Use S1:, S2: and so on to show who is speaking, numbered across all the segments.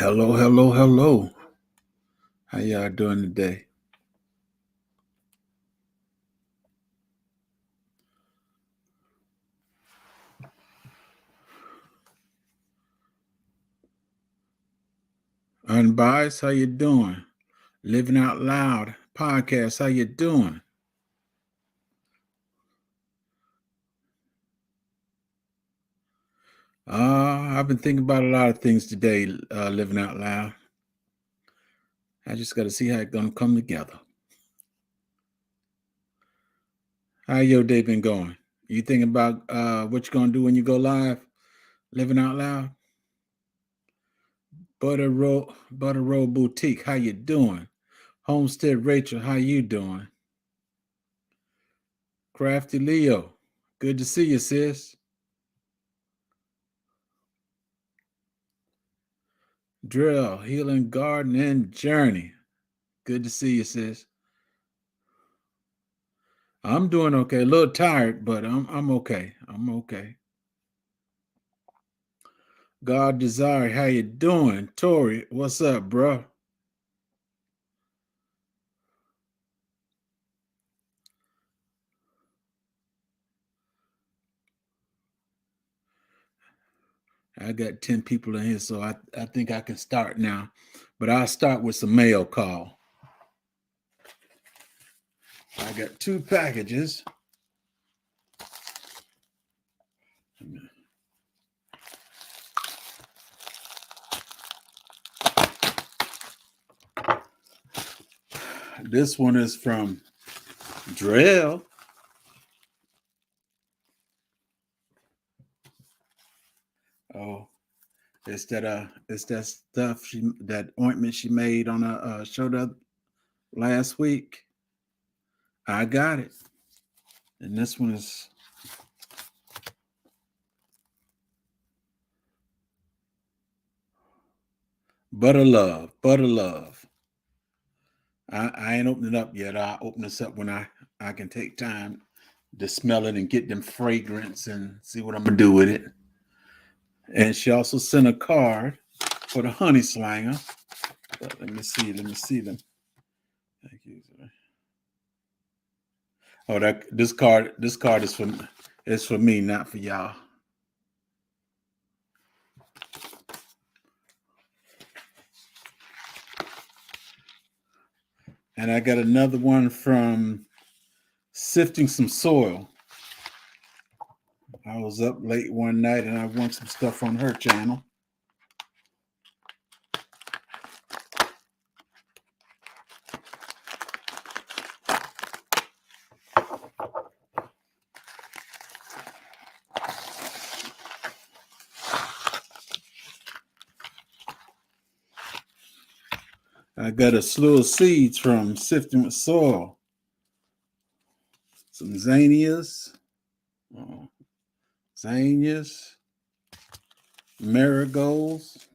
S1: Hello, hello, hello. How y'all doing today? Unbiased, how you doing? Living Out Loud podcast, how you doing? I've been thinking about a lot of things today, living out loud. I just got to see how it's going to come together. How your day been going? You thinking about what you're going to do when you go live, living out loud? Butter Roll Boutique, how you doing? Homestead Rachel, how you doing? Crafty Leo, good to see you, sis. Drill, Healing Garden, and Journey. Good to see you, sis. I'm doing okay. A little tired, but I'm okay. I'm okay. God Desire, how you doing? Tori, what's up, bro? I got 10 people in here, so I think I can start now. But I'll start with some mail call. I got 2 packages. This one is from Drell. Oh, it's that stuff that ointment she made on a show last week. I got it. And this one is Butter Love. I ain't opened it up yet. I'll open this up when I can take time to smell it and get them fragrance and see what I'm gonna do with it. And she also sent a card for the honey slanger. Let me see them. Thank you. Oh, this card is for me, not for y'all. And I got another one from Sifting Some Soil. I was up late one night and I won some stuff on her channel. I got a slew of seeds from Sifting with Soil. Some zinnias, marigolds,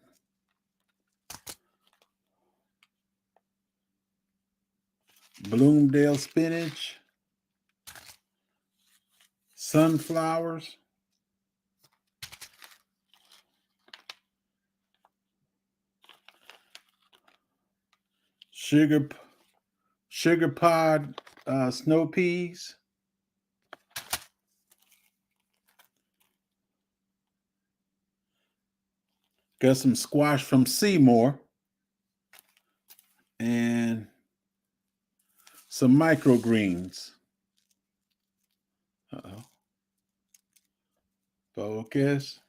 S1: Bloomdale spinach, sunflowers, sugar pod snow peas, got some squash from Seymour, and some microgreens. Uh-oh. Focus.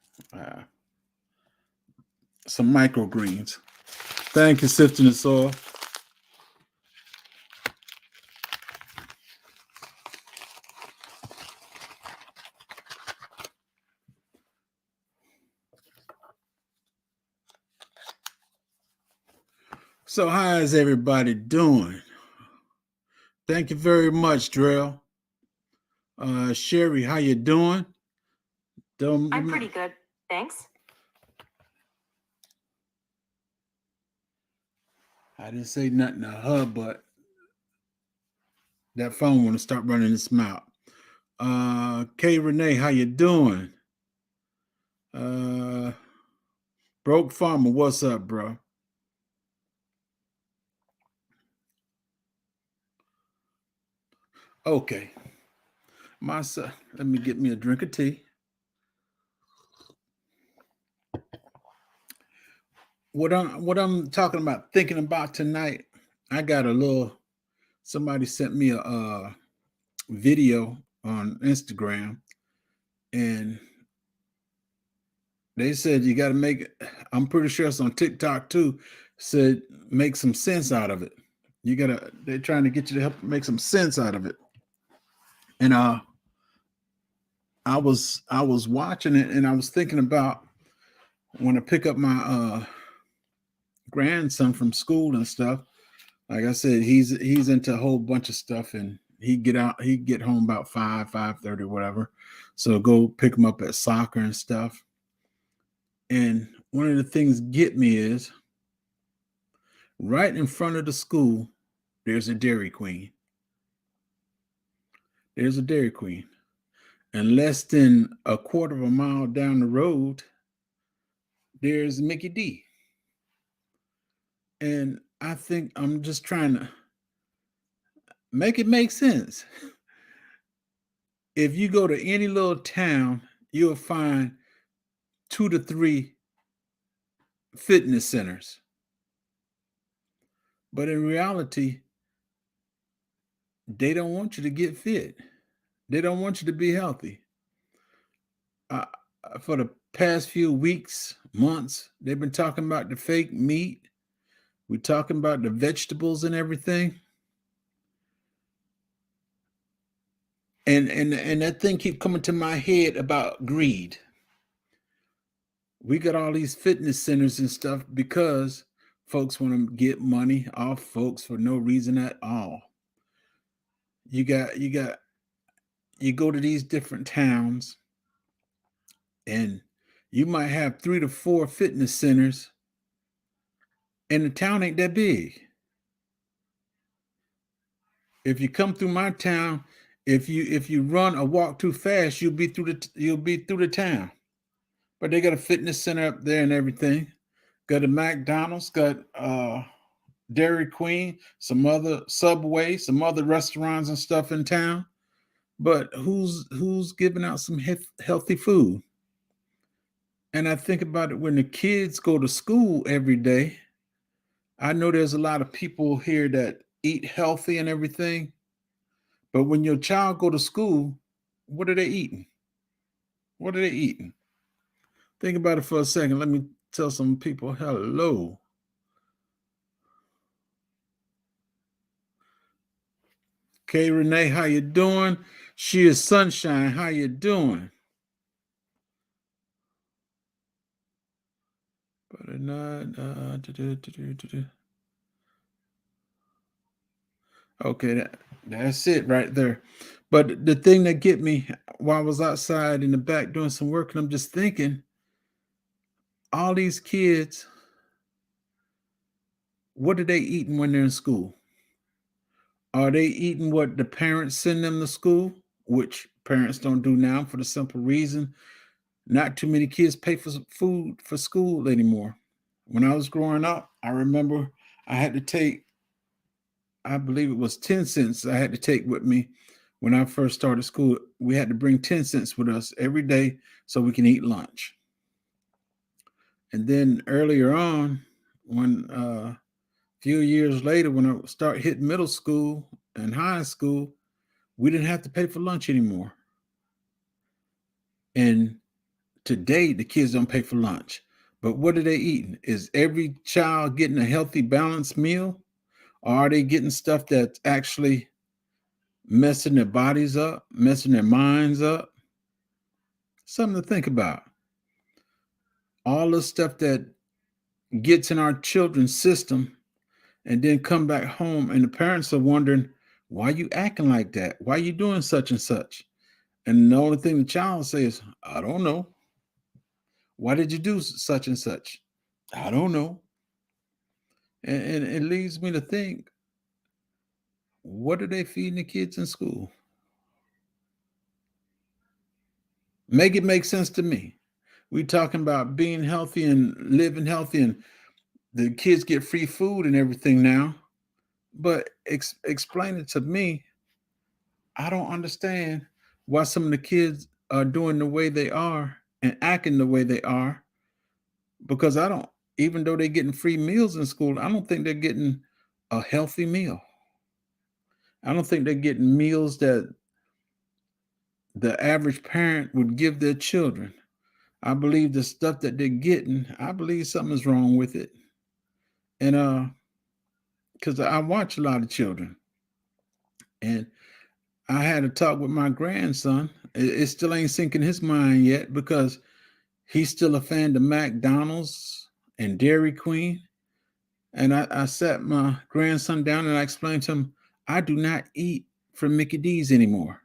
S1: Some microgreens. Thank you, Sifting the Soil. So how is everybody doing? Thank you very much, Drell. Sherry, how you doing?
S2: I'm pretty good, thanks.
S1: I didn't say nothing to her, but that phone want to start running its mouth. Kay Renee, how you doing? Broke Farmer, what's up, bro? Okay, my son. Let me get me a drink of tea. What I'm talking about, thinking about tonight. I got a little. Somebody sent me a video on Instagram, and they said you got to make it. I'm pretty sure it's on TikTok too. Said make some sense out of it. You gotta. They're trying to get you to help make some sense out of it. And I was watching it, and I was thinking about when I pick up my grandson from school and stuff. Like I said, he's into a whole bunch of stuff, and he get home about 5:30, whatever. So go pick him up at soccer and stuff. And one of the things get me is right in front of the school, there's a Dairy Queen. There's a Dairy Queen. And less than a quarter of a mile down the road, there's Mickey D. And I think I'm just trying to make it make sense. If you go to any little town, you'll find 2 to 3 fitness centers. But in reality, they don't want you to get fit. They don't want you to be healthy. Uh, for the past few weeks, months, they've been talking about the fake meat. We're talking about the vegetables and everything. And that thing keep coming to my head about greed. We got all these fitness centers and stuff because folks want to get money off folks for no reason at all. You you go to these different towns, and you might have 3 to 4 fitness centers, and the town ain't that big. If you come through my town, if you run or walk too fast, you'll be through the town. But they got a fitness center up there and everything. Got a McDonald's, got Dairy Queen, some other Subway, some other restaurants and stuff in town. But who's giving out some healthy food? And I think about it when the kids go to school every day. I know there's a lot of people here that eat healthy and everything, but when your child go to school, what are they eating? What are they eating? Think about it for a second. Let me tell some people hello. Okay, Renee, how you doing? She is Sunshine. How you doing? But not. Okay, that's it right there. But the thing that get me while I was outside in the back doing some work, and I'm just thinking, all these kids, what are they eating when they're in school? Are they eating what the parents send them to school, which parents don't do now for the simple reason not too many kids pay for food for school anymore. When I was growing up, I remember I had to take, I believe it was 10 cents I had to take with me when I first started school. We had to bring 10 cents with us every day so we can eat lunch. And then earlier on, when few years later, when I start hitting middle school and high school, we didn't have to pay for lunch anymore. And today, the kids don't pay for lunch. But what are they eating? Is every child getting a healthy, balanced meal? Or are they getting stuff that's actually messing their bodies up, messing their minds up? Something to think about. All the stuff that gets in our children's system and then come back home, and the parents are wondering, why you acting like that? Why you doing such and such? And the only thing the child says, I don't know. Why did you do such and such? I don't know. And it leads me to think, what are they feeding the kids in school? Make it make sense to me. We talking about being healthy and living healthy, and the kids get free food and everything now. But explain it to me. I don't understand why some of the kids are doing the way they are and acting the way they are because I don't, even though they're getting free meals in school, I don't think they're getting a healthy meal. I don't think they're getting meals that the average parent would give their children. I believe the stuff that they're getting, I believe something is wrong with it. And because I watch a lot of children, and I had a talk with my grandson. It still ain't sinking his mind yet because he's still a fan of McDonald's and Dairy Queen. And I sat my grandson down and I explained to him, I do not eat from Mickey D's anymore.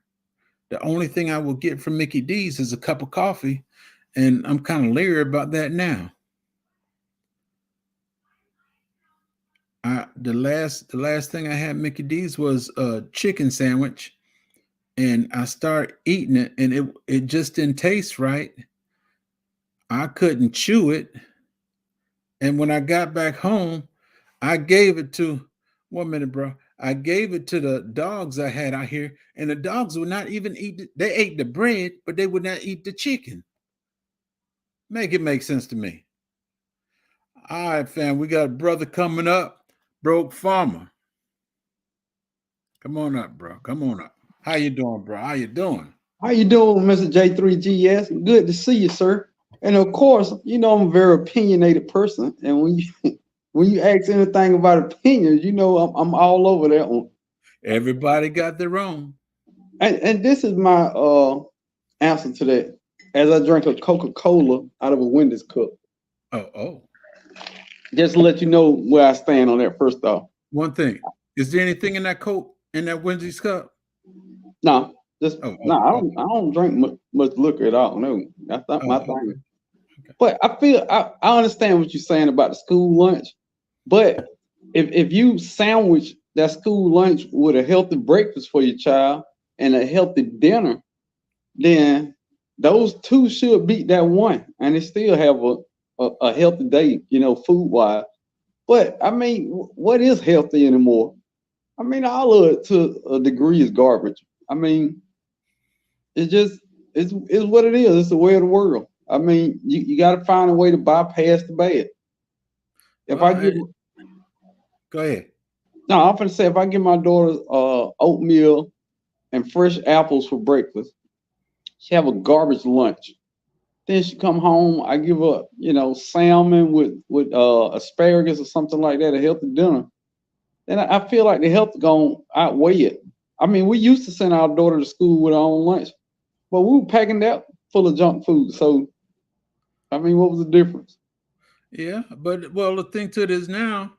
S1: The only thing I will get from Mickey D's is a cup of coffee, and I'm kind of leery about that now. The last thing I had Mickey D's was a chicken sandwich, and I started eating it, and it just didn't taste right. I couldn't chew it, and when I got back home, I gave it to 1 minute, bro. I gave it to the dogs I had out here, and the dogs would not even eat it. They ate the bread, but they would not eat the chicken. Make it make sense to me. All right, fam. We got a brother coming up, Broke Farmer. Come on up, bro. Come on up. How you doing, bro? How you doing?
S3: How you doing, Mr. J3GS? Good to see you, sir. And of course, you know I'm a very opinionated person, and when you when you ask anything about opinions, you know I'm all over that one.
S1: Everybody got their own.
S3: And this is my answer to that. As I drink a Coca-Cola out of a Wendy's cup,
S1: Oh.
S3: just to let you know where I stand on that. First off,
S1: One thing. Is there anything in that Coke in that Wendy's cup?
S3: no, just
S1: Oh,
S3: no.
S1: okay.
S3: I don't drink much liquor at all. No, that's not my thing.
S1: Okay.
S3: But I feel I understand what you're saying about the school lunch. But if you sandwich that school lunch with a healthy breakfast for your child and a healthy dinner, then those two should beat that one, and they still have a healthy day, you know, food wise. But I mean, what is healthy anymore? I mean, all of it to a degree is garbage. I mean, it's just it's what it is. It's the way of the world. I mean, you got to find a way to bypass the bad. If I give
S1: Go ahead.
S3: No, I'm gonna say if I give my daughter oatmeal and fresh apples for breakfast, she have a garbage lunch. Then she come home, I give her, you know, salmon with asparagus or something like that, a healthy dinner. Then I feel like the health gonna outweigh it. I mean, we used to send our daughter to school with our own lunch, but we were packing that full of junk food. So, I mean, what was the difference?
S1: Yeah, but well, the thing to it is now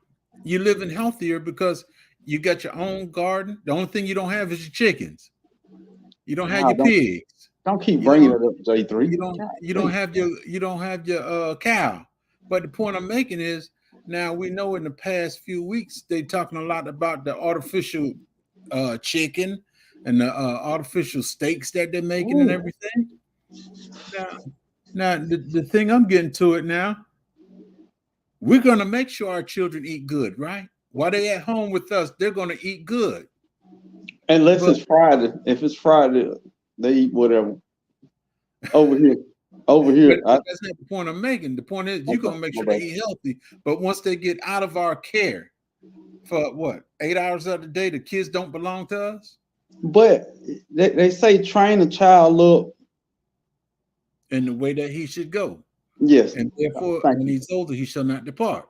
S1: you're living healthier because you got your own garden. The only thing you don't have is your chickens. You don't have
S3: Nah,
S1: your pigs.
S3: don't keep
S1: You
S3: bringing
S1: don't
S3: it up, J3.
S1: you don't have your cow. But the point I'm making is now we know in the past few weeks they're talking a lot about the artificial chicken and the artificial steaks that they're making and everything. Now the thing I'm getting to it now, we're gonna make sure our children eat good, right? While they at home with us, they're gonna eat good.
S3: Unless
S1: But
S3: it's Friday. If it's Friday, they eat whatever. Over here. Over here.
S1: but that's not the point I'm making. The point is you're gonna make sure they
S3: Okay.
S1: eat healthy. But once they get out of our care for what 8 hours of the day, the kids don't belong to us.
S3: But they say train a child up.
S1: In the way that he should go.
S3: Yes.
S1: And therefore,
S3: Thank
S1: when
S3: you.
S1: he's older, he shall not depart.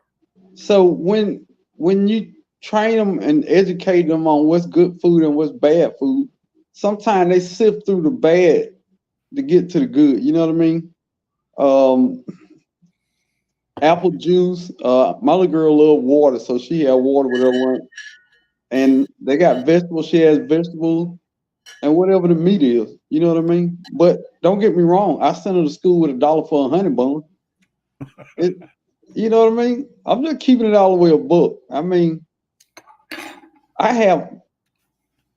S3: So when you train them and educate them on what's good food and what's bad food, sometimes they sift through the bad to get to the good. You know what I mean? Um, apple juice. My little girl love water, so she had water with her lunch. And they got vegetables. She has vegetables and whatever the meat is. You know what I mean? But don't get me wrong. I sent her to school with $1 for a honey bun. It, you know what I mean? I'm just keeping it all the way a book. I mean,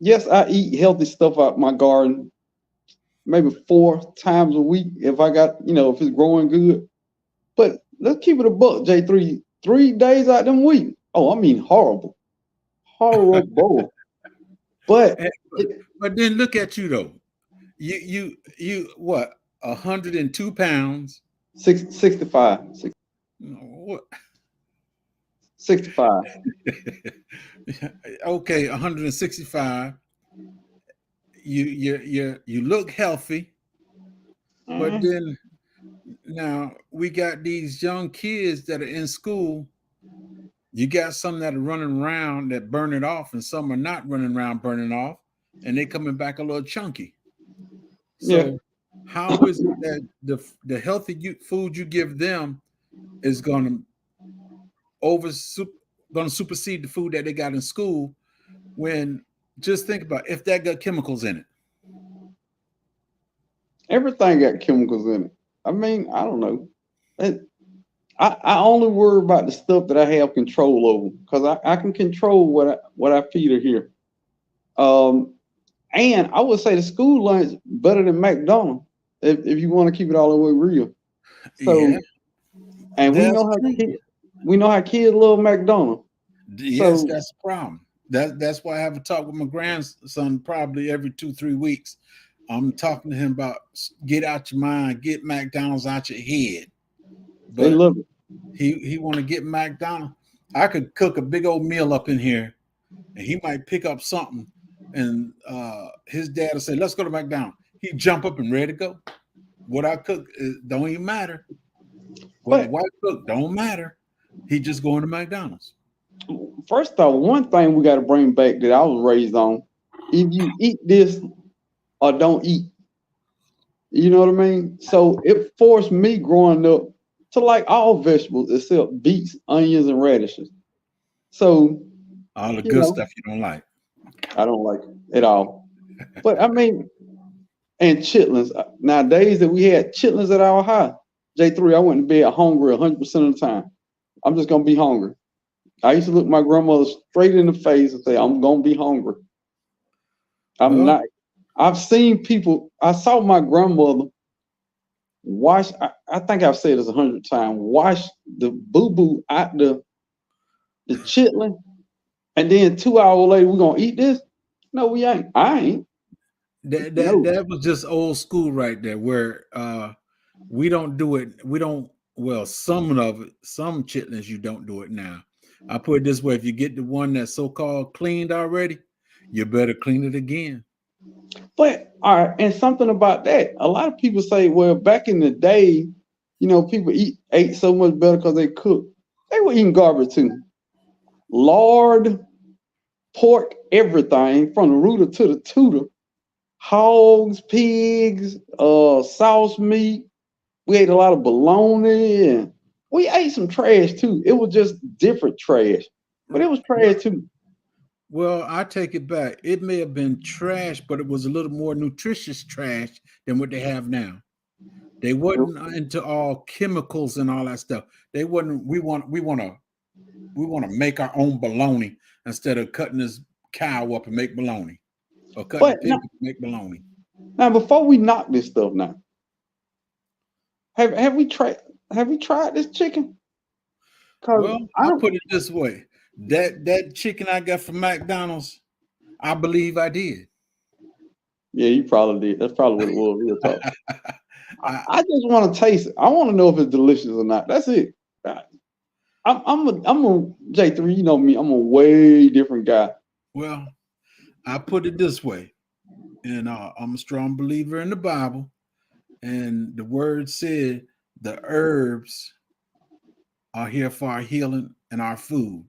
S3: yes, I eat healthy stuff out my garden, maybe 4 times a week if I got, you know, if it's growing good. But let's keep it a buck, J3. 3 days out them week. Oh, I mean horrible. Horrible. But
S1: But then look at you though. You what? 102 pounds.
S3: 65.
S1: What?
S3: 65.
S1: Okay, 165. You look healthy, but
S3: Mm,
S1: then now we got these young kids that are in school. You got some that are running around that burn it off, and some are not running around burning off, and they coming back a little chunky.
S3: yeah.
S1: So how is it that the healthy food you give them is going to going to supersede the food that they got in school? When just think about if that got chemicals in it.
S3: Everything got chemicals in it. I mean, I don't know. I only worry about the stuff that I have control over because I can control what I feed her here. And I would say the school lunch better than McDonald's if you want to keep it all the way real. So,
S1: Yeah,
S3: and
S1: that's true.
S3: we know how kids love McDonald's.
S1: Yes,
S3: So
S1: that's the problem. That's why I have a talk with my grandson probably every 2-3 weeks. I'm talking to him about get out your mind, get McDonald's out your head.
S3: they
S1: But
S3: love it.
S1: he want to get McDonald's. I could cook a big old meal up in here, and he might pick up something, and his dad will say, "Let's go to McDonald's." He jump up and ready to go. What I cook don't even matter. What the
S3: But
S1: wife cook don't matter. He just going to McDonald's.
S3: first off, one thing we got to bring back that I was raised on: if you eat this or don't eat, you know what I mean. So it forced me growing up to like all vegetables except beets, onions, and radishes. So
S1: All the
S3: you
S1: good
S3: know,
S1: stuff you don't like.
S3: I don't like it at all. But I mean, and chitlins. Now, days that we had chitlins at our house, J3, I went to bed hungry 100% of the time. I'm just gonna be hungry. I used to look my grandmother straight in the face and say, "I'm gonna be hungry." I'm
S1: Well,
S3: not. I've seen people. I saw my grandmother wash. I think I've said this 100 times. Wash the boo boo out the chitlin, and then 2 hours later we're gonna eat this. No, we ain't. I ain't. No.
S1: that was just old school right there, where we don't do it. We don't. Well, some of it, some chitlins you don't do it now. I put it this way: if you get the one that's so called cleaned already, you better clean it again.
S3: But all right, and something about that. A lot of people say, well, back in the day, people ate so much better because they cooked. They were eating garbage too. Lard, pork, everything from the rooter to the tutor. Hogs, pigs, sauce meat. We ate a lot of bologna and we ate some trash too. It was just different trash, but it was
S1: Well,
S3: trash too.
S1: well, I take it back. It may have been trash, but it was a little more nutritious trash than what they have now. They wasn't into all chemicals and all that stuff. They wasn't. We want to make our own bologna instead of cutting this cow up and make bologna, or cutting the
S3: But
S1: pig up and make bologna.
S3: now before we knock this stuff now, have we tried this chicken? Cause
S1: Well,
S3: I
S1: I
S3: don't.
S1: put it this way: that chicken I got from McDonald's, I believe I did.
S3: Yeah, you probably did. That's probably what it was. Real talk.
S1: I,
S3: I just want to taste it. I want to know if it's delicious or not. That's it. I'm a J3. You know me. I'm a way different guy.
S1: well, I put it this way, and I'm a strong believer in the Bible, and the Word said the herbs are here for our healing and our food.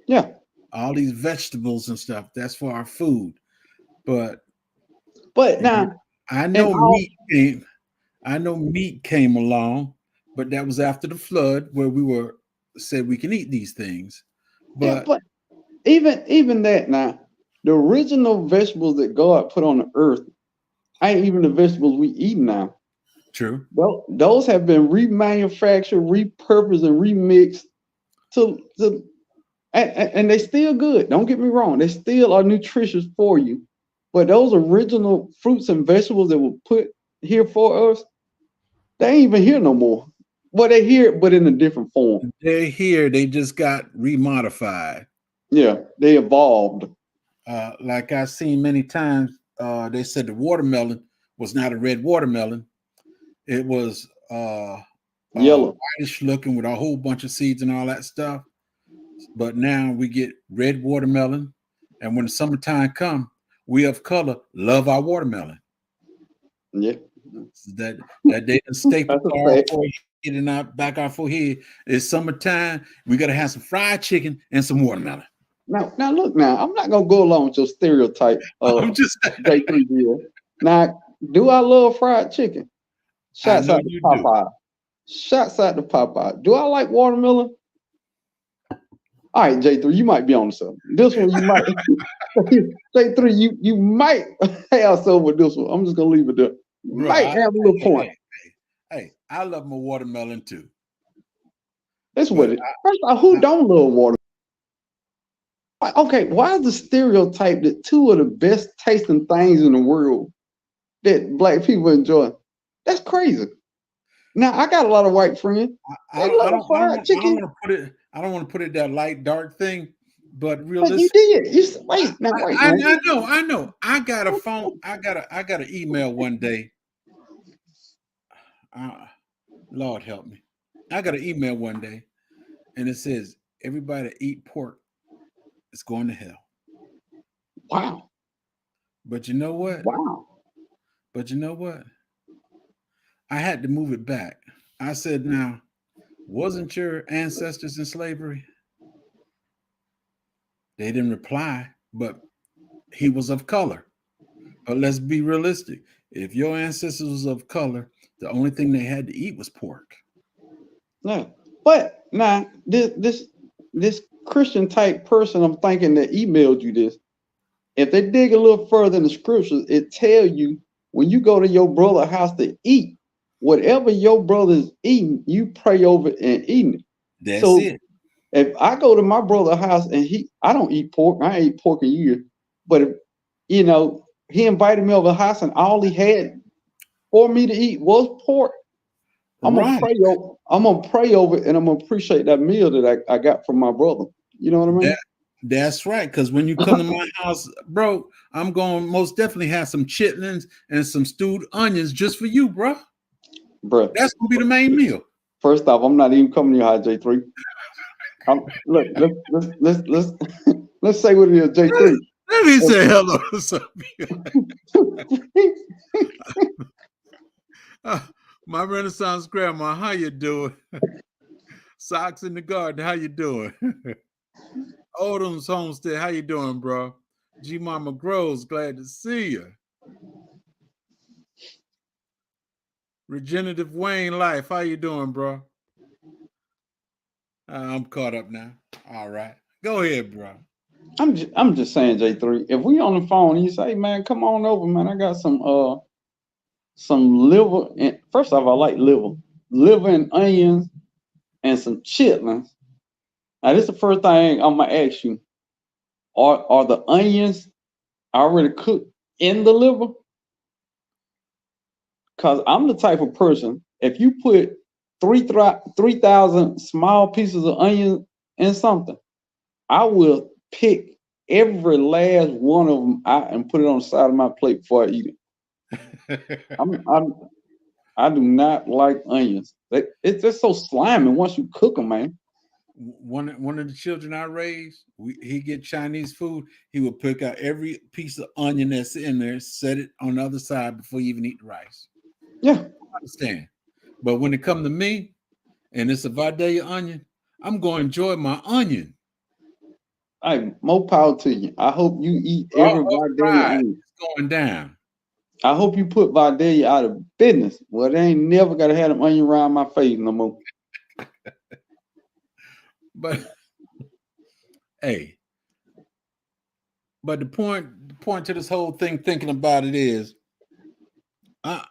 S3: Yeah,
S1: All these vegetables and stuff, that's for our food. But
S3: but now
S1: I
S3: and
S1: know
S3: all.
S1: meat came along, but that was after the flood where we were said we can eat these things.
S3: Yeah,
S1: But
S3: but even that now, the original vegetables that God put on the earth ain't even the vegetables we eat now.
S1: true.
S3: Well, those have been remanufactured, repurposed, and remixed to and they still good. Don't get me wrong, they still are nutritious for you. But those original fruits and vegetables that were put here for us, they ain't even here no more. Well, they here, but in a different form.
S1: They're here, they just got remodified.
S3: Yeah, they evolved.
S1: like I've seen many times, they said the watermelon was not a red watermelon. It was
S3: Yellow.
S1: whitish looking with a whole bunch of seeds and all that stuff. But now we get red watermelon, and when the summertime comes, we of color love our watermelon.
S3: Yeah.
S1: That they didn't staple
S3: That's a
S1: our
S3: fact.
S1: forehead and our back our forehead. It's summertime. We gotta have some fried chicken and some watermelon.
S3: Now look. Now I'm not gonna go along with your stereotype.
S1: I'm just
S3: J3 Now, do I love fried chicken?
S1: I
S3: Shouts
S1: know
S3: out to
S1: you do.
S3: Popeye. Shouts out to Popeye. Do I like watermelon? All right, J3, you might be on something. This one you might. J3, you might have some with this one. I'm just gonna leave it there.
S1: Bro,
S3: Might have a little point.
S1: Hey, I love my watermelon too.
S3: That's what it. First of all, who don't love watermelon? Okay, why is the stereotype that two of the best tasting things in the world that black people enjoy? That's crazy. Now I got a lot of white friends.
S1: I don't want to put it that light dark thing, but
S3: But you
S1: realistic.
S3: did. Wait.
S1: I know. I got a phone. I got an email one day. Lord help me. I got an email one day, and it says everybody that eat pork is going to hell.
S3: Wow.
S1: But you know what?
S3: Wow.
S1: But you know what? I had to move it back. I said, now, wasn't your ancestors in slavery? They didn't reply, but he was of color. But let's be realistic. If your ancestors was of color, the only thing they had to eat was pork.
S3: No. But now this Christian type person I'm thinking that emailed you this, if they dig a little further in the scriptures, it tell you when you go to your brother's house to eat, whatever your brother's eating, you pray over it and eating it.
S1: That's it.
S3: If I go to my brother's house and I don't eat pork, I ain't eat pork in years, but if, he invited me over the house and all he had for me to eat was pork, I'm gonna pray over it and I'm gonna appreciate that meal that I got from my brother. You know what I mean?
S1: That's right. Because when you come to my house, bro, I'm going to most definitely have some chitlins and some stewed onions just for you, bro.
S3: Bro,
S1: that's gonna be the main meal.
S3: First off, I'm not even coming to your house, J3. Look, let's say what it is, J3.
S1: Let me say hello to some my Renaissance grandma, how you doing? Socks in the garden, how you doing? Odom's Homestead, how you doing, bro? G Mama Grows, glad to see you. Regenerative Wayne Life, how you doing, bro? I'm caught up now. All right, go ahead, bro.
S3: I'm just saying, J3. If we on the phone, and you say, man, come on over, man. I got some liver. And first off, I like liver and onions, and some chitlins. Now, this is the first thing I'm gonna ask you: Are the onions already cooked in the liver? Because I'm the type of person, if you put 3,000 small pieces of onion in something, I will pick every last one of them out and put it on the side of my plate before I eat it. I do not like onions. It's just so slimy once you cook them, man.
S1: One of the children I raised, he get Chinese food. He would pick out every piece of onion that's in there, set it on the other side before you even eat the rice.
S3: Yeah,
S1: I understand. But when it comes to me, and it's a Vidalia onion, I'm going to enjoy my onion.
S3: Hey, more power to you. I hope you eat every Vidalia onion.
S1: It's going down.
S3: I hope you put Vidalia out of business. Well, they ain't never got to have them onion around my face no more.
S1: But hey, but the point to this whole thing, thinking about it is, I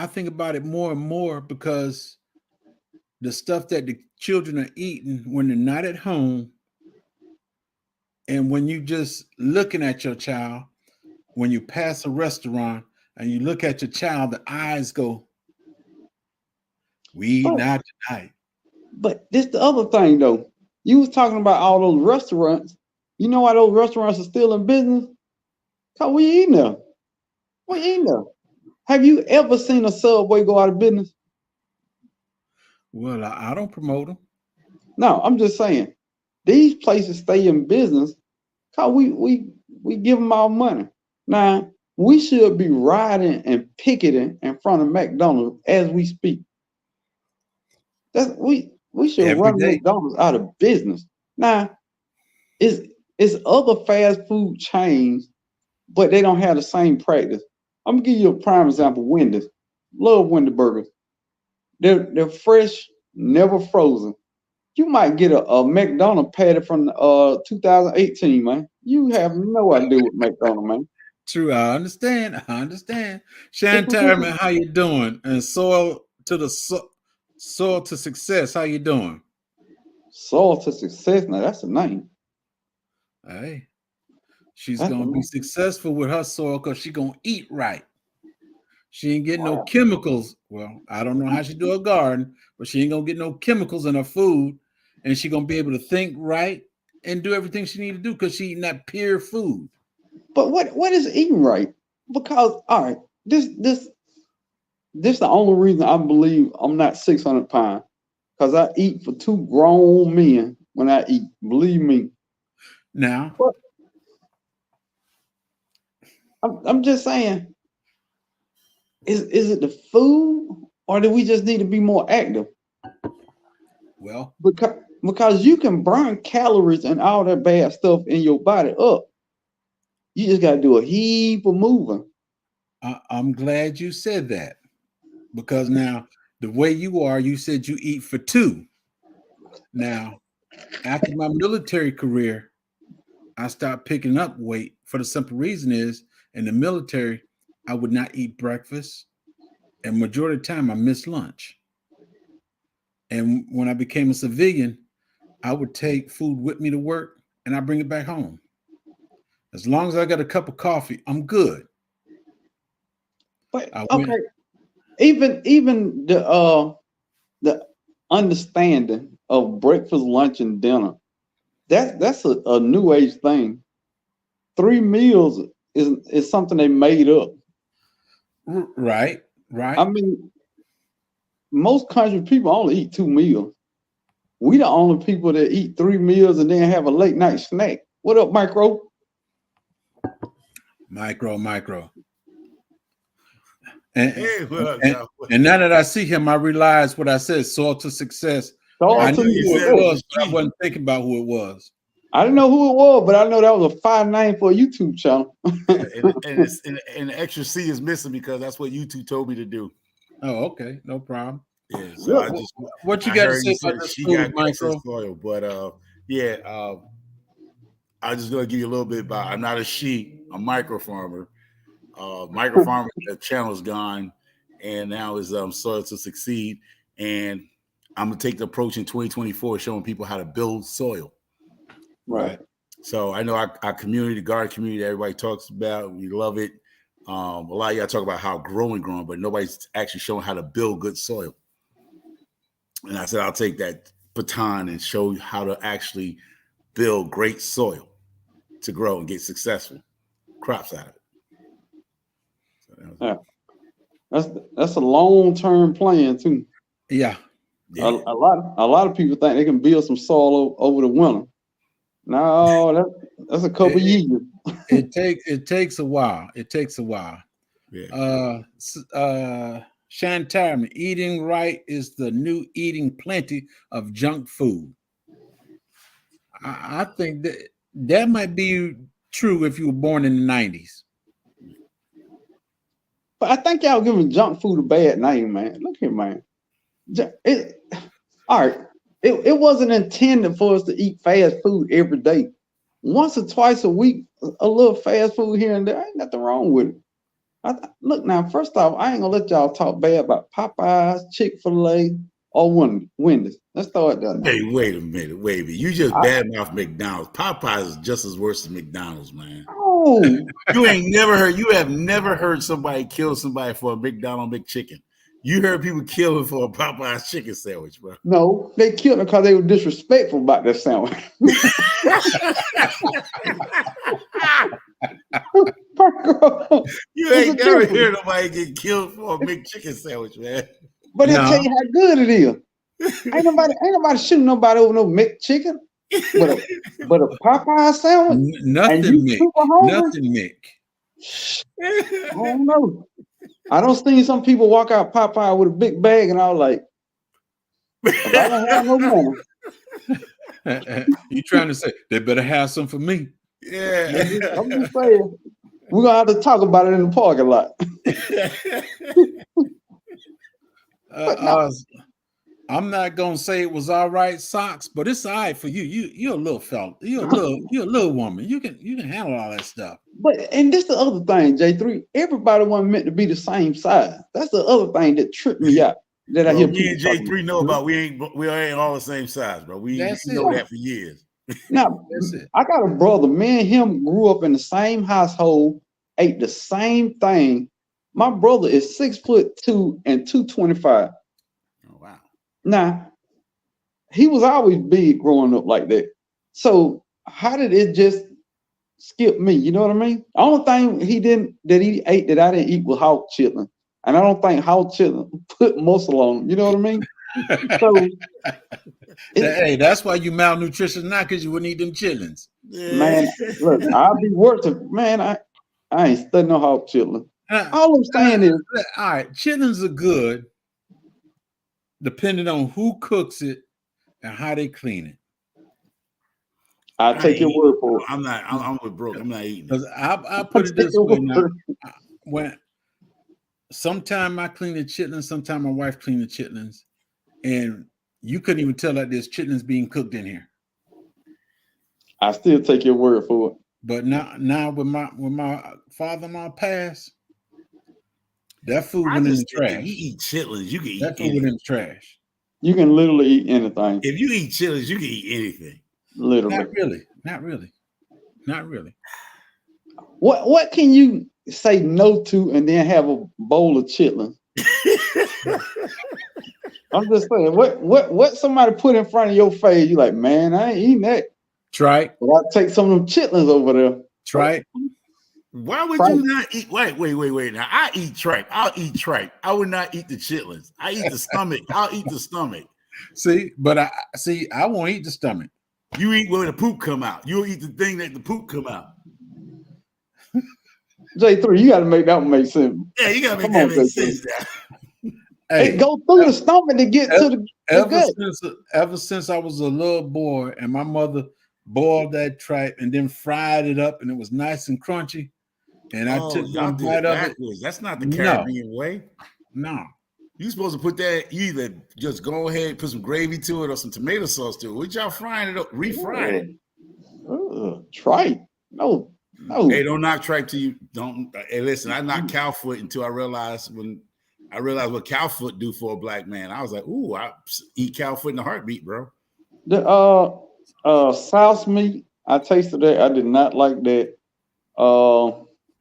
S1: think about it more and more because the stuff that the children are eating when they're not at home, and when you just looking at your child, when you pass a restaurant and you look at your child, the eyes go, "We eat not tonight."
S3: But this the other thing though. You was talking about all those restaurants. You know why those restaurants are still in business? Because we eating there. We eating there. Have you ever seen a Subway go out of business?
S1: Well, I don't promote them.
S3: No, I'm just saying these places stay in business because we give them our money. Now we should be riding and picketing in front of McDonald's as we speak. That's we should
S1: Every
S3: run
S1: day.
S3: McDonald's out of business. Now it's other fast food chains, but they don't have the same practice. I'm gonna give you a prime example. Wendy's, love Wendy burgers. They're fresh, never frozen. You might get a McDonald's patty from 2018, man. You have no idea what McDonald's, man.
S1: True, I understand. I understand.
S3: It's
S1: Shantar, man,
S3: ridiculous.
S1: how you doing? And soil to success. How you doing?
S3: Soul to success. Now that's a name.
S1: Hey, she's
S3: That's a
S1: gonna be
S3: name.
S1: successful with her soil because she gonna eat right. She ain't getting no
S3: Wow.
S1: chemicals. Well, I don't know how she do a garden, but she ain't gonna get no chemicals in her food, and she gonna be able to think right and do everything she need to do because she eating that pure food.
S3: But what is eating right? Because all right, this the only reason I believe I'm not 600 pounds. Because I eat for two grown men when I eat. Believe me.
S1: Now,
S3: But I'm just saying, is it the food or do we just need to be more active?
S1: well,
S3: Because you can burn calories and all that bad stuff in your body up. You just got to do a heap of moving.
S1: I'm glad you said that because now the way you are, you said you eat for two. Now, after my military career, I stopped picking up weight for the simple reason is in the military, I would not eat breakfast, and majority of the time I missed lunch. And when I became a civilian, I would take food with me to work and I bring it back home. As long as I got a cup of coffee, I'm good.
S3: But
S1: I went
S3: okay, even the understanding of breakfast, lunch, and dinner, that's a new age thing. 3 meals is something they made up.
S1: right,
S3: I
S1: right.
S3: mean, most country people only eat 2 meals. We the only people that eat 3 meals and then have a late night snack. What up, Micro?
S1: Micro. And,
S4: Hey, what up,
S1: and,
S4: y'all?
S1: and now that I see him, I realize what I said, soil to success.
S4: Yeah,
S1: I
S3: Talk
S4: I
S3: to
S1: knew
S4: know
S3: me.
S4: you
S1: who
S4: said
S1: it
S4: it was
S1: was,
S4: a
S1: but I
S4: she.
S1: wasn't thinking about who it was.
S3: I didn't know who it was, but I know that was a fine name for a YouTube channel.
S4: Yeah, and the extra C is missing because that's what YouTube told me to do.
S1: Oh, okay, no problem.
S4: Yeah, so
S3: Look,
S1: What you
S4: I
S1: got to
S4: heard you
S1: say about
S4: said
S1: this
S4: she
S1: food,
S4: got excess
S1: Micro?
S4: soil, but yeah, I'm just gonna give you a little bit about. I'm not a she, I'm a micro farmer. Micro farmer, the channel's gone, and now is Soil to Succeed, and I'm gonna take the approach in 2024, showing people how to build soil.
S3: right.
S4: So I know our community, the garden community, everybody talks about. We love it. A lot of y'all talk about how growing, but nobody's actually showing how to build good soil. And I said I'll take that baton and show you how to actually build great soil to grow and get successful crops out of it. So that was
S3: Yeah. That's a long-term plan too.
S1: Yeah,
S3: A,
S4: yeah.
S3: a lot of people think they can build some soil over the winter. No, that's a couple
S1: it,
S3: years.
S1: it takes a while. It takes a while.
S4: Yeah.
S1: Shantaram, eating right is the new eating plenty of junk food. I think that might be true if you were born in the 90s.
S3: But I think y'all giving junk food a bad name, man. Look here, man. All right. It wasn't intended for us to eat fast food every day. Once or twice a week, a little fast food here and there, ain't nothing wrong with it. Look now, first off, I ain't gonna let y'all talk bad about Popeyes, Chick-fil-A, or Wendy's. Let's start there now.
S4: Hey, wait a minute. You just badmouth McDonald's. Popeyes is just as worse as McDonald's, man.
S3: Oh,
S4: You have never heard somebody kill somebody for a McDonald's McChicken. You heard people killing for a Popeye's chicken sandwich, bro.
S3: No, they killed him because they were disrespectful about that sandwich.
S4: You ain't never heard nobody get killed for a McChicken sandwich, man.
S3: But they'll tell you how good it is. Ain't nobody shooting nobody over no McChicken. But a Popeye sandwich?
S1: Nothing, Mick. Nothing, Mick.
S3: I don't know. I don't see some people walk out Popeye with a big bag, and I was like, I don't have no money.
S1: You trying to say they better have some for me?
S4: Yeah.
S3: I'm just saying, we're gonna have to talk about it in the parking lot.
S1: I'm not gonna say it was all right, socks, but it's all right for you. You're a little fella. You're a little woman. You can handle all that stuff.
S3: And this the other thing, J3. Everybody wasn't meant to be the same size. That's the other thing that tripped me out. That I hear
S4: me and J3 know about. We ain't all the same size, bro. We know that for years.
S3: Now, I got a brother. Me and him grew up in the same household, ate the same thing. My brother is 6'2" and 225.
S4: Oh wow!
S3: Now, he was always big growing up like that. So how did it just skip me? You know what I mean? The only thing he ate that I didn't eat was hog chitlin, and I don't think hog chitlin put muscle on him. You know what I mean? So.
S1: Hey, that's why you malnutrition now, because you wouldn't eat them chitlins.
S3: Man, look, I'll be worse. Man, I ain't studying no hog chitlin. All I'm saying is,
S1: all right, chitlins are good, depending on who cooks it and how they clean it.
S3: I'll take your word for it.
S4: I'm with Brooke. I'm not eating.
S1: Because I put it this way now. When sometime I clean the chitlins, sometime my wife clean the chitlins, and you couldn't even tell that there's chitlins being cooked in here.
S3: I still take your word for it.
S1: But now when my father-in-law passed, that food went in the trash.
S4: You eat chitlins, you can eat
S1: that food went in the trash.
S3: You can literally eat anything.
S4: If you eat chitlins, you can eat anything.
S3: Literally.
S1: Not really.
S3: What can you say no to and then have a bowl of chitlins? I'm just saying, what somebody put in front of your face, you like, man, I ain't eating that.
S1: Tripe.
S3: But I'll take some of them chitlins over there.
S1: Tripe.
S4: Why would you not eat? Wait. Now I eat tripe. I'll eat tripe. I would not eat the chitlins. I eat the stomach. I'll eat the stomach.
S1: See, but I won't eat the stomach.
S4: You eat where the poop come out. You'll eat the thing that the poop come out.
S3: J3, you got to make that one make sense.
S4: Yeah, you got to make that make sense.
S3: Hey, it go through the stomach to get to the gut.
S1: Ever since I was a little boy, and my mother boiled that tripe and then fried it up, and it was nice and crunchy. And I took one bite of it.
S4: That's not the Caribbean way.
S1: No.
S4: You're supposed to put that, you either just go ahead, put some gravy to it or some tomato sauce to it. What y'all frying it up, refrying it?
S3: Tripe. No.
S4: Hey, don't knock tripe till you don't. Hey, listen, I knocked cow foot until I realized what cow foot do for a black man. I was like, ooh, I eat cow foot in a heartbeat, bro.
S3: The souse meat, I tasted that. I did not like that.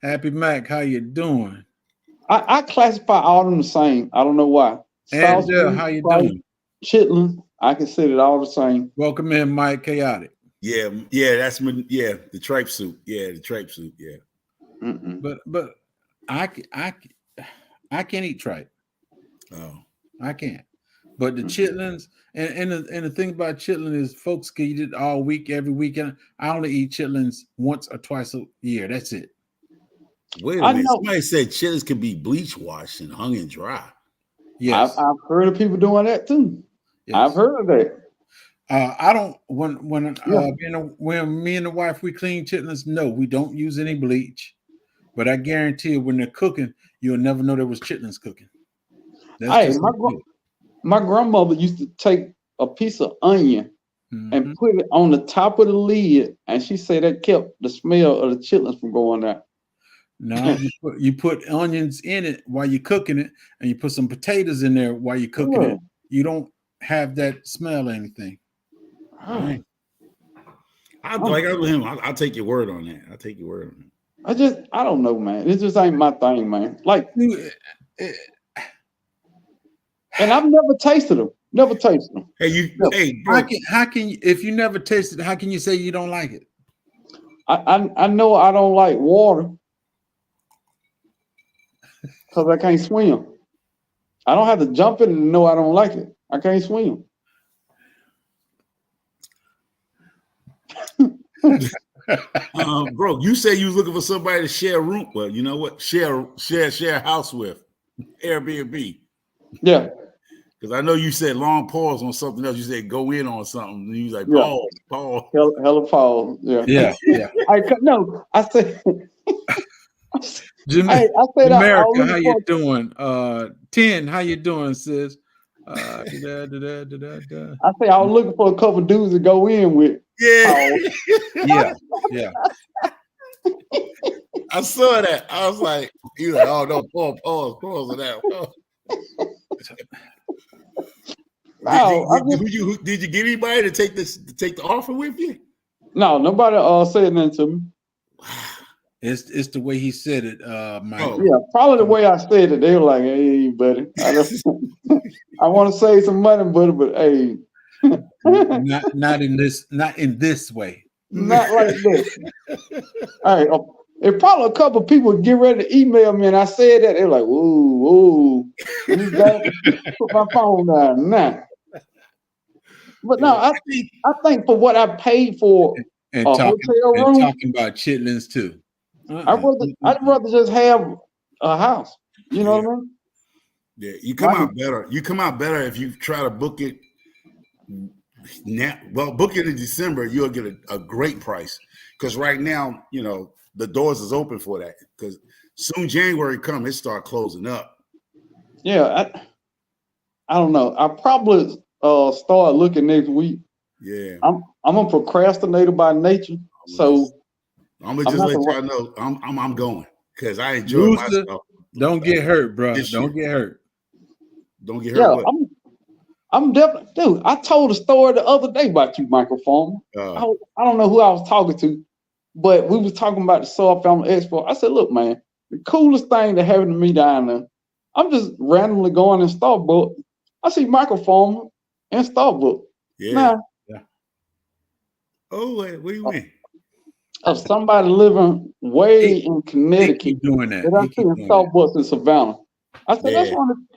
S1: Happy Mac, how you doing?
S3: I classify all of them the same. I don't know why.
S1: And how you doing?
S3: Chitlin, I consider it all the same.
S1: Welcome in, Mike Chaotic.
S4: Yeah, the tripe soup. Yeah, the tripe soup. Yeah.
S1: Mm-mm. But I can't eat tripe.
S4: Oh,
S1: I can't. But the chitlins and the thing about chitlin is folks can eat it all week, every weekend. I only eat chitlins once or twice a year. That's it.
S4: Wait a minute. Somebody said chitlins can be bleach washed and hung and dry.
S3: Yes, I've heard of people doing that too. Yes. I've heard of that.
S1: I don't. When me and the wife we clean chitlins, no, we don't use any bleach. But I guarantee you, when they're cooking, you'll never know there was chitlins cooking.
S3: My grandmother used to take a piece of onion and put it on the top of the lid, and she said that kept the smell of the chitlins from going out.
S1: No, you put onions in it while you're cooking it, and you put some potatoes in there while you're cooking it. You don't have that smell or anything.
S4: Right. I'll take your word on that. I'll take your word on that.
S3: I don't know, man. It just ain't my thing, man. Like And I've never tasted them. Never tasted them.
S4: Hey,
S3: No.
S4: hey, bro.
S1: How can you, if you never tasted it, how can you say you don't like it?
S3: I know I don't like water because I can't swim. I don't have to jump in and know I don't like it. I can't swim.
S4: Bro, you say you was looking for somebody to share a room. Well, you know what? Share a house with. Airbnb.
S3: Yeah.
S4: Because I know you said long pause on something else. You said go in on something. And you was like,
S3: Yeah.
S4: pause.
S3: Hella pause. Yeah.
S1: Yeah.
S3: I said.
S1: Jim,
S3: I said
S1: America, how you doing? 10, how you doing, sis?
S3: I say I was looking for a couple dudes to go in with.
S4: Yeah.
S1: Yeah.
S4: I saw that. I was like, you like, oh no, pause on that. Did you get anybody to take the offer with you?
S3: No, nobody said nothing to me.
S1: It's the way he said it, Mike.
S3: Yeah, probably the way I said it. They were like, "Hey, buddy, I want to save some money, buddy, but hey,
S1: not in this way.
S3: Not like this." All right, if probably a couple people get ready to email me, and I said that, they're like, "Whoa, you got to put my phone down now." But no, I think for what I paid for
S1: and
S3: a hotel room,
S1: and talking about chitlins too.
S3: I'd rather just have a house. You know what I mean?
S4: Yeah, you come out better. You come out better if you try to book it now. Well, book it in December, you'll get a great price. Because right now, you know, the doors is open for that. Because soon January come, it start closing up.
S3: Yeah, I don't know. I probably start looking next week.
S4: Yeah,
S3: I'm a procrastinator by nature, so
S4: I'm gonna just let y'all know I'm going because I enjoy myself.
S1: Don't get hurt, bro. Don't get hurt.
S4: Don't get hurt.
S3: Yeah, I'm definitely, dude. I told a story the other day about you, Michael Farmer. I don't know who I was talking to, but we was talking about the Soil Family Expo. I said, look, man, the coolest thing that happened to me down there, I'm just randomly going in Starbucks. I see Michael Farmer in Starbucks.
S4: Yeah.
S3: Now,
S4: oh, wait, what do you mean?
S3: Of somebody living way in Connecticut.
S1: Keep doing that.
S3: I see in Starbucks in Savannah. I said,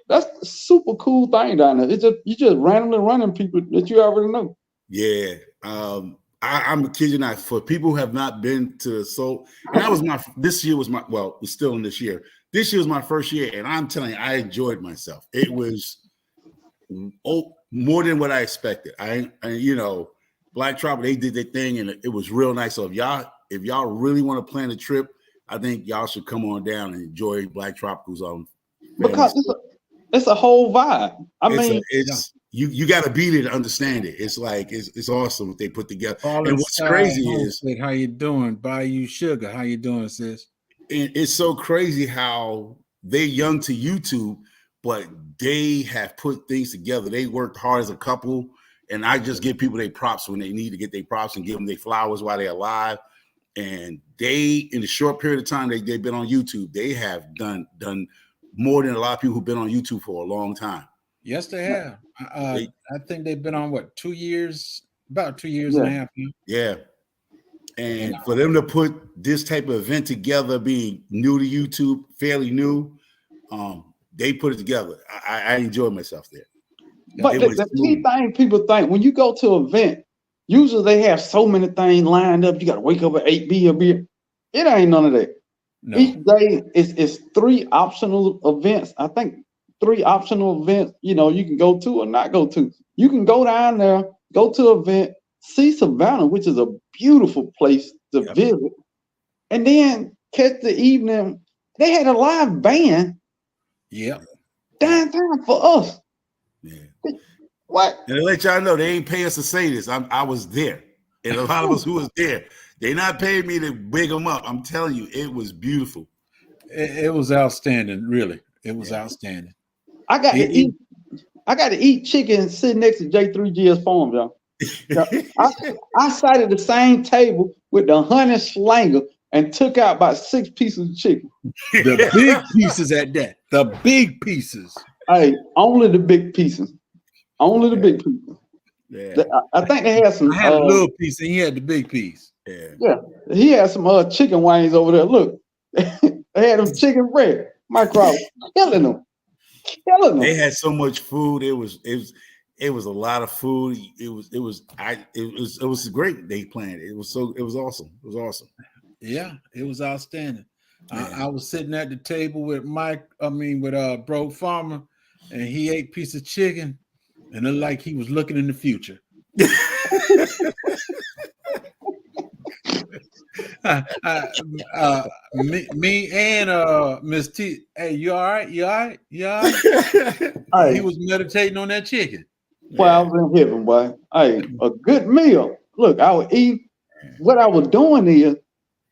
S3: that's a super cool thing down there. It's just you just randomly running people that you already know.
S4: Yeah. I'm kidding you not. For people who have not been to Soul, and that was this year was it's still in this year. This year was my first year, and I'm telling you, I enjoyed myself. It was more than what I expected. I you know, Black Tropical, they did their thing, and it was real nice. So if y'all really want to plan a trip, I think y'all should come on down and enjoy Black Tropical's
S3: because it's a whole vibe. I mean,
S4: you got to be there to understand it. It's like it's awesome what they put together. And what's crazy is
S1: how you doing? Buy you sugar. How you doing, sis?
S4: It's so crazy how they're young to YouTube, but they have put things together. They worked hard as a couple. And I just give people their props when they need to get their props and give them their flowers while they're alive. And they, in the short period of time they've been on YouTube, they have done more than a lot of people who've been on YouTube for a long time.
S1: Yes, they have. I think they've been on 2 years, about 2 years and a half now.
S4: Yeah. And for them to put this type of event together, being new to YouTube, fairly new, they put it together. I enjoyed myself there.
S3: But the key thing people think when you go to an event, usually they have so many things lined up. You got to wake up at 8 p.m. It ain't none of that. No. Each day is 3 optional events. I think 3 optional events, you know, you can go to or not go to. You can go down there, go to an event, see Savannah, which is a beautiful place to visit, and then catch the evening. They had a live band.
S1: Yeah.
S3: Downtown for us.
S4: Yeah.
S3: What?
S4: And to let y'all know, they ain't pay us to say this. I was there. And a lot of us who was there, they not paying me to big them up. I'm telling you, it was beautiful.
S1: It was outstanding, really. It was outstanding.
S3: I got to eat chicken sitting next to J3G's farm, y'all. I sat at the same table with the honey slanger and took out about 6 pieces of chicken.
S1: The big pieces at that. The big pieces.
S3: Hey, only the big pieces. Only the big pieces.
S4: Yeah.
S3: I think they had some.
S1: I had a little piece, and he had the big piece.
S4: Yeah.
S3: Yeah, he had some chicken wings over there. Look, they had them chicken breast. Micro killing them.
S4: They had so much food. It was a lot of food. It was great. They planned. It was awesome. It was awesome.
S1: Yeah, it was outstanding.
S4: Yeah.
S1: I was sitting at the table with Bro Farmer, and he ate a piece of chicken, and it looked like he was looking in the future. Me and Miss T. Hey, you all right? You all right? You all right?
S3: Hey,
S1: He was meditating on that chicken.
S3: well, I was in heaven, boy. Hey, a good meal. Look, I would eat. What I was doing is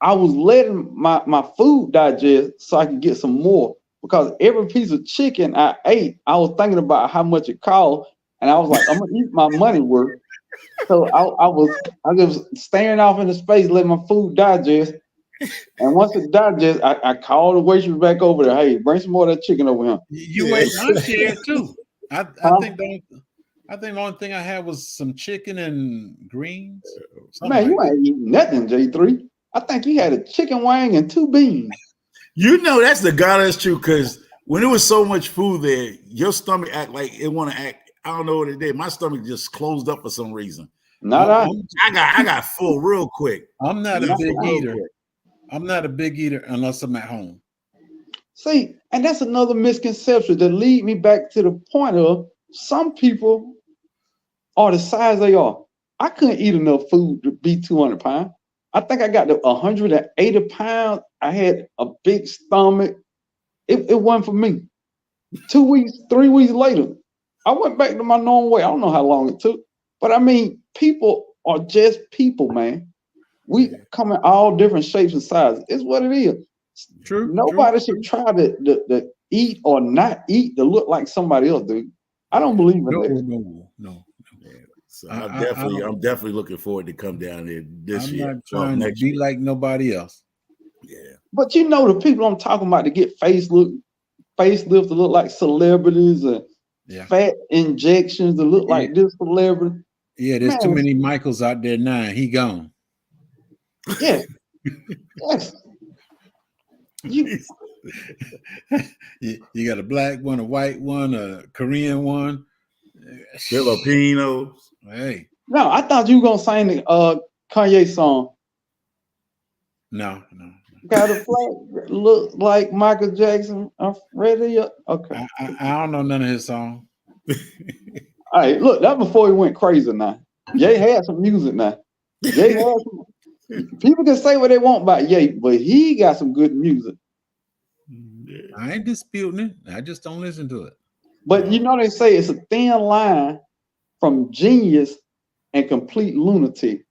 S3: I was letting my food digest so I could get some more. Because every piece of chicken I ate, I was thinking about how much it cost, and I was like, I'm gonna eat my money worth. So I was staring off into space, letting my food digest. And once it digests, I called the waitress back over there. Hey, bring some more of that chicken over here.
S1: You ate my share too. I think the only thing I had was some chicken and greens.
S3: Man, you ain't eating nothing, J3. I think you had a chicken wing and 2 beans.
S4: You know that's the God that's true, because when there was so much food there, your stomach act like it want to act. I don't know what it did. My stomach just closed up for some reason. I got full real quick.
S1: I'm not a big eater. I'm not a big eater unless I'm at home.
S3: See, and that's another misconception that lead me back to the point of some people are the size they are. I couldn't eat enough food to be 200 pounds. I think I got to 180 pounds. I had a big stomach. It wasn't for me. 2 weeks, 3 weeks later, I went back to my normal weight. I don't know how long it took, but I mean, people are just people, man. We come in all different shapes and sizes. It's what it is.
S1: True.
S3: Nobody should try to eat or not eat to look like somebody else, dude. I don't believe in that.
S1: No.
S4: Yeah. So I'm definitely looking forward to come down there this year.
S1: I'm not trying to be like nobody else.
S3: Yeah. But you know the people I'm talking about to get facelifts to look like celebrities and fat injections to look like this celebrity.
S1: Yeah, there's too many Michaels out there now. He gone.
S3: Yeah. Yes.
S1: You got a black one, a white one, a Korean one,
S4: Filipinos.
S1: Hey.
S3: No, I thought you were gonna sing the Kanye song.
S1: No.
S3: Got a flag look like Michael Jackson. I'm ready. Okay.
S1: I don't know none of his songs.
S3: All right, look, that before he went crazy now. Ye had some music now. Ye had some. People can say what they want about Ye, but he got some good music.
S1: I ain't disputing it. I just don't listen to it.
S3: But you know they say it's a thin line from genius and complete lunatic.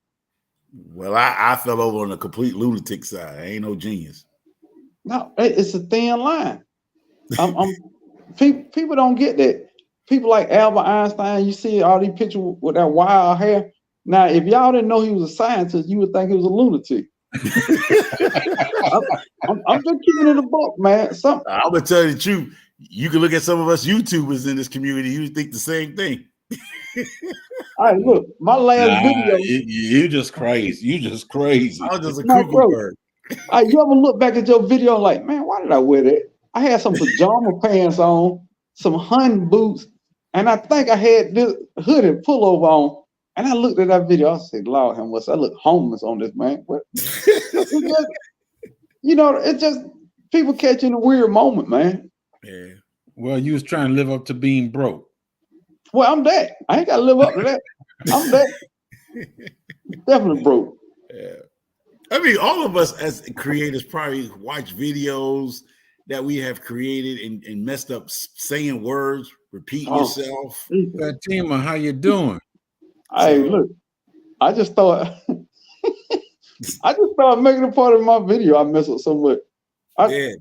S4: Well, I fell over on the complete lunatic side. I ain't no genius.
S3: No, it's a thin line. People don't get that. People like Albert Einstein, you see all these pictures with that wild hair. Now, if y'all didn't know he was a scientist, you would think he was a lunatic. I'm just keeping it a book, man.
S4: I'm gonna tell you the truth. You can look at some of us YouTubers in this community. You think the same thing.
S3: All right, look, my last video.
S1: You just crazy. You just crazy.
S4: I was just a cuckoo bird.
S3: You ever look back at your video like, man, why did I wear that? I had some pajama pants on, some hunting boots, and I think I had this hoodie pullover on. And I looked at that video. I said, Lord, how much I look homeless on this, man. But it's just people catching a weird moment, man.
S4: Yeah.
S1: Well, you was trying to live up to being broke.
S3: Well, I'm that. I ain't got to live up to that. I'm that. Definitely broke.
S4: Yeah. I mean, all of us as creators probably watch videos that we have created and messed up saying words, repeating yourself.
S1: Fatima, how you doing?
S3: Hey, look, I just thought making it part of my video. I mess up so much.
S4: That's it.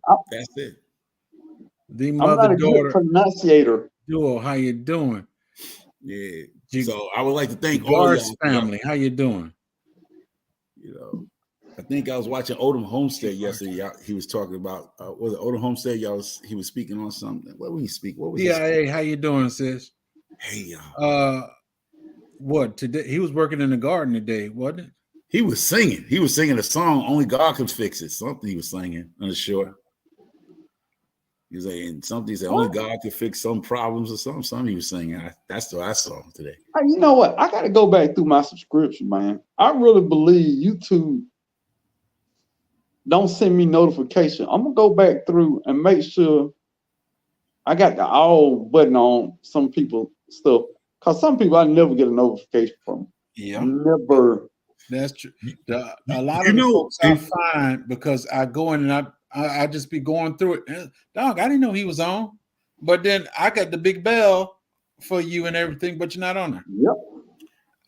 S1: The
S3: I'm not a good pronunciator.
S1: Duo, how you doing?
S4: Yeah. So I would like to thank all
S1: Gar's family. How you doing?
S4: I think I was watching Odom Homestead yesterday. He was talking about was it Odom Homestead? He was speaking on something. What was he speak? What was he speaking?
S1: Hey, how you doing, sis?
S4: Hey,
S1: what today? He was working in the garden today, wasn't it?
S4: He was singing. He was singing a song. Only God can fix it. Something he was singing on the shore. He was saying something. He said only God can fix some problems or something. Something he was singing. That's what I saw today.
S3: You know what? I got to go back through my subscription, man. I really believe YouTube don't send me notification. I'm gonna go back through and make sure I got the all button on some people stuff. Cause some people I never get a notification from.
S1: Yeah,
S3: never.
S1: That's true. A lot of the folks I find because I go in and I just be going through it. Dog, I didn't know he was on, but then I got the big bell for you and everything, but you're not on there.
S3: Yep.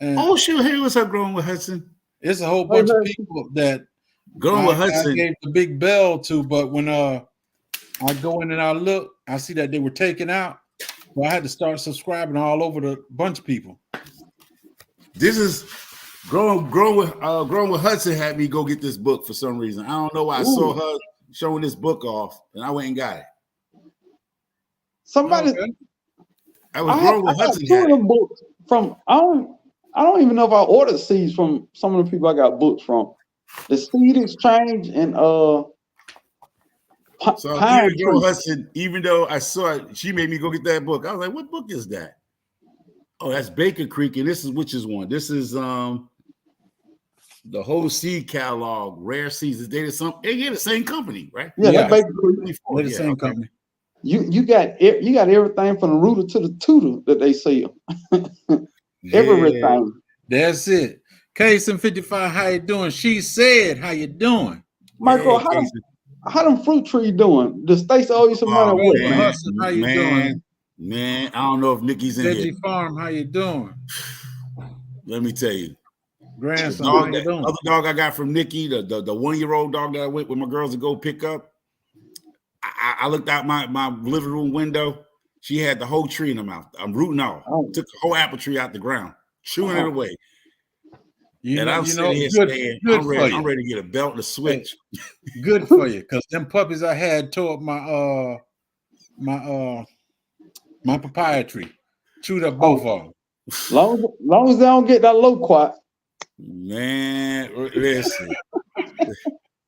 S1: And
S4: shoot! Hey, what's up, Growing with Hudson?
S1: It's a whole bunch of people that
S4: Growing with Hudson.
S1: I gave the big bell to, but when I go in and I look, I see that they were taken out. Well, I had to start subscribing all over the bunch of people.
S4: This is growing with Hudson had me go get this book for some reason. I don't know why. I saw her showing this book off, and I went and got it.
S3: Somebody,
S4: I was growing with Hudson.
S3: Two of them books from I don't even know if I ordered seeds from some of the people I got books from. The Seed Exchange and Pine Tree.
S4: Hudson, even though I saw it, she made me go get that book. I was like, "What book is that?" Oh, that's Baker Creek, and this is which is one. This is the whole seed catalog, rare seeds. They get the same company, right?
S3: Yeah, that's Baker Creek.
S1: They're the same company.
S3: You got everything from the rooter to the tutor that they sell. Everything.
S1: That's it. Case in 55, how you doing? She said, how you doing?
S3: Michael, how them fruit trees doing? Does Stacey owe you some money?
S1: How you doing?
S4: Man, I don't know if Nikki's in
S1: Veggie
S4: here.
S1: Farm, how you doing?
S4: Let me tell you.
S1: Grandson, how you doing?
S4: Other dog I got from Nikki, the 1-year-old dog that I went with my girls to go pick up. I looked out my living room window. She had the whole tree in her mouth. I'm rooting off. Took the whole apple tree out the ground, chewing it away. I'm ready to get a belt and a switch.
S1: Good for you, because them puppies I had tore up my papaya tree, chewed up both of them.
S3: Long as they don't get that loquat.
S4: Man, listen.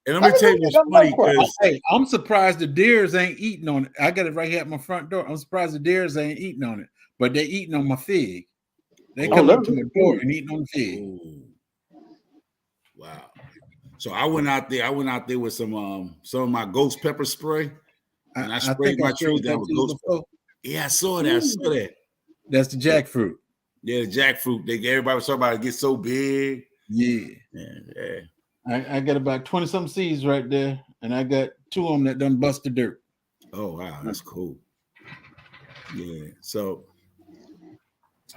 S4: And let me tell you what's funny, because
S1: I'm surprised the deers ain't eating on it. I got it right here at my front door. I'm surprised the deers ain't eating on it, but they eating on my fig. They come up to my door and eating on the fig.
S4: Ooh. Wow. So I went out there with some of my ghost pepper spray, and I sprayed my tree down with ghost pepper. Yeah, I saw that. That's
S1: the jackfruit.
S4: Yeah, the jackfruit. Everybody was talking about it gets so big.
S1: Yeah. I got about 20-something seeds right there, and I got 2 of them that done bust the dirt.
S4: Oh wow, that's cool. Yeah. So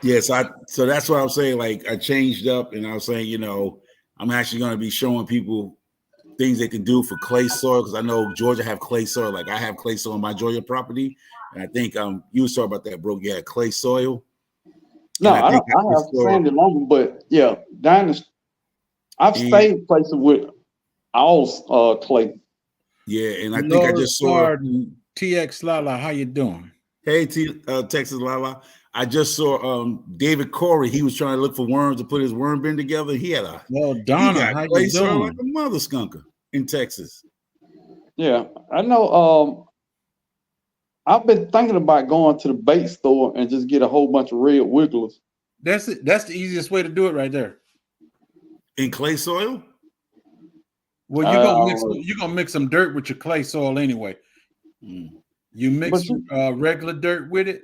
S4: yes, so that's what I'm saying. Like I changed up, and I was saying, I'm actually going to be showing people things they can do for clay soil, because I know Georgia have clay soil. Like I have clay soil on my Georgia property, and I think you was talking about that, bro. Yeah, clay soil.
S3: No, I have sandy loam, but yeah, I've stayed places with all clay.
S4: Yeah, and I think I just saw
S1: TX Lala. How you doing?
S4: Hey, Texas Lala. I just saw David Corey. He was trying to look for worms to put his worm bin together. He had
S1: Donna, how you doing?
S4: Like a mother skunker in Texas.
S3: Yeah, I know. I've been thinking about going to the bait store and just get a whole bunch of red wigglers.
S1: That's it. That's the easiest way to do it right there.
S4: In clay soil?
S1: Well, you're gonna mix some dirt with your clay soil anyway. You mix regular dirt with it,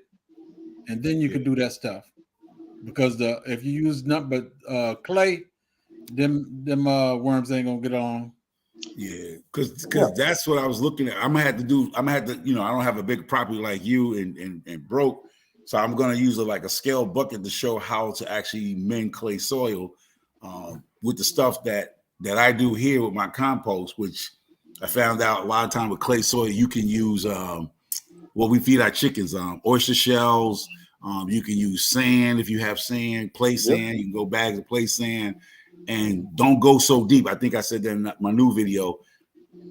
S1: and then you can do that stuff. Because if you use nothing but clay, them worms ain't gonna get on.
S4: Yeah, because that's what I was looking at. I'm gonna have to, I don't have a big property like you and broke, so I'm gonna use a scale bucket to show how to actually mend clay soil with the stuff that I do here with my compost, which I found out a lot of time with clay soil you can use what we feed our chickens, oyster shells. You can use sand if you have sand, play sand. You can go bags of play sand. and don't go so deep. I think I said that in my new video.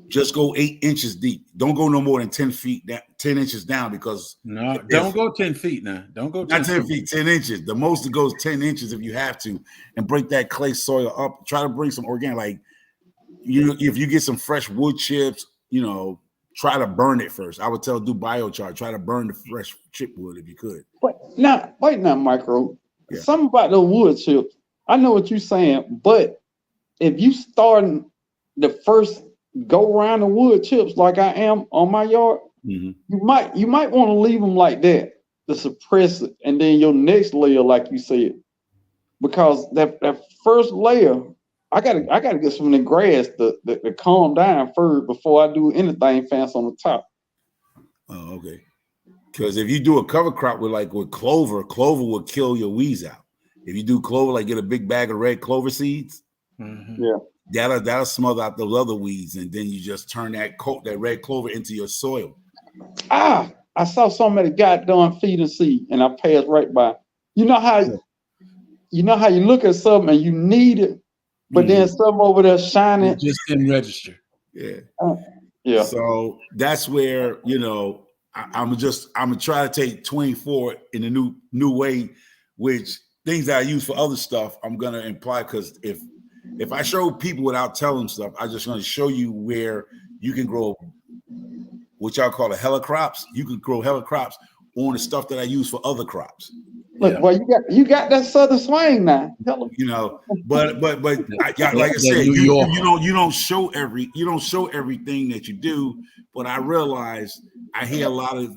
S4: Just go 8 inches deep. Don't go no more than 10 feet down, 10 inches down, because
S1: no, don't go 10 feet now. Don't go 10
S4: not 10 feet, 10 inches. The most it goes 10 inches if you have to, and break that clay soil up. Try to bring some organic, like if you get some fresh wood chips, try to burn it first. I would do biochar. Try to burn the fresh chip wood if you could.
S3: But now, wait now, Micro.
S4: Yeah.
S3: Something about the wood chips. I know what you're saying, but if you start the first go around the wood chips like I am on my yard, you might want to leave them like that to suppress it, and then your next layer, like you said, because that first layer, I gotta get some of the grass to calm down first before I do anything fancy on the top.
S4: Oh, okay. Because if you do a cover crop with clover will kill your weeds out. If you do clover, like get a big bag of red clover seeds, that'll smother out those other weeds, and then you just turn that red clover into your soil.
S3: I saw somebody goddamn feed and seed, and I passed right by. You know how you look at something and you need it, but then something over there shining.
S1: It just didn't register.
S4: Yeah.
S3: Yeah.
S4: So that's where I'm gonna try to take 24 in a new way, which things that I use for other stuff I'm gonna imply, because if I show people without telling them stuff, I'm just gonna show you where you can grow what y'all call the helicrops. You can grow helicrops on the stuff that I use for other crops.
S3: Look, well, you got that southern swing now.
S4: But like I said, you don't show everything that you do. But I realize I hear a lot of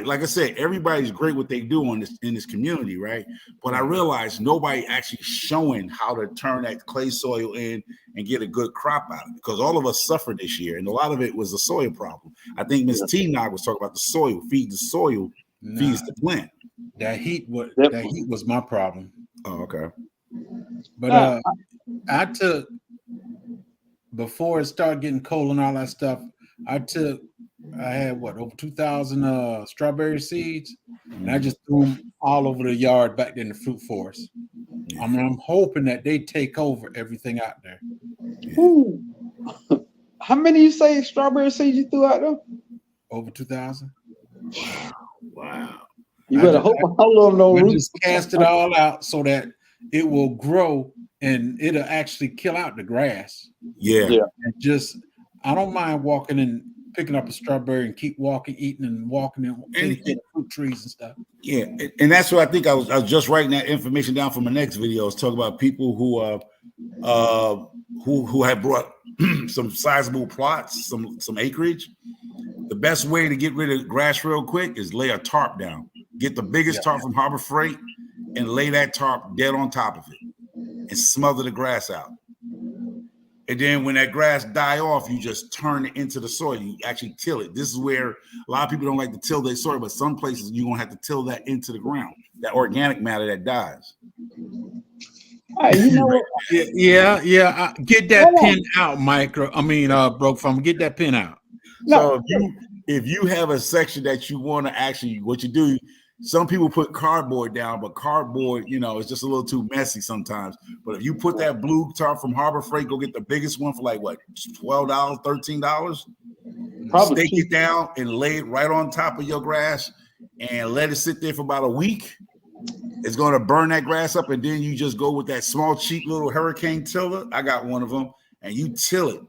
S4: like I said, everybody's great what they do in this community, right? But I realize nobody actually showing how to turn that clay soil in and get a good crop out of it, because all of us suffered this year, and a lot of it was a soil problem. I think Ms. T Nog was talking about the soil. Feed the soil, feeds the plant.
S1: That heat was my problem.
S4: Oh, okay.
S1: But I took, before it started getting cold and all that stuff, I had over 2,000 strawberry seeds, and I just threw them all over the yard back in the fruit forest. I'm hoping that they take over everything out there.
S3: Ooh. How many you say strawberry seeds you threw out there?
S1: Over 2,000.
S4: Wow.
S3: You better hope all of them
S1: just cast it all out so that it will grow and it'll actually kill out the grass.
S4: Yeah.
S1: And I don't mind walking and picking up a strawberry and keep walking, eating and walking and fruit trees and stuff. Yeah,
S4: and that's what I think. I was just writing that information down for my next video. I was talking about people who have brought some sizable plots, some acreage. The best way to get rid of grass real quick is lay a tarp down. Get the biggest tarp from Harbor Freight and lay that tarp dead on top of it and smother the grass out. And then when that grass die off, you just turn it into the soil. You actually till it. This is where a lot of people don't like to till their soil, but some places you're going to have to till that into the ground, that organic matter that dies.
S3: Hey, you know what?
S1: Yeah. Get that pin out, Broke Farm. Get that pin out.
S4: So if you have a section that you want to actually, what you do, some people put cardboard down, but cardboard, it's just a little too messy sometimes. But if you put that blue tarp from Harbor Freight, go get the biggest one for like what, $12, $13. Probably stake it down and lay it right on top of your grass and let it sit there for about a week. It's going to burn that grass up, and then you just go with that small, cheap little hurricane tiller. I got one of them, and you till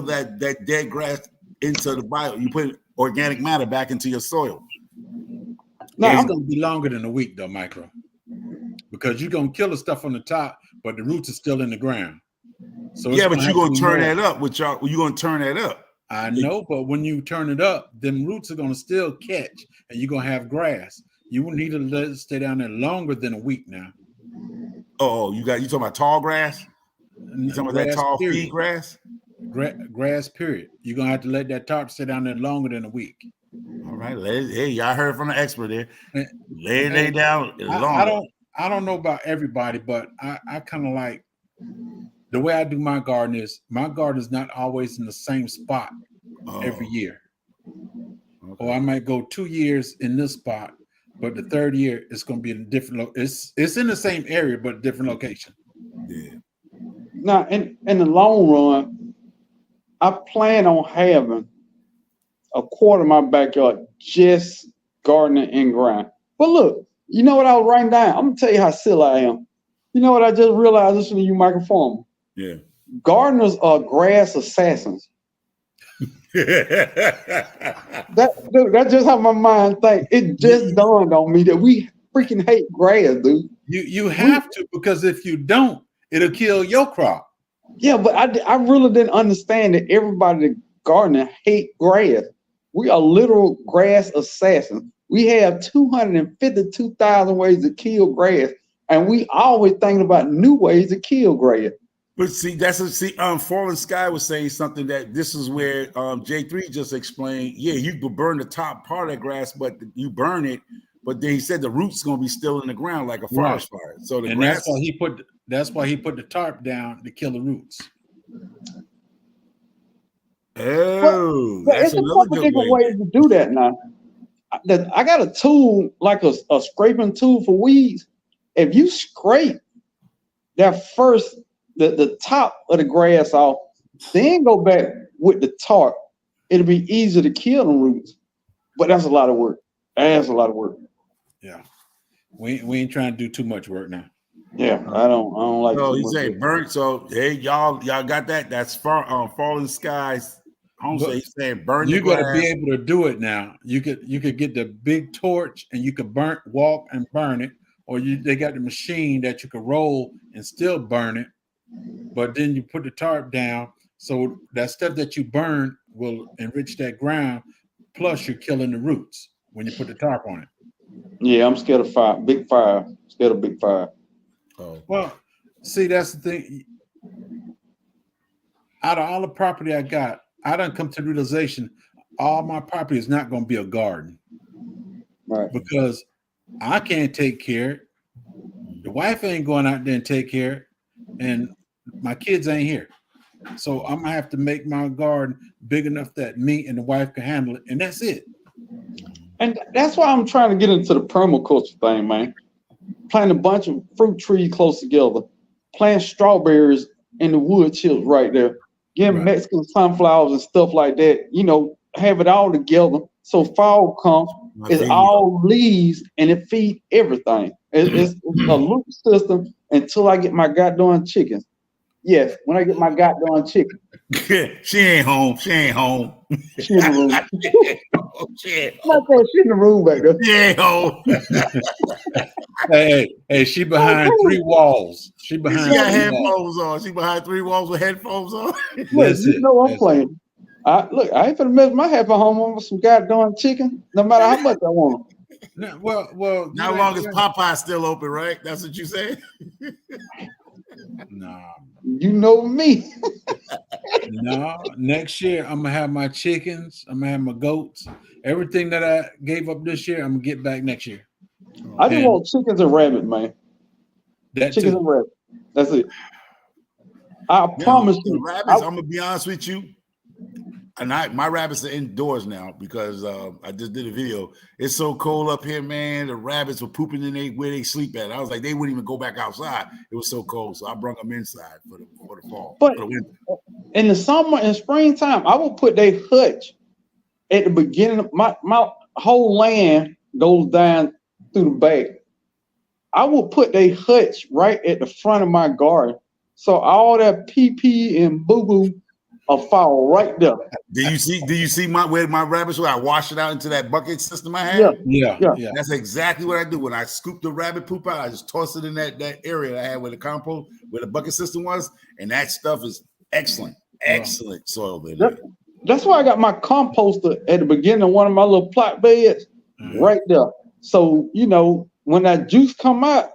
S4: that dead grass into the bio. You put organic matter back into your soil.
S1: Now it's going to be longer than a week, though, Micro, because you're going to kill the stuff on the top, but the roots are still in the ground. So
S4: yeah, but you're going to turn that up. You're going to turn that up.
S1: I know, but when you turn it up, them roots are going to still catch, and you're going to have grass. You will need to let it stay down there longer than a week now.
S4: Oh, you talking about tall grass? You talking about that tall feed grass?
S1: Grass, period. You're going to have to let that tarp stay down there longer than a week.
S4: All right. Hey, y'all heard from the expert there. Lay down.
S1: I don't know about everybody, but I kind of like the way I do my garden is not always in the same spot every year. Okay. Or I might go 2 years in this spot, but the third year it's going to be in a different it's in the same area, but different location.
S4: Yeah.
S3: Now, in the long run, I plan on having a quarter of my backyard just gardening and ground. But look, you know what I was writing down? I'm gonna tell you how silly I am. You know what I just realized listening to you, Michael Farmer?
S4: Yeah.
S3: Gardeners are grass assassins. That's just how my mind thinks. It just dawned on me that we freaking hate grass, dude.
S1: You have to, because if you don't, it'll kill your crop.
S3: Yeah, but I really didn't understand that everybody that gardening hate grass. We are literal grass assassins. We have 252,000 ways to kill grass, and we always thinking about new ways to kill grass.
S4: But see, Fallen Sky was saying something that this is where J3 just explained. Yeah, you could burn the top part of the grass, but you burn it. But then he said the roots gonna be still in the ground like a forest fire. So the grass.
S1: That's why he put the tarp down to kill the roots.
S4: Oh,
S3: But
S4: that's
S3: it's a
S4: another
S3: couple
S4: good
S3: different
S4: way.
S3: ways to do that now. I got a tool, like a scraping tool for weeds. If you scrape that first, the top of the grass off, then go back with the tarp, it'll be easier to kill the roots. But that's a lot of work. That's a lot of work.
S1: Yeah. We ain't trying to do too much work now.
S3: Yeah, I don't like.
S4: So he said burnt. So hey, y'all got that? That's Fallen Skies. He's saying burn.
S1: You
S4: the grass.
S1: got to be able to do it now. You could get the big torch and you could walk and burn it, or they got the machine that you could roll and still burn it. But then you put the tarp down, so that stuff that you burn will enrich that ground. Plus, you're killing the roots when you put the tarp on it.
S3: Yeah, I'm scared of fire. Big fire. Scared of big fire.
S4: Oh.
S1: Well, see, that's the thing. Out of all the property I got, I done come to the realization all my property is not going to be a garden.
S3: Right.
S1: Because I can't take care of it. The wife ain't going out there and take care of it, and my kids ain't here. So I'm going to have to make my garden big enough that me and the wife can handle it, and that's it.
S3: And that's why I'm trying to get into the permaculture thing, man. Plant a bunch of fruit trees close together. Plant strawberries in the wood chips right there. Get Mexican sunflowers and stuff like that. You know, have it all together. So fall comes, it's all leaves and it feeds everything. It's a loop system until I get my goddamn chickens. Yes, when I get my goddamn chicken.
S4: She ain't home. She ain't home.
S3: She in the room. She in the room back there.
S4: She ain't home.
S1: Hey, she behind 3 walls. She got
S4: headphones on. She behind 3 walls with headphones on.
S3: Look, you know I'm playing. Look, I ain't finna mess my half at home on with some goddamn chicken, no matter how much I want them.
S1: No, well,
S4: not long as Popeye's still open, right? That's what you say?
S1: No.
S3: You know me.
S1: No, next year I'm gonna have my chickens, I'm gonna have my goats. Everything that I gave up this year, I'm gonna get back next year.
S3: I just want chickens and rabbits, man. Chickens and rabbits. That's it. I promise you.
S4: Rabbits, I'm gonna be honest with you. And my rabbits are indoors now because I just did a video. It's so cold up here, man. The rabbits were pooping in where they sleep at. I was like, they wouldn't even go back outside. It was so cold, so I brought them inside for the fall.
S3: But in the summer and springtime, I will put their hutch at the beginning of my whole land goes down through the back. I will put their hutch right at the front of my garden, so all that pee and boo boo will fall right there.
S4: Do you see where my rabbits were? I wash it out into that bucket system I have.
S1: Yeah.
S4: That's exactly what I do. When I scoop the rabbit poop out, I just toss it in that area that I had where the compost, where the bucket system was, and that stuff is excellent soil there.
S3: That's why I got my composter at the beginning of one of my little plot beds right there. So when that juice come out,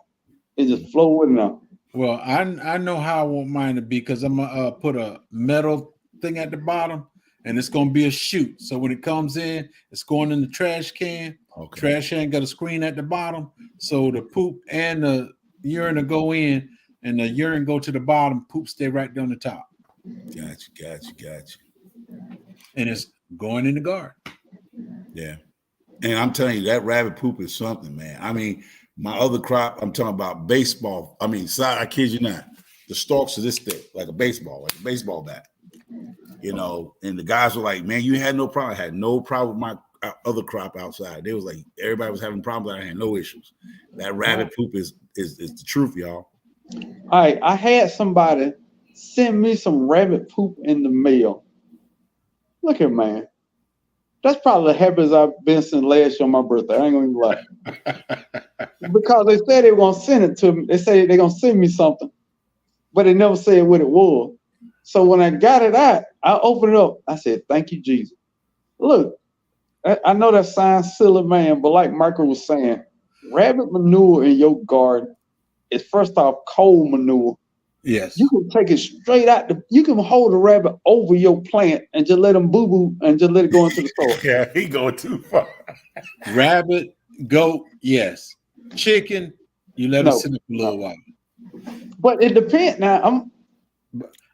S3: it just flow in there.
S1: Well, I know how I want mine to be because I'm gonna put a metal thing at the bottom, and it's gonna be a chute. So when it comes in, it's going in the trash can. Okay. Trash can got a screen at the bottom, so the poop and the urine will go in, and the urine go to the bottom. Poop stay right down the top.
S4: Gotcha.
S1: And it's going in the garden.
S4: Yeah, and I'm telling you, that rabbit poop is something, man. I mean, my other crop, I'm talking about baseball. I mean, I kid you not. the stalks are this thick, like a baseball bat. You know, and the guys were like, "Man, you had no problem." I had no problem with my other crop outside. They was like, everybody was having problems. I had no issues. That rabbit poop is the truth, y'all.
S3: All right, I had somebody send me some rabbit poop in the mail. Look here, man. That's probably the happiest I've been since last year on my birthday. I ain't gonna even lie. Because they said they won't send it to me. They say they're gonna send me something, but they never said what it was. So when I got it out, I opened it up. I said, "Thank you, Jesus." Look, I know that sounds silly, man, but like Michael was saying, rabbit manure in your garden is first off cold manure.
S1: Yes.
S3: You can take it straight out. You can hold a rabbit over your plant and just let them boo-boo and just let it go into the soil.
S4: Yeah, he going too far.
S1: Rabbit, goat, yes. Chicken, you let it sit up a little while.
S3: But it depends. Now,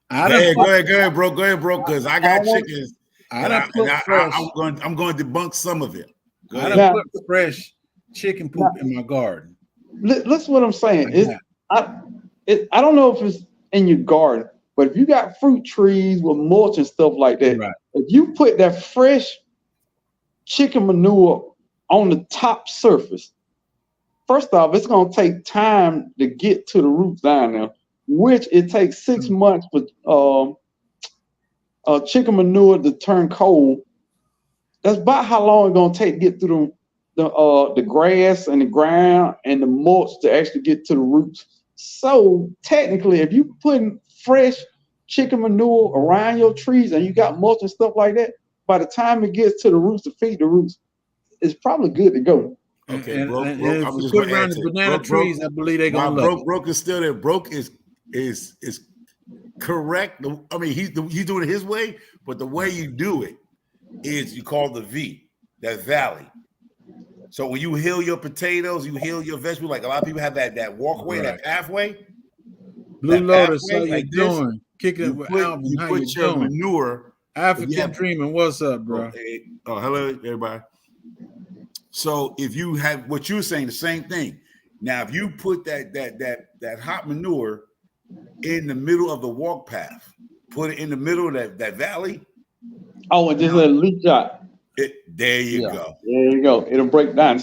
S4: Go ahead, bro. Because I got chickens. I'm going to debunk some of it.
S1: I done put fresh chicken poop in my garden.
S3: Listen what I'm saying. I don't know if it's in your garden, but if you got fruit trees with mulch and stuff like that,
S1: right.
S3: If you put that fresh chicken manure on the top surface, first off, it's going to take time to get to the roots down there, which it takes 6 months for chicken manure to turn cold. That's about how long it's going to take to get through the grass and the ground and the mulch to actually get to the roots. So technically, if you putting fresh chicken manure around your trees and you got mulch and stuff like that, by the time it gets to the roots to feed the roots, it's probably good to go.
S4: Okay,
S1: and
S4: broke.
S1: I'm just put around the banana trees. I believe they're gonna love
S4: broke is still there. Broke is correct. I mean, he's doing it his way, but the way you do it is you call the V, that valley. So when you heal your potatoes, you heal your vegetables. Like a lot of people have that walkway, that pathway.
S1: Blue Lotus, how you doing? Kick it with Alvin.
S4: You
S1: how
S4: put
S1: you
S4: your
S1: doing?
S4: manure.
S1: African Dreaming, what's up, bro?
S4: Oh, hello, everybody. So if you have what you're saying, the same thing. Now, if you put that hot manure in the middle of the walk path, put it in the middle of that valley.
S3: Oh, and just let it leach out.
S4: There you go.
S3: There you go. It'll break down.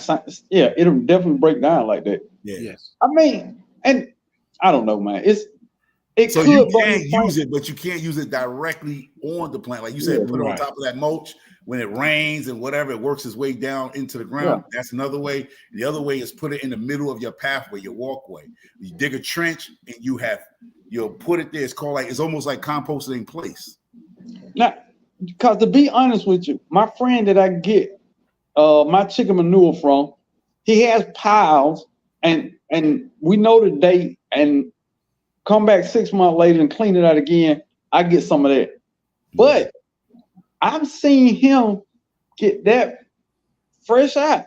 S3: Yeah, it'll definitely break down like that.
S4: Yeah.
S1: Yes.
S3: I mean, and I don't know, man.
S4: So you can use it, but you can't use it directly on the plant. Like you said, put it on top of that mulch. When it rains and whatever, it works its way down into the ground. Yeah. That's another way. The other way is put it in the middle of your pathway, your walkway. You dig a trench and you'll put it there. It's almost like composting in place.
S3: Now, because to be honest with you, my friend that I get my chicken manure from, he has piles and we know the date and come back 6 months later and clean it out again. I get some of that. But I've seen him get that fresh out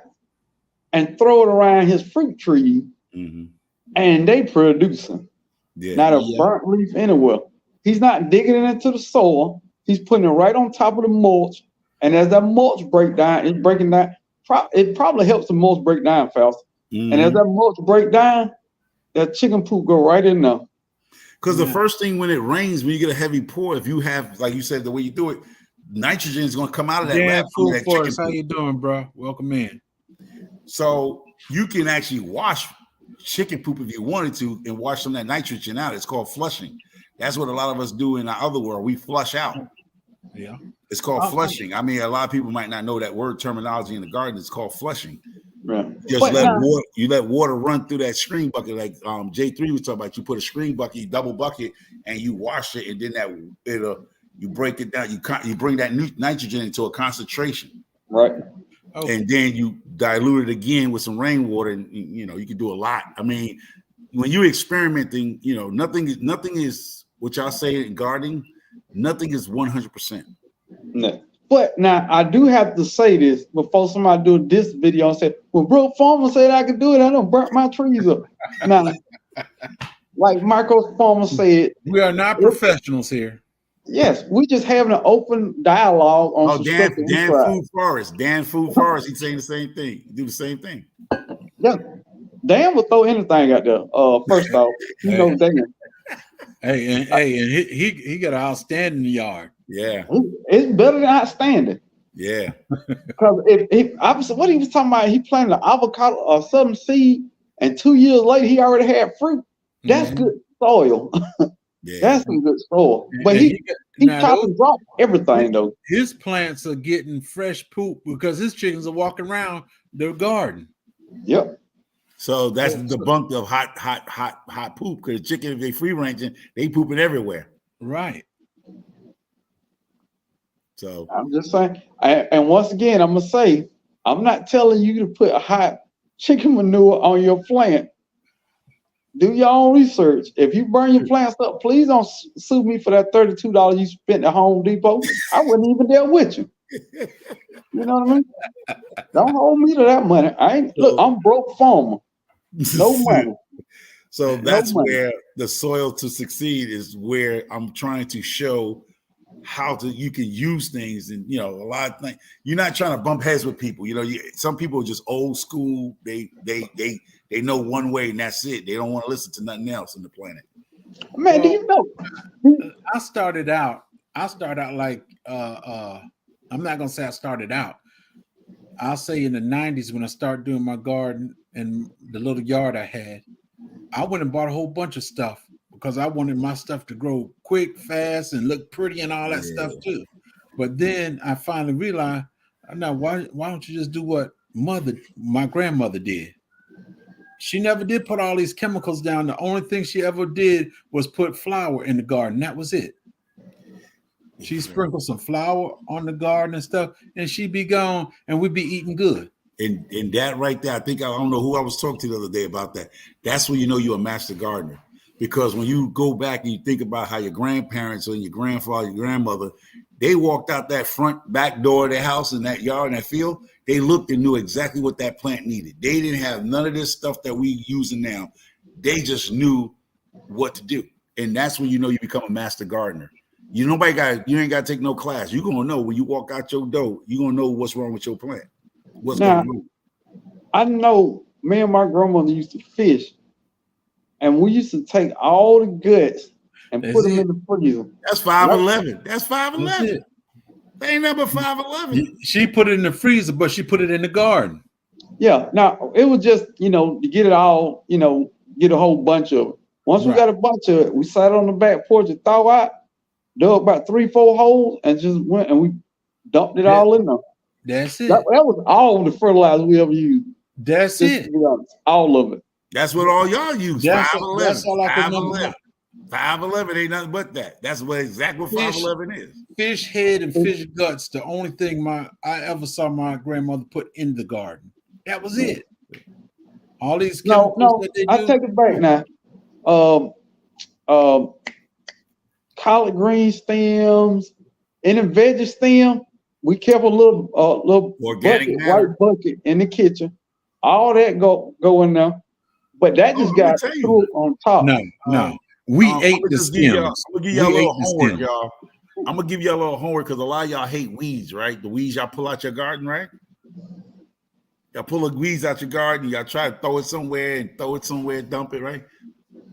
S3: and throw it around his fruit tree, and they producing. Yeah. Not a burnt leaf anywhere. He's not digging it into the soil. He's putting it right on top of the mulch. And as that mulch break down, it's breaking down. It probably helps the mulch break down faster. And as that mulch break down, that chicken poop go right in there.
S4: Because the first thing when it rains, when you get a heavy pour, if you have, like you said, the way you do it, nitrogen is going to come out of that.
S1: Yeah, food for us. How you doing, bro? Welcome in.
S4: So you can actually wash chicken poop if you wanted to and wash some of that nitrogen out. It's called flushing. That's what a lot of us do in our other world. We flush out.
S1: Yeah.
S4: It's called flushing. I mean, a lot of people might not know that word terminology in the garden. It's called flushing.
S3: Right.
S4: Just let water run through that screen bucket, like J3 was talking about. You put a screen bucket, you double bucket, and you wash it, and then you break it down. You bring that nitrogen into a concentration,
S3: right?
S4: Okay. And then you dilute it again with some rainwater, and you can do a lot. I mean, when you're experimenting, nothing is what y'all say in gardening. Nothing is 100%.
S3: No. But now I do have to say this before somebody do this video and say, well, bro, farmer said I could do it. I don't burn my trees up. Now, like Marco's farmer said,
S1: we are not professionals here.
S3: Yes, we just having an open dialogue on
S4: Dan Food Forest, he's saying the same thing. You do the same thing.
S3: Yeah. Dan will throw anything out there. First off, Dan.
S1: and he got an outstanding yard.
S4: Yeah.
S3: It's better than outstanding.
S4: Yeah.
S3: Because if obviously what he was talking about, he planted an avocado or some seed, and 2 years later he already had fruit. That's
S1: Mhm.
S3: good soil.
S4: Yeah.
S3: That's some good soil. But
S1: And
S3: he
S1: now
S3: chopped and dropped everything though.
S1: his plants are getting fresh poop because his chickens are walking around their garden.
S3: Yep.
S4: So that's the debunk of hot poop, because chicken, if they free ranging, they pooping everywhere.
S1: Right.
S4: So
S3: I'm just saying. And once again, I'm gonna say, I'm not telling you to put hot chicken manure on your plant. Do your own research. If you burn your plants up, please don't sue me for that $32 you spent at Home Depot. I wouldn't even there with you. You know what I mean? Don't hold me to that money. I'm broke farmer. No money.
S4: So
S3: No
S4: that's
S3: money.
S4: where the soil to succeed is, where I'm trying to show how you can use things. And a lot of things, you're not trying to bump heads with people. Some people are just old school. They know one way and that's it. They don't want to listen to nothing else on the planet.
S3: Man, do you know?
S1: I started out like I'm not gonna say I started out. I'll say in the 90s when I started doing my garden and the little yard I had, I went and bought a whole bunch of stuff because I wanted my stuff to grow quick, fast, and look pretty and all that stuff too. But then I finally realized, now why don't you just do what my grandmother did? She never did put all these chemicals down. The only thing she ever did was put flour in the garden. That was it. She sprinkled some flour on the garden and stuff, and she'd be gone, and we'd be eating good.
S4: And that right there, I don't know who I was talking to the other day about that. That's when you know you're a master gardener. Because when you go back and you think about how your grandparents or your grandfather, your grandmother, they walked out that back door of their house in that yard and that field, they looked and knew exactly what that plant needed. They didn't have none of this stuff that we using now. They just knew what to do. And that's when you know you become a master gardener. You ain't got to take no class. You're gonna know when you walk out your door, you're gonna know what's wrong with your plant. What's going on.
S3: I know me and my grandmother used to fish, and we used to take all the guts and put them in the freezer.
S4: That's 511. That's 511. They ain't number 511.
S1: She put it in the freezer, but she put it in the garden.
S3: Yeah. Now it was just, to get it all, get a whole bunch of it. Once we got a bunch of it, we sat on the back porch and thaw out, dug about 3-4 holes, and just went and we dumped it all in there.
S1: That's it.
S3: That was all the fertilizer we ever used.
S1: That's it.
S3: All of it.
S4: That's what all y'all use. 511.
S1: That's all I can remember.
S4: 511 ain't nothing but that. That's exactly what 511 is.
S1: Fish head and fish guts. The only thing I ever saw my grandmother put in the garden. That was it. All these chemicals that they do.
S3: I take it back now. Collard green stems, any veggie stem, we kept a little
S4: organic
S3: white bucket in the kitchen. All that go in there, but that just got through on top.
S1: No. We ate the stems.
S4: I'm gonna give y'all a little homework, y'all. I'm gonna give y'all a little homework because a lot of y'all hate weeds, right? The weeds y'all pull out your garden, right? Y'all pull the weeds out your garden, y'all try to throw it somewhere, dump it, right?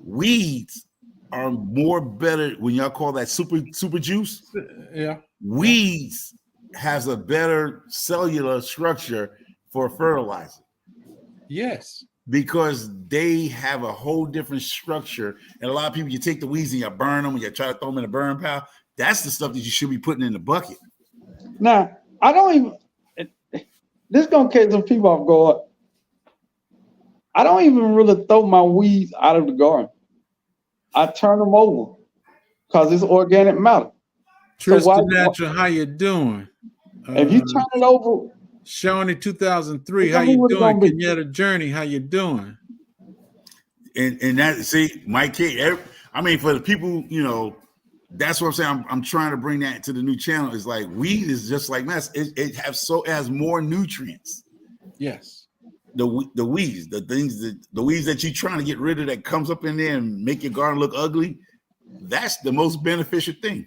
S4: Weeds are better when y'all call that super juice.
S1: Yeah.
S4: Weeds has a better cellular structure for fertilizer.
S1: Yes.
S4: Because they have a whole different structure. And a lot of people, you take the weeds and you burn them and you try to throw them in a burn pile. That's the stuff that you should be putting in the bucket.
S3: Now, I don't even, this is going to catch some people off guard. I don't even really throw my weeds out of the garden. I turn them over because it's organic matter.
S1: Tristan Natural, how you doing?
S3: If you turn it over,
S1: Shawnee 2003, how you doing? Kenyatta Journey, how you doing?
S4: And that, see, Mike K, for the people, that's what I'm saying. I'm trying to bring that to the new channel. It's like weed is just like mess. It has more nutrients.
S1: Yes.
S4: The weeds, the weeds that you're trying to get rid of that comes up in there and make your garden look ugly. That's the most beneficial thing.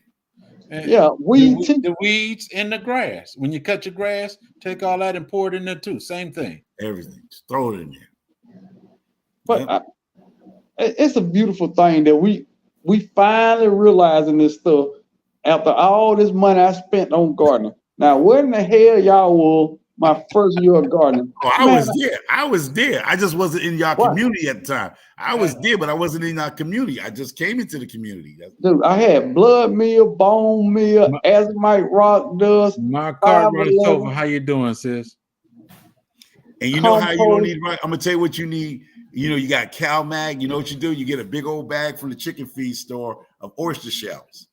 S1: And
S3: weeds.
S1: The weeds and the grass. When you cut your grass, take all that and pour it in there too. Same thing.
S4: Everything. Just throw it in there.
S3: But it's a beautiful thing that we we finally realizing this stuff after all this money I spent on gardening. Now, where in the hell y'all were my first year of gardening?
S4: Oh, I was there. I was there. I just wasn't in your community at the time. I was there, but I wasn't in our community. I just came into the community.
S3: Dude, I had blood meal, bone meal, azomite rock dust.
S1: My card runners over. How you doing, sis?
S4: And you know how you don't need, I'm gonna tell you what you need. You know, you got Cal Mag. You know what you do? You get a big old bag from the chicken feed store of oyster shells.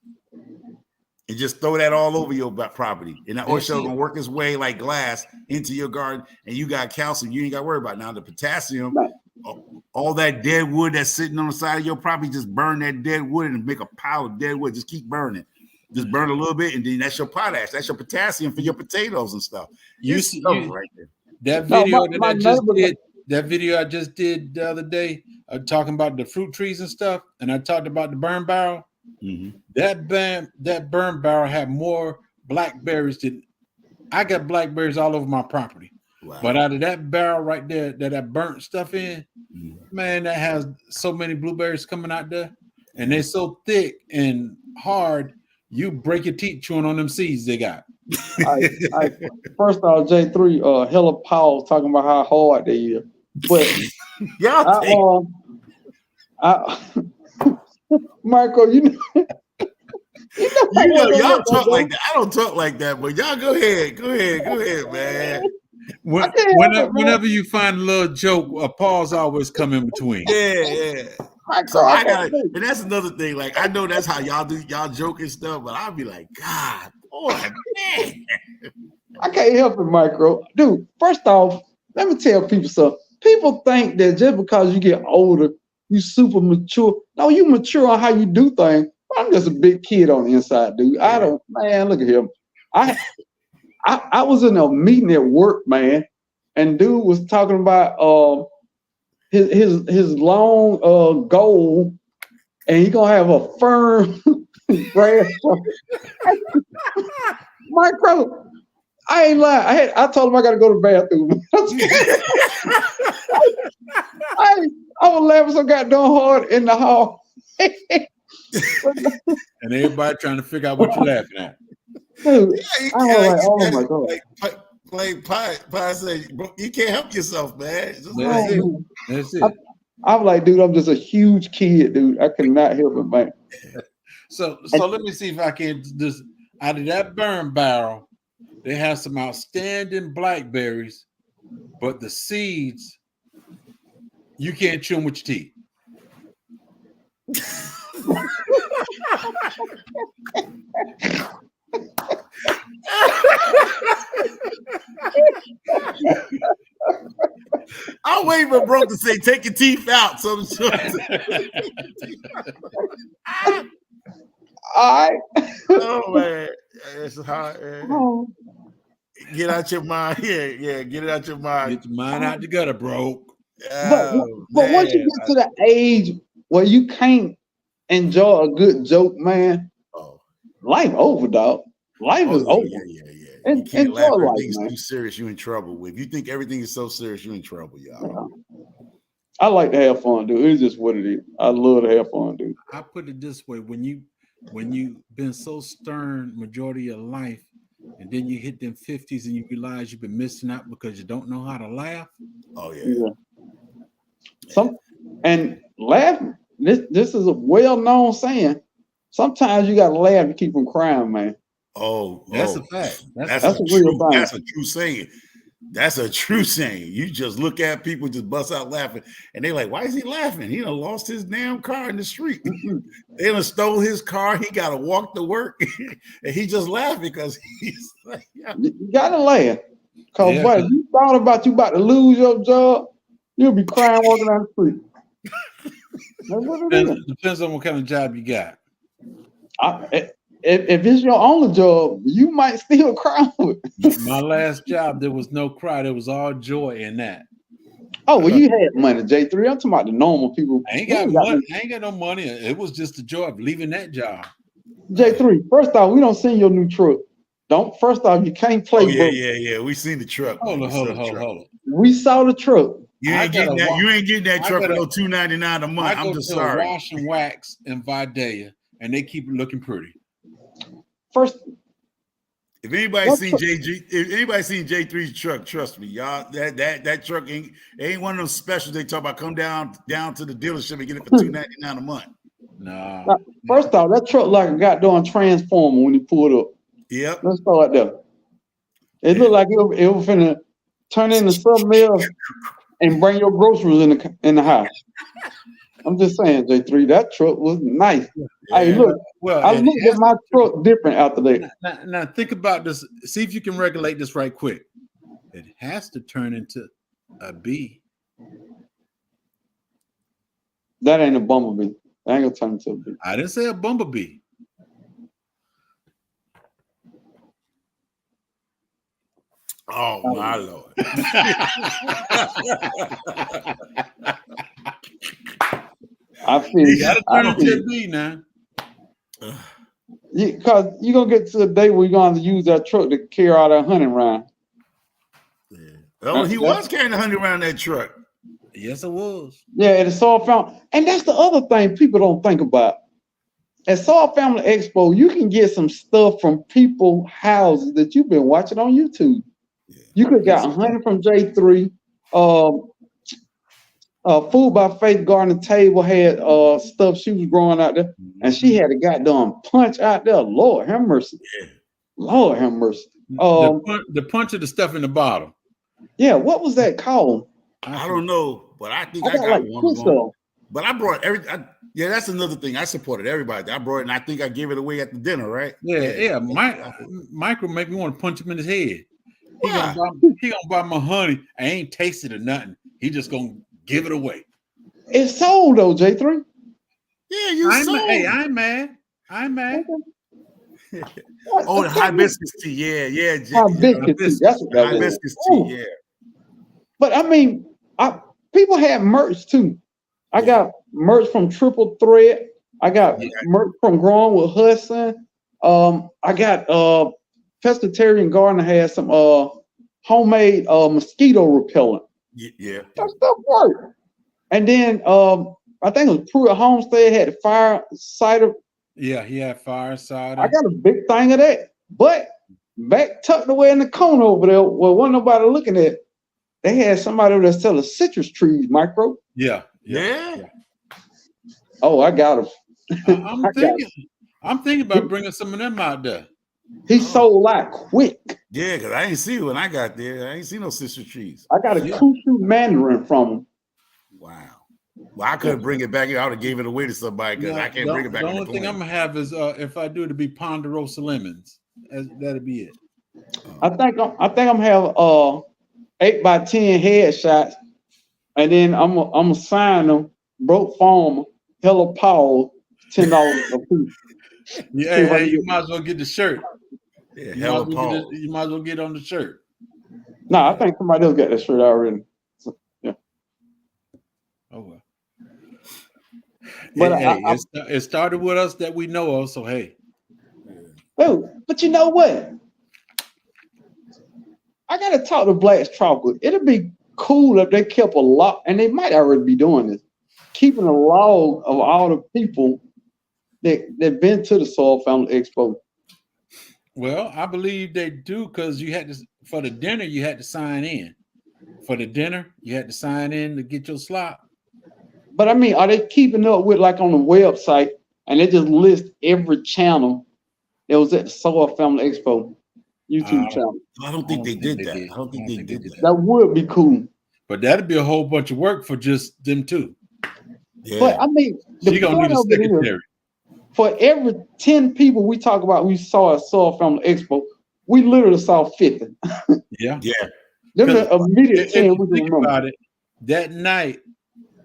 S4: And just throw that all over your property. And that oyster shell is gonna work its way like glass into your garden, and you got calcium. You ain't gotta worry about it. Now the potassium, all that dead wood that's sitting on the side of your property, just burn that dead wood and make a pile of dead wood. Just keep burning. Just burn a little bit, and then that's your potash. That's your potassium for your potatoes and stuff.
S1: You see right there. That video that video I just did the other day, talking about the fruit trees and stuff, and I talked about the burn barrel. Mm-hmm. That burn barrel had more blackberries than I got. Blackberries all over my property. Wow. But out of that barrel right there that I burnt stuff in, man, that has so many blueberries coming out there, and they're so thick and hard, you break your teeth chewing on them seeds they got.
S3: First off, J3, hella Paul talking about how hard they are. But Michael, you know
S4: y'all talk like that. I don't talk like that, but y'all go ahead, man.
S1: Whenever you find a little joke, a pause always come in between.
S4: Yeah. So I got it, and that's another thing. Like I know that's how y'all do y'all joke and stuff, but I'll be like, God, boy, man.
S3: I can't help it, Micro. Dude, first off, let me tell people something. People think that just because you get older, you super mature. No, you mature on how you do things. I'm just a big kid on the inside, dude. I don't, man, look at him. I was in a meeting at work, man, and dude was talking about his long goal, and he gonna have a firm grass. Micro, I ain't lying. I told him I gotta go to the bathroom. I was laughing so goddamn hard in the hall.
S1: And everybody trying to figure out what you're laughing at.
S3: Dude, I was like, oh my God.
S4: Like Pie said, bro, you can't help yourself, man.
S1: That's it.
S3: I'm like, dude, I'm just a huge kid, dude. I cannot help it, man.
S1: So let me see if I can just out of that burn barrel, they have some outstanding blackberries, but the seeds, you can't chew them with your teeth.
S4: I'm waiting for Bro to say, take your teeth out. So
S3: all right.
S4: Oh man, it's hard. Oh. Get out your mind. Yeah, get it out your mind.
S1: Get your mind out the gutter, bro.
S3: But once you get to the age where you can't enjoy a good joke, man, life over, dog. Life is over.
S4: Yeah. And you can't laugh. Everything's too serious. You're in trouble. If you think everything is so serious, you're in trouble, y'all.
S3: I like to have fun, dude. It's just what it is. I love to have fun, dude.
S1: I put it this way: when you've been so stern majority of your life, and then you hit them 50s and you realize you've been missing out because you don't know how to laugh.
S4: Oh yeah.
S3: And laughing. This is a well-known saying. Sometimes you gotta laugh to keep from crying, man.
S1: That's a fact.
S4: That's a real thing. That's a true saying. That's a true saying. You just look at people just bust out laughing, and they're like, "Why is he laughing? He done lost his damn car in the street. They done stole his car. He got to walk to work, and he just laughing because he's like,
S3: you gotta laugh. Cause buddy, you thought about you about to lose your job, you'll be crying walking down the street.
S1: Depends on what kind of job you got.
S3: If it's your only job, you might still cry.
S1: My last job, there was no cry. There was all joy in that.
S3: Oh, well, you had money, J3. I'm talking about the normal people.
S1: I ain't got money. I ain't got no money. It was just the joy of leaving that job.
S3: J3, first off, we don't seen your new truck. First off, you can't play.
S4: Yeah. We seen the truck.
S1: Hold on.
S3: We saw the truck.
S4: You ain't getting that. You ain't getting that truck for no $299 a month. I'm just sorry.
S1: Wash and wax in Vidalia, and they keep it looking pretty.
S3: First,
S4: if anybody's seen J3's truck, trust me, y'all. That truck ain't one of those specials they talk about. Come down to the dealership and get it for $299 a month.
S1: No.
S3: First off, that truck like a goddamn transformer when you pull it up.
S4: Yep.
S3: Let's start there. It looked like it was finna turn into something else and bring your groceries in the house. I'm just saying, J3, that truck was nice. Yeah. Hey, look, I looked at my truck different after that.
S1: Now think about this. See if you can regulate this right quick. It has to turn into a B.
S3: That ain't a bumblebee. I ain't gonna turn into a B.
S1: I didn't say a bumblebee.
S4: Oh my Lord.
S3: I feel
S1: you gotta turn into a B now.
S3: Because you're gonna get to the day where you're gonna have to use that truck to carry out that hunting round.
S4: Yeah. Oh, he was carrying a hunting around that truck.
S1: Yes, it was.
S3: Yeah, at the Soil Family. And that's the other thing people don't think about. At Soil Family Expo, you can get some stuff from people's houses that you've been watching on YouTube. Yeah. You could have got 100 from J3. Food by Faith Garden Table had stuff she was growing out there, and she had a goddamn punch out there. Lord have mercy. Yeah. Lord have mercy.
S1: The punch of the stuff in the bottle.
S3: Yeah, what was that called?
S4: I don't know, but I think I got like one of them. But I brought yeah, that's another thing. I supported everybody. I brought it, and I think I gave it away at the dinner, right?
S1: Yeah. Mike will make me want to punch him in his head. He gonna buy my honey. I ain't tasted or nothing. He just gonna give it away.
S3: It's sold though, J3.
S4: Yeah, sold.
S1: Hey, I'm mad.
S4: Oh, the hibiscus tea. Yeah.
S3: Hibiscus tea. That's what that
S4: hibiscus tea. Yeah.
S3: But I mean, people have merch too. I got merch from Triple Thread. I got merch from Growing with Hudson. I got Pescatarian Garden has some homemade mosquito repellent.
S4: Yeah.
S3: That stuff worked. And then I think it was Pruitt Homestead had fire cider.
S1: Yeah, he had fire cider.
S3: I got a big thing of that. But back tucked away in the corner over there, where wasn't nobody looking at, they had somebody over there selling citrus trees, Micro.
S1: Yeah.
S3: Oh, I got them.
S1: I'm thinking about bringing some of them out there.
S3: He sold out quick.
S4: Yeah, because I ain't see when I got there. I ain't see no citrus trees.
S3: I got a Kushu mandarin from him.
S4: Wow. Well, I couldn't bring it back. I would have gave it away to somebody because I can't bring it back.
S1: The only thing I'm gonna have is if I do it to be Ponderosa lemons. That'll be it.
S3: I think I'm gonna have 8x10 headshots, and then I'm gonna sign them. Broke Farmer, Hello Paul, $10 a piece.
S1: Yeah, hey, you might as well get the shirt.
S4: Yeah, Hello Paul.
S1: You might as well get on the shirt.
S3: No, I think somebody else got that shirt already. So, yeah.
S1: Oh well.
S3: But
S1: it started with us that we know of. So hey.
S3: Oh, but you know what? I gotta talk to Black's Tropical. It'd be cool if they kept a log, and they might already be doing this, keeping a log of all the people that been to the Soil Family Expo.
S1: Well, I believe they do because you had to for the dinner. You had to sign in. For the dinner, you had to sign in to get your slot.
S3: But I mean, are they keeping up with like on the website and they just list every channel that was at the Soil Family Expo YouTube channel?
S4: I don't think they did that. I don't think they did that.
S3: That would be cool.
S1: But that'd be a whole bunch of work for just them two.
S3: Yeah. But I mean,
S1: you're gonna need a secretary.
S3: For every 10 people we talk about we saw at Soil Family Expo, we literally saw 50.
S1: Yeah.
S3: Them the immediate 10 we
S1: think about it. That night,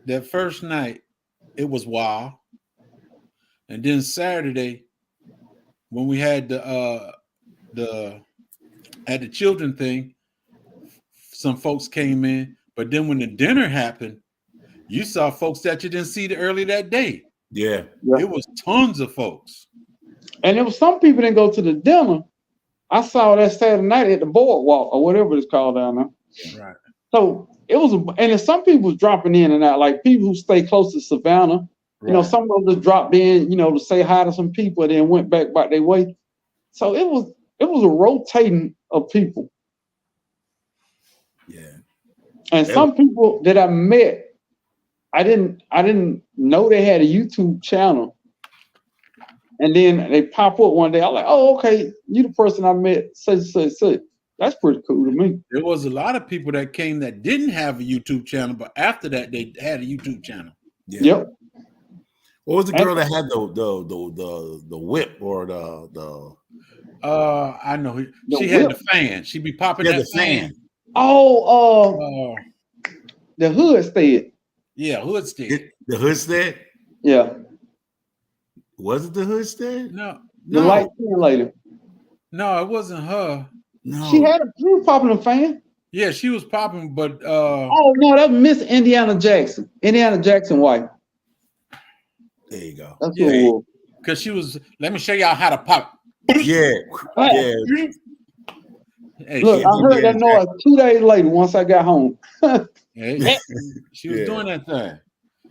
S1: that first night, it was wild. And then Saturday, when we had the children thing, some folks came in. But then when the dinner happened, you saw folks that you didn't see early that day.
S4: Yeah.
S1: It was tons of folks.
S3: And there was some people didn't go to the dinner. I saw that Saturday night at the boardwalk or whatever it's called down there.
S1: Right.
S3: So and then some people was dropping in and out, like people who stay close to Savannah.
S1: Right.
S3: You know, some of them just dropped in, to say hi to some people and then went back their way. So it was a rotating of people.
S4: Yeah.
S3: And some people that I met, I didn't know they had a YouTube channel. And then they pop up one day. I'm like, oh, okay, you the person I met, such. That's pretty cool to me.
S1: There was a lot of people that came that didn't have a YouTube channel, but after that they had a YouTube channel.
S4: Yeah.
S3: Yep.
S4: What was the girl that had the whip or the
S1: I know she
S3: whip.
S1: had the fan. She be popping that
S4: the fan.
S3: Oh, the Hoodstead.
S1: Yeah, Hoodstead.
S4: The Hoodstead?
S3: Yeah.
S4: Was it the Hoodstead?
S1: No,
S3: The light skin lady.
S1: No, it wasn't her.
S4: No.
S3: She was popping a fan.
S1: Yeah, she was popping, but
S3: oh no, that was Miss Indiana Jackson. Indiana Jackson wife.
S4: There you go.
S3: That's what it was.
S1: Because she was, let me show y'all how to pop.
S4: Yeah. Yeah.
S1: Hey,
S3: Look, I heard that noise 2 days later once I got home.
S1: She was doing that thing.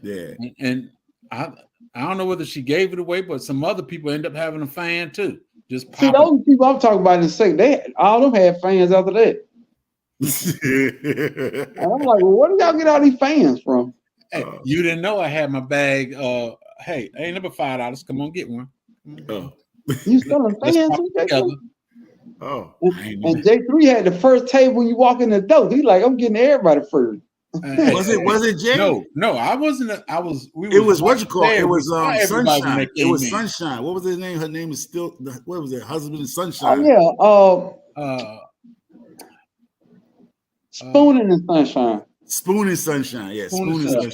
S4: Yeah.
S1: And I don't know whether she gave it away, but some other people end up having a fan too. Just
S3: see, those people I'm talking about in a second, all them had fans after that. And I'm like, well, where do y'all get all these fans from?
S1: Hey, you didn't know I had my bag. Hey, ain't number $5. Come on, get one.
S3: You selling fans?
S4: Oh,
S3: and J3 had the first table when you walk in the door. He's like, I'm getting everybody first.
S4: Was it Jay?
S1: No, I wasn't. I was.
S4: It was what you call it. It was Sunshine. It was
S1: in.
S4: Sunshine. What was his name? Her name is still. What was it? Husband and Sunshine.
S3: Oh yeah. Spooning and Sunshine.
S4: Spoon and Sunshine. Yeah, Spoon and Sunshine.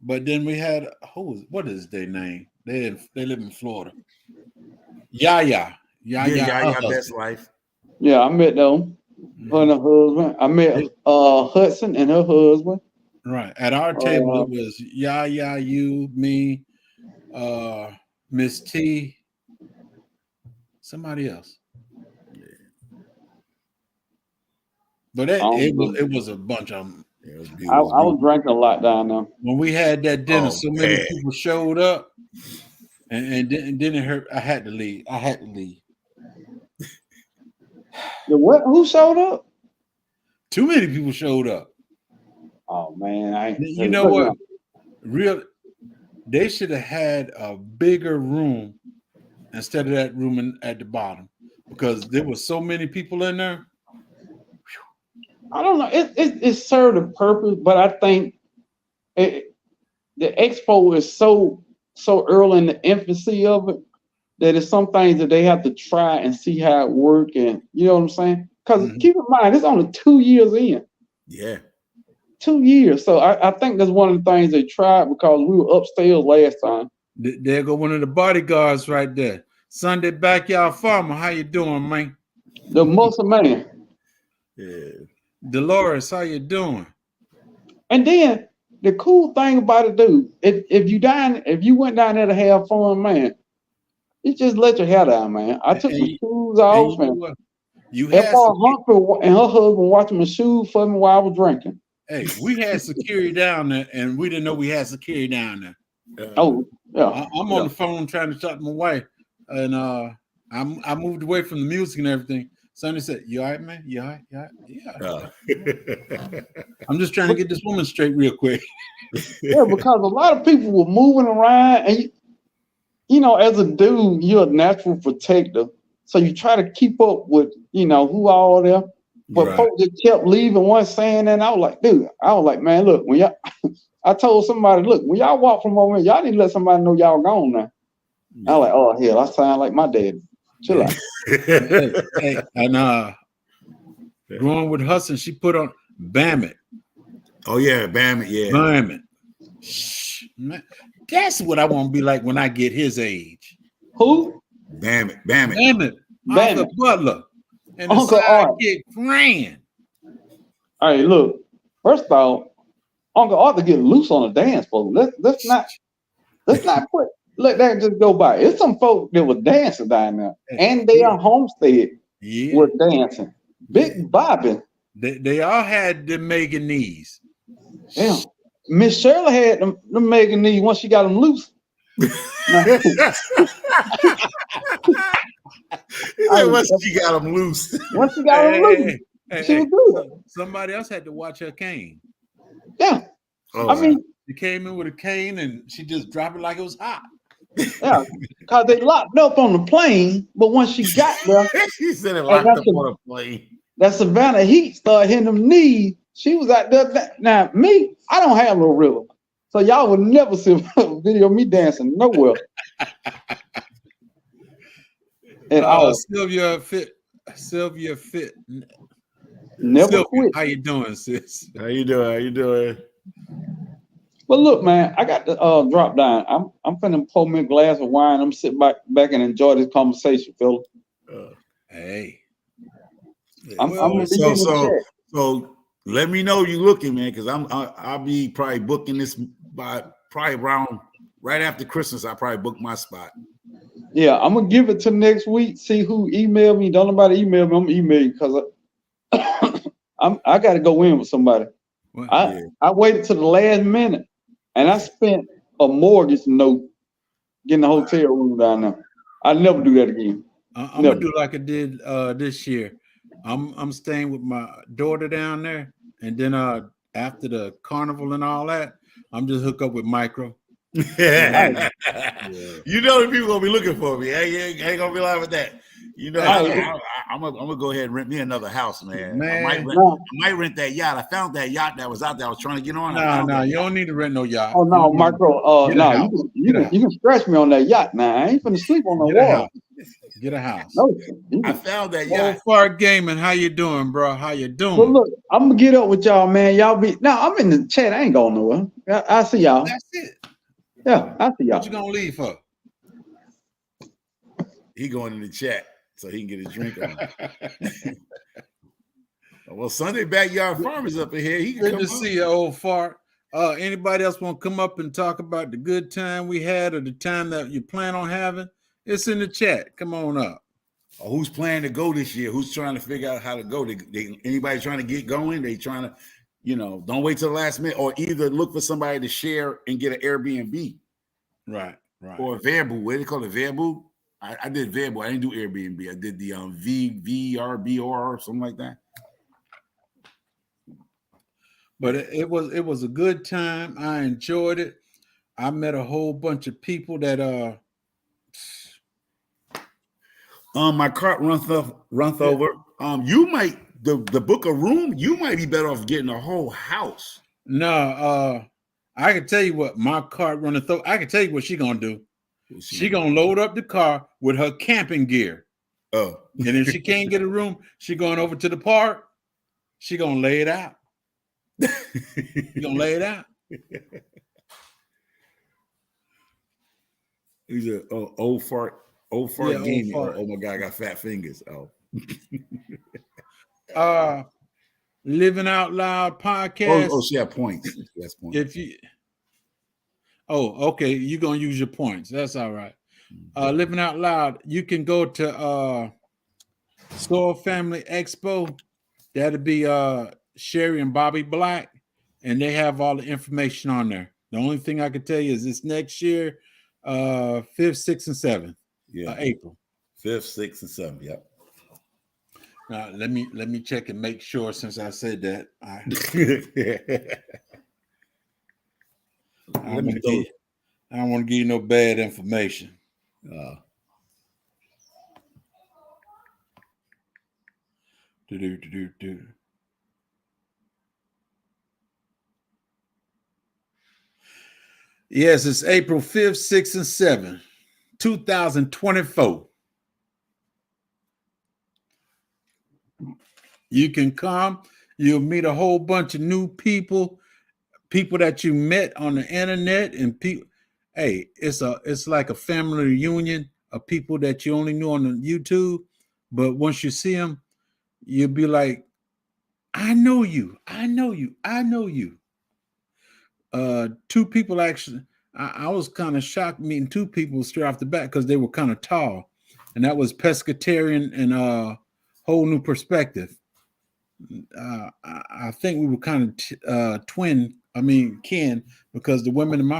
S1: But then we had what is their name? They live in Florida. Yaya.
S4: Best Life.
S3: Yeah, I met them. Her and her husband. I met Hudson and her husband.
S1: Right. At our table, it was Yaya, you, me, Miss T, somebody else. But it was a bunch of them.
S3: I was drinking a lot down there.
S1: When we had that dinner, so many people showed up, and then it hurt. I had to leave.
S3: The what? Who showed up?
S1: Too many people showed up.
S3: Oh man,
S1: you know what? They should have had a bigger room instead of that room at the bottom, because there were so many people in there.
S3: I don't know. It served a purpose, but I think the expo is so early in the infancy of it that it's some things that they have to try and see how it works, and you know what I'm saying? Because keep in mind, it's only 2 years in.
S4: Yeah.
S3: 2 years. So I think that's one of the things they tried, because we were upstairs last time.
S1: There go one of the bodyguards right there. Sunday Backyard Farmer, how you doing, man?
S3: The muscle man.
S4: Yeah.
S1: Dolores, how you doing?
S3: And then the cool thing about it, dude, if you went down there to have fun, man, you just let your hair down, man. I took my shoes off, and Humphrey and her husband watching my shoes for me while I was drinking.
S1: Hey, we had security down there, and we didn't know we had security down there. I'm on the phone trying to talk to my wife, and I moved away from the music and everything. Sonny said, "You all right, man? You all right? Yeah. I'm just trying to get this woman straight real quick."
S3: Yeah, because a lot of people were moving around, and you know, as a dude, you're a natural protector, so you try to keep up with who all there. But folks just kept leaving one saying, and I was like, man, look, when y'all, I told somebody, look, when y'all walk from over here, y'all need to let somebody know y'all gone now. I was like, oh hell, I sound like my dad. Chill out.
S1: And growing with Hudson, she put on Bam It.
S4: Oh yeah, Bam It, yeah.
S1: Bam It. Shh, man. That's what I want to be like when I get his age.
S3: Who?
S4: Bam It.
S1: Arthur Butler. And
S3: Uncle Art.
S1: Grand.
S3: All right, look. First off, Uncle Arthur get loose on the dance floor. Let's not let that just go by. It's some folk that were dancing down there, and they are Homestead were dancing. Big Bobby
S1: They all had the Megan knees.
S3: Damn. Miss Shirley had them Megan knees once she got them loose.
S4: He said once she got him loose.
S3: Once she got them loose, she was good.
S1: Somebody else had to watch her cane.
S3: Yeah.
S4: Oh,
S3: I mean,
S1: she came in with a cane and she just dropped it like it was hot.
S3: yeah, because they locked up on the plane, but once she got there,
S4: he said it locked up on a plane.
S3: That Savannah heat started hitting them knees. She was out there. Now, me, I don't have no rhythm. So y'all would never see a video of me dancing nowhere. And
S1: Sylvia Fit.
S3: Never
S1: Sylvia,
S3: quit.
S1: how you doing, sis?
S4: How you doing?
S3: But look, man, I got to drop down. I'm finna pour me a glass of wine. I'm sit back and enjoy this conversation, fella.
S1: Hey.
S4: So let me know you looking, man, because I'll be probably booking this by probably around right after Christmas. I probably book my spot.
S3: Yeah, I'm gonna give it to next week. See who emailed me. Don't nobody email me. I'm gonna email you because I got to go in with somebody. I waited to the last minute, and I spent a mortgage note getting a hotel room down there. I'll never do that again.
S1: I'm gonna do like I did this year. I'm staying with my daughter down there, and then after the carnival and all that, I'm just hook up with Micro.
S4: Yeah. You know the people gonna be looking for me. I ain't gonna be lying with that. You know, I'm gonna go ahead and rent me another house, man. I might rent that yacht. I found that yacht that was out there. I was trying to get on.
S1: No, you don't need to rent no yacht.
S3: Oh no, Micro. No, you can scratch me on that yacht. Now I ain't finna sleep on the wall.
S1: Get a house.
S3: No,
S4: I found that yacht.
S1: Far Gaming, how you doing, bro? How you doing?
S3: Well, look, I'm gonna get up with y'all, man. Y'all be now. I'm in the chat. I ain't going nowhere. I see y'all.
S1: That's it.
S3: Yeah, I see y'all.
S1: What you gonna leave for?
S4: He going in the chat so he can get his drink on. Well, Sunday Backyard Farmers up in here. He can
S1: Good to see you, old fart. Anybody else want to come up and talk about the good time we had or the time that you plan on having? It's in the chat. Come on up.
S4: Who's planning to go this year? Who's trying to figure out how to go? Anybody trying to get going? They trying to, don't wait till the last minute, or either look for somebody to share and get an Airbnb.
S1: Right.
S4: Or a Verbu. What do they call it? Verbu? I did Verbu. I didn't do Airbnb. I did the VRBO or something like that.
S1: But it was a good time. I enjoyed it. I met a whole bunch of people that
S4: my cart runs over. You might the book a room. You might be better off getting a whole house.
S1: No, I can tell you what my cart running through. I can tell you what she gonna do. She gonna load up the car with her camping gear.
S4: Oh,
S1: and if she can't get a room, she going over to the park. She gonna lay it out. You gonna lay it out.
S4: He's a old fart gaming.
S1: Fart.
S4: Oh my God, I got fat fingers.
S1: Living Out Loud podcast.
S4: She had points. That's points.
S1: Okay, you're gonna use your points. That's all right. Living Out Loud, you can go to Soul Family Expo. That'll be Sherry and Bobby Black, and they have all the information on there. The only thing I can tell you is this next year, 5th, 6th, and 7th, April.
S4: 5th, 6th, and 7th. Yep.
S1: Now let me check and make sure. Since I said that, I don't want to give you no bad information. Yes, it's April 5th, 6th, and 7th, 2024. You can come. You'll meet a whole bunch of new people that you met on the internet, and people. Hey, it's like a family reunion of people that you only knew on the YouTube, but once you see them, you'll be like, I know you. Two people actually. I was kind of shocked meeting two people straight off the bat because they were kind of tall, and that was Pescatarian and Whole New Perspective. I think we were kind of twin. I mean, kin, because the women in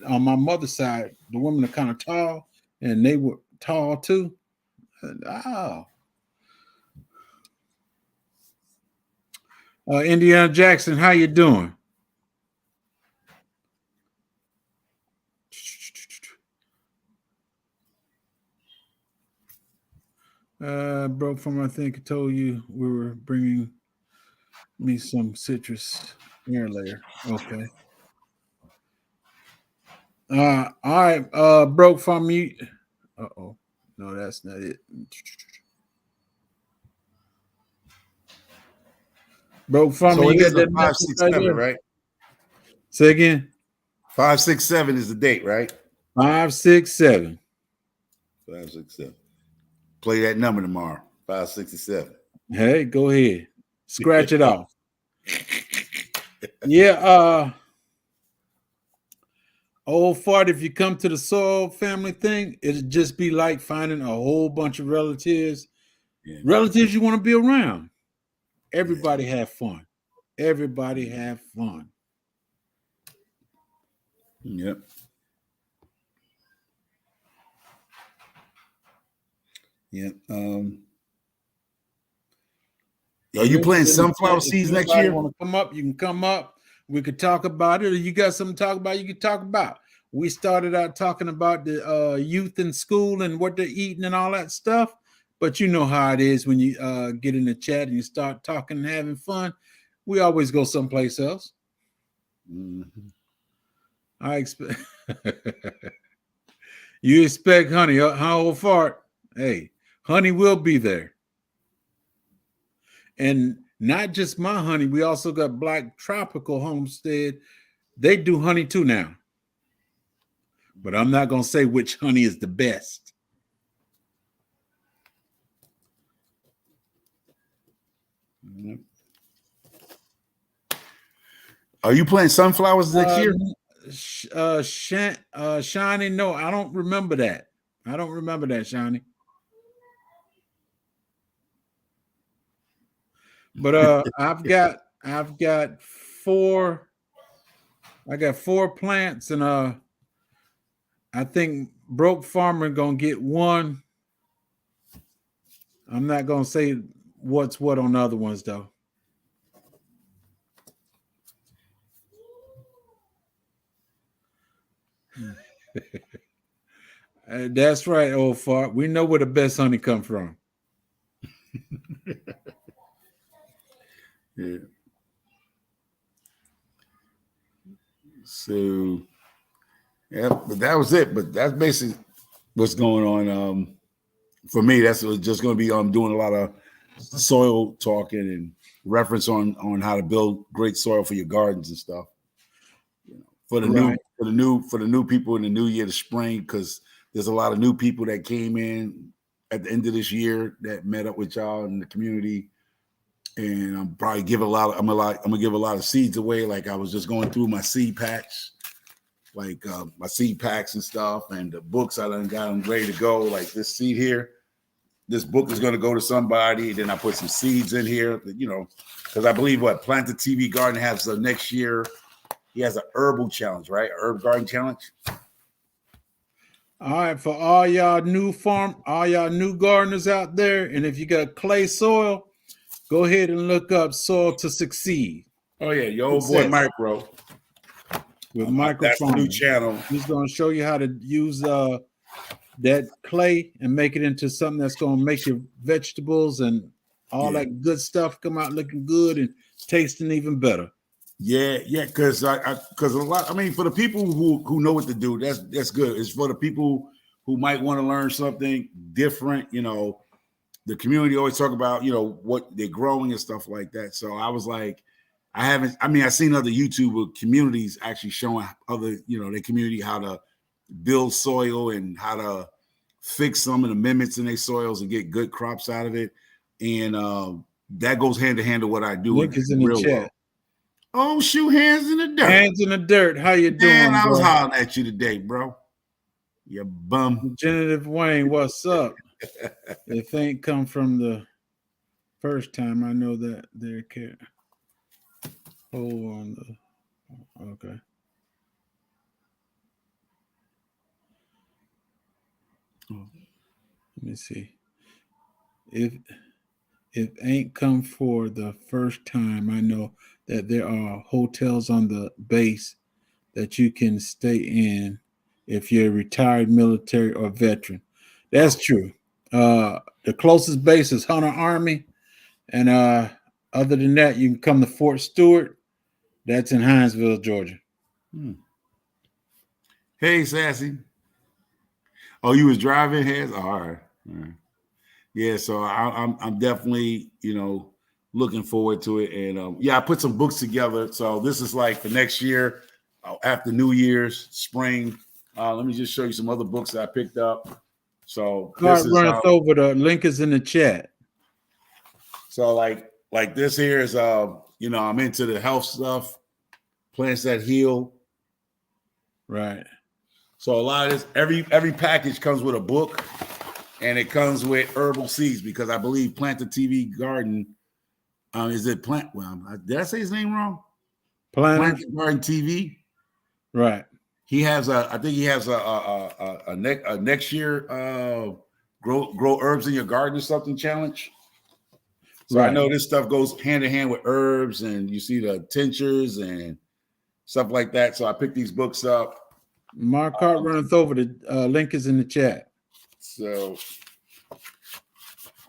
S1: on my mother's side, the women are kind of tall, and they were tall too. Oh, Indiana Jackson, how you doing? Broke from, I think I told you we were bringing me some citrus air. Okay. All right. Broke from you. Uh-oh. No, that's not it. Broke from
S4: So
S1: me.
S4: it
S1: You
S4: is
S1: got
S4: a
S1: that
S4: 567, right?
S1: Say again.
S4: 567 is the date, right?
S1: 567.
S4: 567. Play that number tomorrow. 567.
S1: Hey, go ahead. Scratch it off. Yeah, old fart, if you come to the soil family thing, it'd just be like finding a whole bunch of relatives.
S4: Yeah.
S1: Relatives you want to be around. Everybody have fun. Everybody have fun.
S4: Yep. Yep. Are you planting sunflower seeds next year?
S1: Want to come up? You can come up. We could talk about it, or you got something to talk about, you can talk about. We started out talking about the youth in school and what they're eating and all that stuff. But you know how it is when you get in the chat and you start talking and having fun. We always go someplace else.
S4: Mm-hmm.
S1: I expect you expect honey. How old fart? Hey, honey will be there. And not just my honey, we also got Black Tropical Homestead. They do honey too now. But I'm not going to say which honey is the best.
S4: Mm-hmm. Are you planting sunflowers next year?
S1: Shiny, no, I don't remember that. Shiny. But I've got four plants, and I think Broke Farmer gonna get one. I'm not gonna say what's what on the other ones though. That's right, old fart. We know where the best honey come from.
S4: Yeah. So, yeah, but that was it. But that's basically what's going on. For me, that's just going to be doing a lot of soil talking and reference on how to build great soil for your gardens and stuff. For the new people in the new year, the spring, because there's a lot of new people that came in at the end of this year that met up with y'all in the community. And I'm probably I'm gonna give a lot of seeds away. Like I was just going through my seed packs, like my seed packs and stuff, and the books I done got them ready to go. Like this seed here, this book is gonna go to somebody. Then I put some seeds in here, because I believe Plant the TV Garden has next year. He has an herbal challenge, right? Herb garden challenge.
S1: All right, for all y'all new gardeners out there, and if you got clay soil, go ahead and look up Soil to Succeed.
S4: Oh yeah, your old boy Micro.
S1: With microphone.
S4: That's the new channel.
S1: He's going to show you how to use that clay and make it into something that's going to make your vegetables and all that good stuff come out looking good and tasting even better.
S4: Yeah, because a lot. I mean, for the people who know what to do, that's good. It's for the people who might want to learn something different. The community always talk about what they're growing and stuff like that. So I was like, I've seen other YouTube communities actually showing other their community how to build soil and how to fix some of the amendments in their soils and get good crops out of it, and that goes hand to hand to what I do.
S1: Link is in the chat.
S4: Well. Oh, shoot, hands in the dirt.
S1: Hands in the dirt. How you doing?
S4: Man, I was hollering at you today, bro. You bum.
S1: Genitive Wayne, what's up? If ain't come from the First time I know that there can hold on the okay. Let me see. If ain't come for the first time, I know that there are hotels on the base that you can stay in if you're a retired military or veteran. That's true. The closest base is Hunter Army, and other than that, you can come to Fort Stewart. That's in Hinesville, Georgia.
S4: Hey, Sassy. Oh, you was driving, Hez? Oh, all right. All right. Yeah, so I'm definitely, looking forward to it. And I put some books together. So this is like for next year, after New Year's, spring. Let me just show you some other books that I picked up. So this is
S1: over. The link is in the chat.
S4: So like this here is I'm into the health stuff, plants that heal.
S1: Right.
S4: So a lot of this, every package comes with a book, and it comes with herbal seeds because I believe Plant the TV Garden. Is it Plant? Well, did I say his name wrong? Plant the Garden TV.
S1: Right.
S4: He has I think he has a next year grow herbs in your garden or something challenge. So right. I know this stuff goes hand in hand with herbs, and you see the tinctures and stuff like that. So I picked these books up.
S1: My cart runneth over. The link is in the chat.
S4: So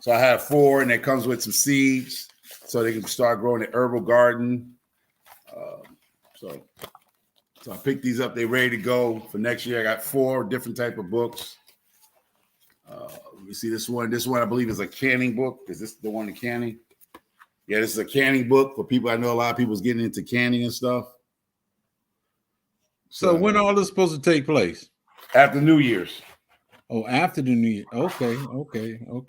S4: I have 4, and it comes with some seeds, so they can start growing an herbal garden. So I picked these up. They're ready to go for next year. I got 4 different type of books. You see this one. This one I believe is a canning book. Is this the one in canning? Yeah, this is a canning book for people. I know a lot of people's getting into canning and stuff.
S1: So when all this supposed to take place?
S4: After New Year's.
S1: Oh, after the New Year. Okay.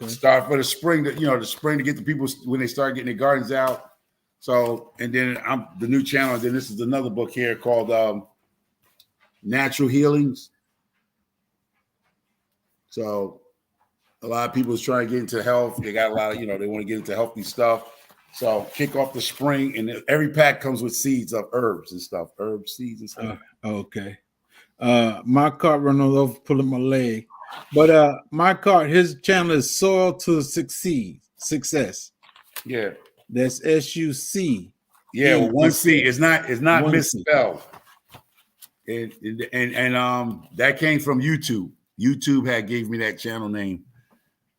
S4: Start for the spring. The spring to get the people when they start getting their gardens out. So, and then the new channel. Then this is another book here called Natural Healings. So a lot of people is trying to get into health. They got a lot of, they want to get into healthy stuff. So kick off the spring, and every pack comes with seeds of herbs and stuff, seeds and stuff.
S1: Okay. My cart run over, pulling my leg. But my cart, his channel is Soil to Success.
S4: Yeah.
S1: That's SUC.
S4: Yeah, well, one C. It's not misspelled. And that came from YouTube. YouTube gave me that channel name.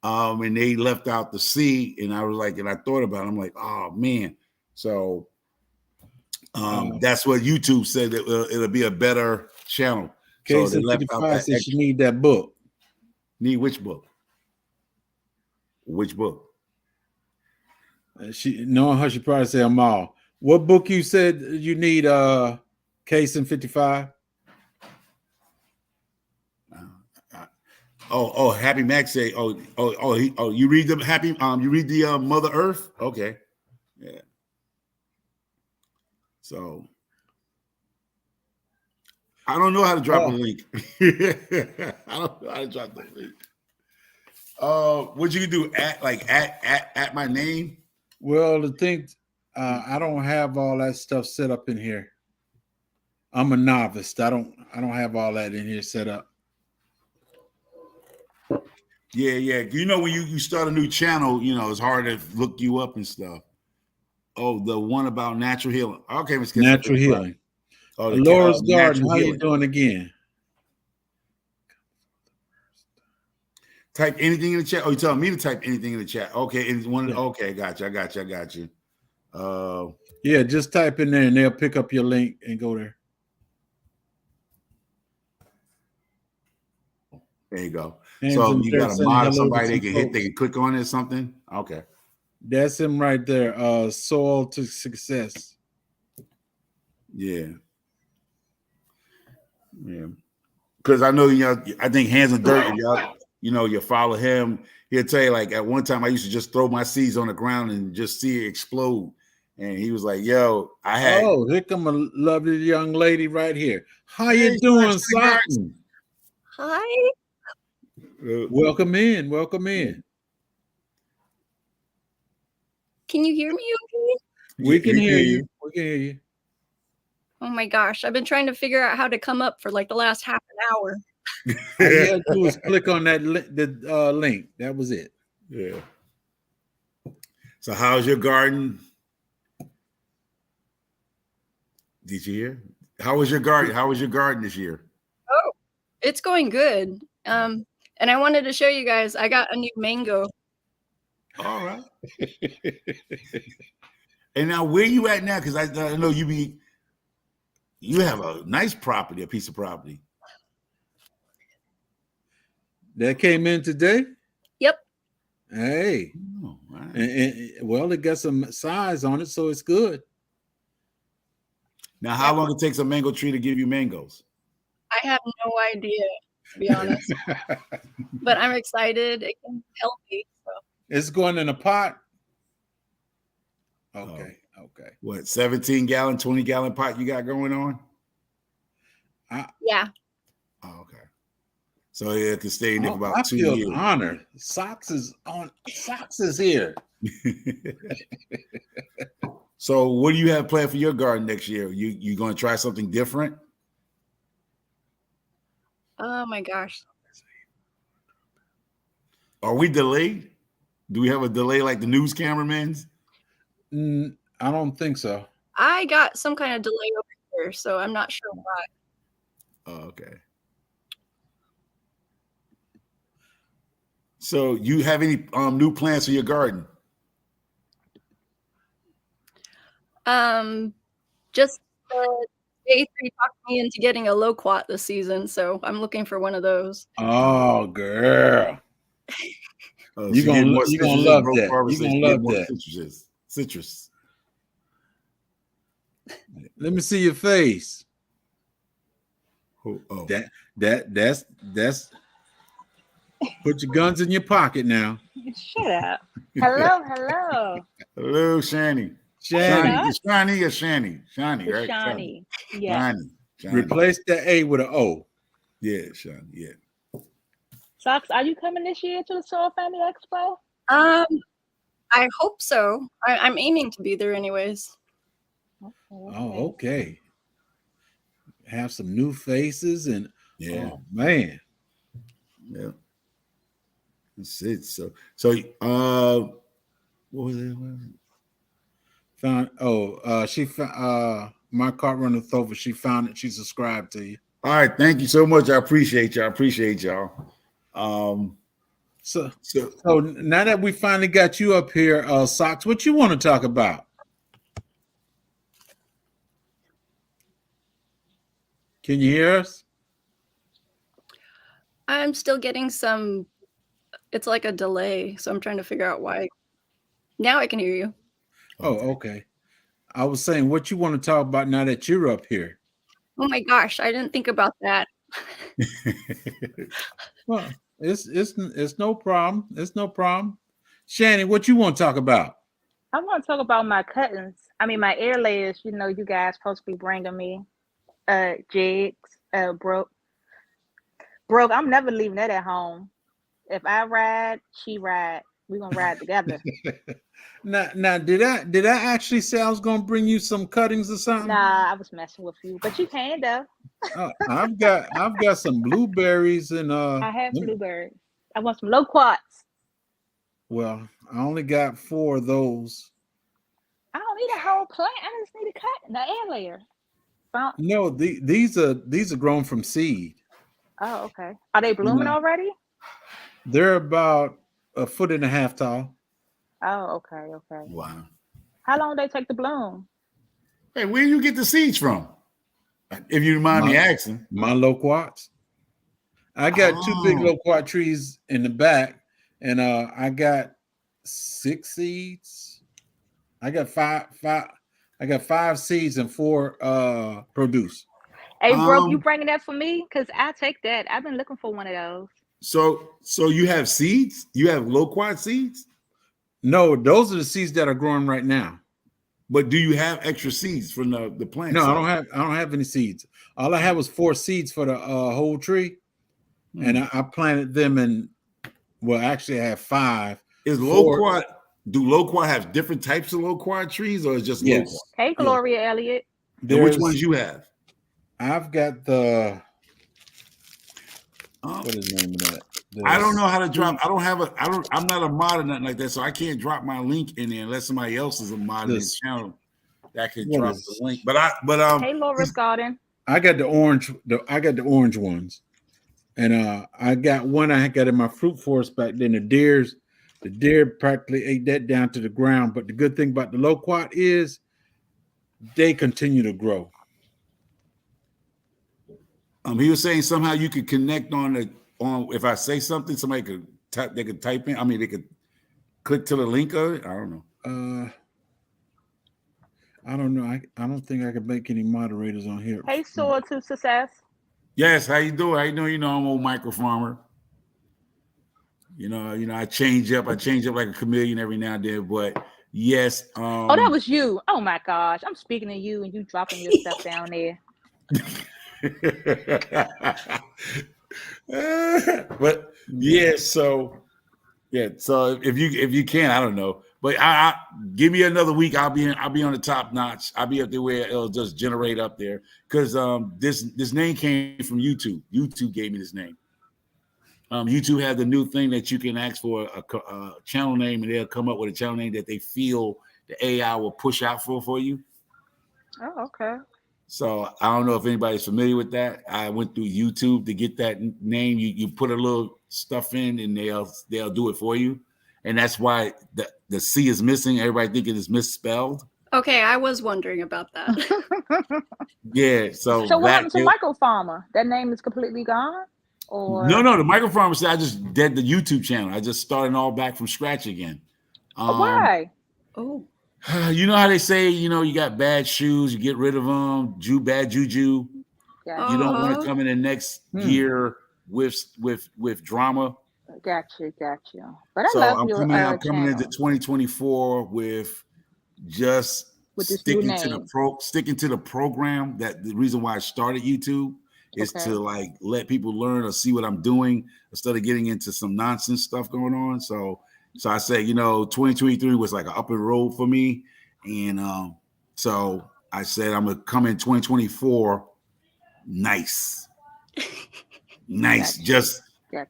S4: And they left out the C, and I was like, and I thought about it. I'm like, oh man. So that's what YouTube said that it'll be a better channel. So they left out that
S1: said you need that book.
S4: Need which book? Which book?
S1: Knowing her, she probably say them all. What book you said you need? Case in 55.
S4: Oh, Happy Max say, you read the Happy, you read the Mother Earth? Okay. Yeah. So I don't know how to drop a link. I don't know how to drop the link. What you can do at my name?
S1: Well, the thing, I don't have all that stuff set up in here. I'm a novice. I don't have all that in here set up.
S4: Yeah. When you start a new channel, it's hard to look you up and stuff. Oh, the one about natural healing. Okay, Ms.
S1: Natural healing. Oh, Laura's Garden. How you doing again?
S4: Type anything in the chat. Oh, you telling me to type anything in the chat? Okay, and one. Yeah. Okay, I got you.
S1: Yeah, just type in there, and they'll pick up your link and go there.
S4: There you go. So you got to mod somebody they can hit, they can click on it or something. Okay.
S1: That's him right there. Soil to Success.
S4: Yeah. Because I know I think Hands on Dirt, you follow him. He'll tell you, like, at one time I used to just throw my seeds on the ground and just see it explode. And he was like, yo,
S1: here come a lovely young lady right here. How you doing, Sutton?
S2: Hi.
S1: Welcome in.
S5: Can you hear me okay?
S1: We can hear you. We can hear you.
S5: Oh my gosh, I've been trying to figure out how to come up for like the last half an hour.
S1: All you had to do is click on that link. That was it.
S4: Yeah. So how's your garden? Did you hear? How was your garden? How was your garden this year?
S5: Oh, it's going good. And I wanted to show you guys, I got a new mango.
S4: All right. And now where you at now? Because I know you have a nice property, a piece of property.
S1: That came in today?
S5: Yep.
S1: Hey.
S4: Oh, right.
S1: Well, it got some size on it, so it's good.
S4: Now, how long it takes a mango tree to give you mangoes?
S5: I have no idea, to be honest. But I'm excited. It can help me. So.
S1: It's going in a pot? Okay. Okay.
S4: What, 17-gallon, 20-gallon pot you got going on?
S5: Yeah.
S4: Oh, okay. So it can stay in there for about 2
S1: I
S4: years.
S1: feel honored. Socks is here.
S4: So what do you have planned for your garden next year? You going to try something different?
S5: Oh my gosh.
S4: Are we delayed? Do we have a delay like the news cameramans?
S1: I don't think so.
S5: I got some kind of delay over here, so I'm not sure why.
S4: Oh, okay. So you have any new plans for your garden?
S5: Just A3 talked me into getting a loquat this season, so I'm looking for one of those.
S1: Oh, girl. You're gonna love that. You're gonna love that.
S4: Citrus.
S1: Let me see your face.
S4: Oh.
S1: That's put your guns in your pocket now.
S2: Shut up. Hello.
S4: Hello, Shani.
S1: Shani.
S4: It's Shani or Shani? Shani, right?
S2: Shani. Yeah.
S4: Shani.
S1: Replace the A with an O.
S4: Yeah, Shani. Yeah.
S2: Socks, are you coming this year to the Soul Family Expo?
S5: I hope so. I'm aiming to be there anyways.
S1: Oh, okay. Have some new faces and
S4: yeah.
S1: Oh man.
S4: Yeah. That's it. So what was it?
S1: She found my cart running over. She found it. She subscribed to you.
S4: All right, thank you so much. I appreciate y'all.
S1: So now that we finally got you up here, Socks, what you want to talk about? Can you hear us?
S5: I'm still getting some, it's like a delay, so I'm trying to figure out why. Now I can hear you.
S1: Oh, okay. I was saying, what you want to talk about now that you're up here?
S5: Oh my gosh, I didn't think about that.
S1: Well, it's no problem. It's no problem. Shani, what you want to talk about?
S2: I want to talk about my cuttings. I mean, my air layers. You know, you guys supposed to be bringing me jigs, broke. I'm never leaving that at home. If I ride, she ride. We're gonna ride together.
S1: Now, did I actually say I was gonna bring you some cuttings or something?
S2: Nah, I was messing with you, but you can though.
S1: I've got some blueberries and
S2: I have blueberries. I want some loquats.
S1: Well, I only got 4 of those.
S2: I don't need a whole plant. I just need a cut, the air layer.
S1: No, these are grown from seed.
S2: Oh, okay. Are they blooming already?
S1: They're about 1.5 feet tall.
S2: Oh, okay.
S4: Wow.
S2: How long do they take to bloom?
S4: Hey, where do you get the seeds from? If you mind me asking.
S1: My loquats. I got 2 big loquat trees in the back, and I got 6 seeds. I got five seeds and 4 produce.
S2: Hey, bro, you bringing that for me? Because I take that. I've been looking for one of those.
S4: So you have seeds? You have loquat seeds?
S1: No, those are the seeds that are growing right now.
S4: But do you have extra seeds from the plant?
S1: No, I don't have any seeds. All I had was 4 seeds for the whole tree, and I planted them in. Well, actually, I have 5.
S4: Is loquat do loquat have different types of loquat trees, or is just
S1: Yes.
S4: loquat?
S2: Hey, Gloria Elliott.
S4: And which ones you have?
S1: I've got the
S4: Um,
S1: what is the name of that?
S4: I don't know how to drop. I'm not a mod or nothing like that, so I can't drop my link in there unless somebody else is a mod in the channel that can drop the link.
S2: Hey, Laura's Garden.
S1: I got the orange. I got the orange ones, and I got one I got in my fruit forest back then. The deer practically ate that down to the ground. But the good thing about the loquat is they continue to grow.
S4: He was saying somehow you could connect on if I say something, somebody could type. They could type in. I mean, they could click to the link of it. I don't know.
S1: I don't know. I don't think I can make any moderators on here.
S2: Hey, Soar to Success.
S4: Yes, how you doing? How you doing? You know, I'm an old micro farmer. You know, I change up. I change up like a chameleon every now and then. But yes.
S2: Oh, that was you. Oh my gosh, I'm speaking to you, and you dropping your stuff down there.
S4: But yeah, so if you can, I don't know. But I give me another week. I'll be on the top notch. I'll be up there where it'll just generate up there. Because this name came from YouTube. YouTube gave me this name. YouTube had the new thing that you can ask for a channel name, and they'll come up with a channel name that they feel the AI will push out for you.
S2: Oh, okay.
S4: So I don't know if anybody's familiar with that. I went through YouTube to get that name. You put a little stuff in, and they'll do it for you. And that's why the C is missing. Everybody thinking it's misspelled.
S5: Okay, I was wondering about that.
S4: Yeah. So
S2: what happened to Micro Farmer? That name is completely gone? Or
S4: no, the micro farmer said I just did the YouTube channel. I just started all back from scratch again.
S2: Why?
S5: Oh.
S4: You know how they say, you got bad shoes, you get rid of them, bad juju.
S2: Gotcha.
S4: You don't want to come in the next year with drama.
S2: Gotcha. But I love your
S4: I'm coming into 2024 with just sticking to the program. That the reason why I started YouTube is to like let people learn or see what I'm doing instead of getting into some nonsense stuff going on. So I say, 2023 was like an up and road for me. And so I said, I'm going to come in 2024. Nice. Gotcha.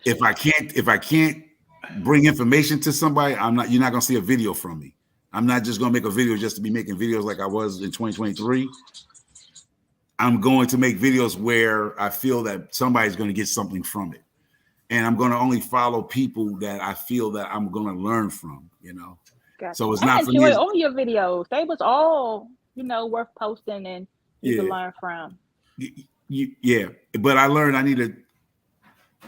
S4: If I can't bring information to somebody, you're not going to see a video from me. I'm not just going to make a video just to be making videos like I was in 2023. I'm going to make videos where I feel that somebody's going to get something from it. And I'm going to only follow people that I feel that I'm going to learn from,
S2: Gotcha.
S4: So it's not for me.
S2: I enjoy all your videos. They was all, worth posting and you can learn from.
S4: Yeah. But I learned I need to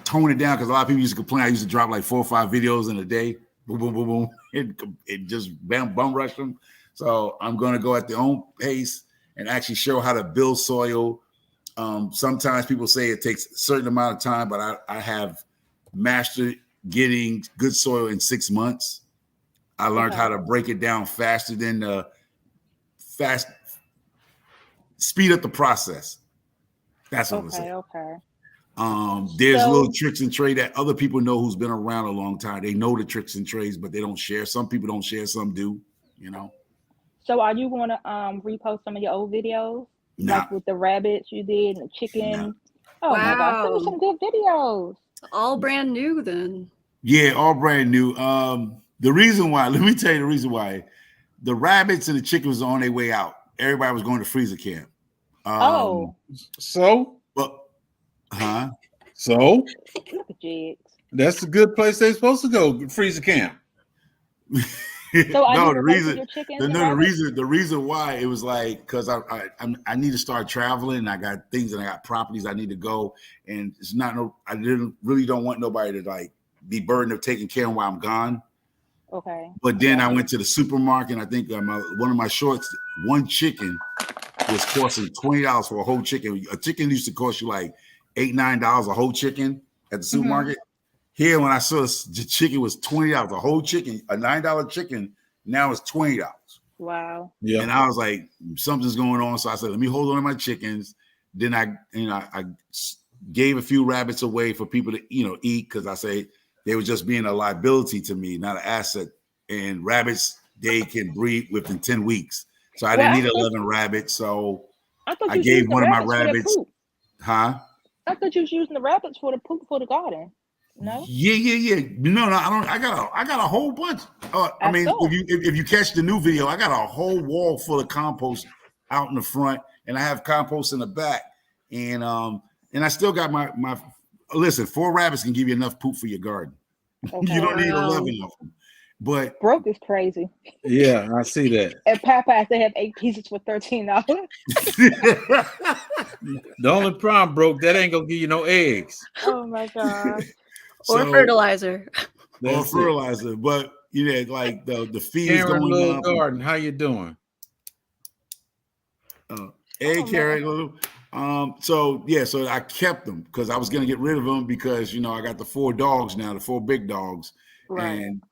S4: tone it down because a lot of people used to complain. I used to drop like 4 or 5 videos in a day. Boom, boom, boom, boom. It just bum rush them. So I'm going to go at their own pace and actually show how to build soil. Sometimes people say it takes a certain amount of time, but I have mastered getting good soil in 6 months. I learned how to break it down faster than speed up the process. That's what I'm saying.
S2: Okay.
S4: There's little tricks and trade that other people know who's been around a long time. They know the tricks and trades, but they don't share. Some people don't share, some do,
S2: So are you going to repost some of your old videos?
S4: Nah.
S2: Like with the rabbits you did and the chicken?
S4: Nah.
S2: Oh my gosh, those are some good videos.
S5: All brand new then.
S4: Yeah, all brand new. The reason why, let me tell you the reason why. The rabbits and the chickens were on their way out. Everybody was going to freezer camp.
S1: So? So?
S2: Look at Jigs.
S1: That's a good place they're supposed to go, freezer camp.
S2: So are you replacing your chickens?
S4: The reason why it was like because I need to start traveling. I got things and I got properties I need to go, and it's not I really don't want nobody to like be burdened of taking care of while I'm gone.
S2: Okay.
S4: But then I went to the supermarket. And I think one of my shorts, one chicken was costing $20 for a whole chicken. A chicken used to cost you like $8-9 a whole chicken at the supermarket. Here, when I saw the chicken was $20, a whole chicken, a $9 chicken, now it's $20.
S2: Wow.
S1: Yeah.
S4: And I was like, something's going on. So I said, let me hold on to my chickens. Then I gave a few rabbits away for people to, eat because I say they were just being a liability to me, not an asset and rabbits, they can breed within 10 weeks. So I didn't need 11 rabbits. So
S2: I thought
S4: I
S2: you was
S4: gave
S2: using the
S4: one of my
S2: rabbits for their
S4: rabbits,
S2: poop.
S4: huh?
S2: I thought you was using the rabbits for the poop for the garden. No.
S4: Yeah. No, I don't. I got a whole bunch. I mean,
S2: saw.
S4: if you catch the new video, I got a whole wall full of compost out in the front, and I have compost in the back, and I still got my. Listen, 4 rabbits can give you enough poop for your garden.
S2: Okay.
S4: You don't need
S5: Wow.
S4: 11 of them. But
S2: Broke is crazy.
S1: Yeah, I see that.
S2: At Popeyes, they have 8 pieces for $13.
S1: The only problem, broke, that ain't gonna give you no eggs.
S2: Oh my god.
S5: Or fertilizer.
S4: or
S1: That's it.
S4: fertilizer. But like the fee is
S1: Karen
S4: going
S1: Little
S4: up.
S1: Garden, how you doing?
S4: Hey, Karen. So I kept them because I was gonna get rid of them because I got the 4 dogs now, the 4 big dogs,
S2: Right.
S4: and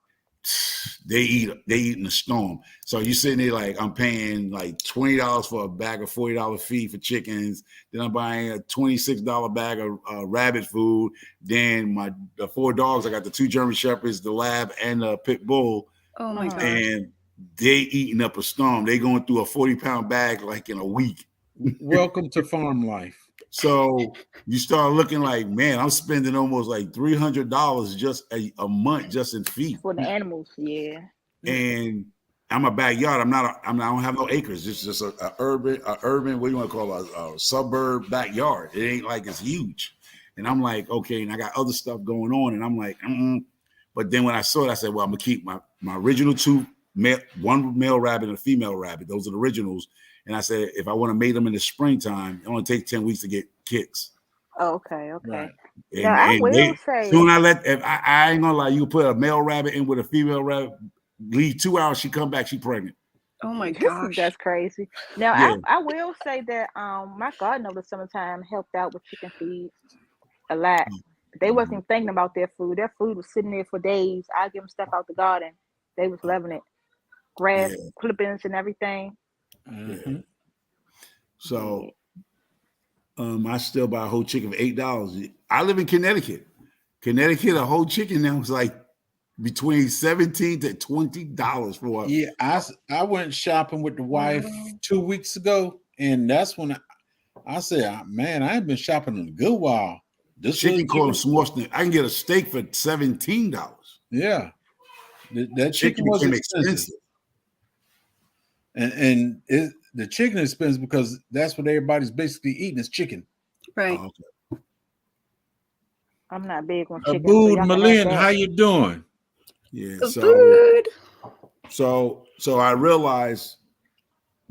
S4: they eat in a storm. So you sitting there like I'm paying like $20 for a bag of $40 feed for chickens. Then I'm buying a $26 bag of rabbit food. Then the 4 dogs, I got the 2 German Shepherds, the lab, and the pit bull.
S5: Oh my gosh.
S4: And they eating up a storm. They going through a 40-pound bag like in a week.
S1: Welcome to farm life.
S4: So you start looking like, man, I'm spending almost like $300 just a month just in feed
S2: For the animals, yeah.
S4: And I'm a backyard. I don't have no acres. It's just a urban, what do you want to call it? A suburb backyard. It ain't like it's huge. And I'm like, okay, and I got other stuff going on, and I'm like, But then when I saw it, I said, well, I'm gonna keep my original 2 one male rabbit and a female rabbit. Those are the originals. And I said, if I want to mate them in the springtime, it only takes 10 weeks to get kits.
S2: Oh, okay.
S1: Right.
S2: Now I will say,
S4: soon I ain't gonna lie, you put a male rabbit in with a female rabbit, leave 2 hours, she come back, she pregnant.
S5: Oh my gosh.
S2: that's crazy. Now
S4: Yeah.
S2: I will say that my garden over the summertime helped out with chicken feed a lot. They wasn't even thinking about their food. Their food was sitting there for days. I give them stuff out the garden. They was loving it. Grass clippings and everything.
S1: Mm-hmm.
S4: So I still buy a whole chicken for $8. I live in Connecticut. A whole chicken now is like between $17 to $20 for
S1: Yeah, I went shopping with the wife 2 weeks ago, and that's when I said, man, I ain't been shopping in a good while. This
S4: chicken costs more than I can get a steak for $17.
S1: Yeah, that chicken was
S4: became
S1: expensive. And the chicken is expensive because that's what everybody's basically eating is chicken.
S5: Right.
S4: Oh, okay.
S2: I'm not big on chicken.
S1: Abou It, how you doing?
S4: Yeah.
S5: Food.
S4: So I realized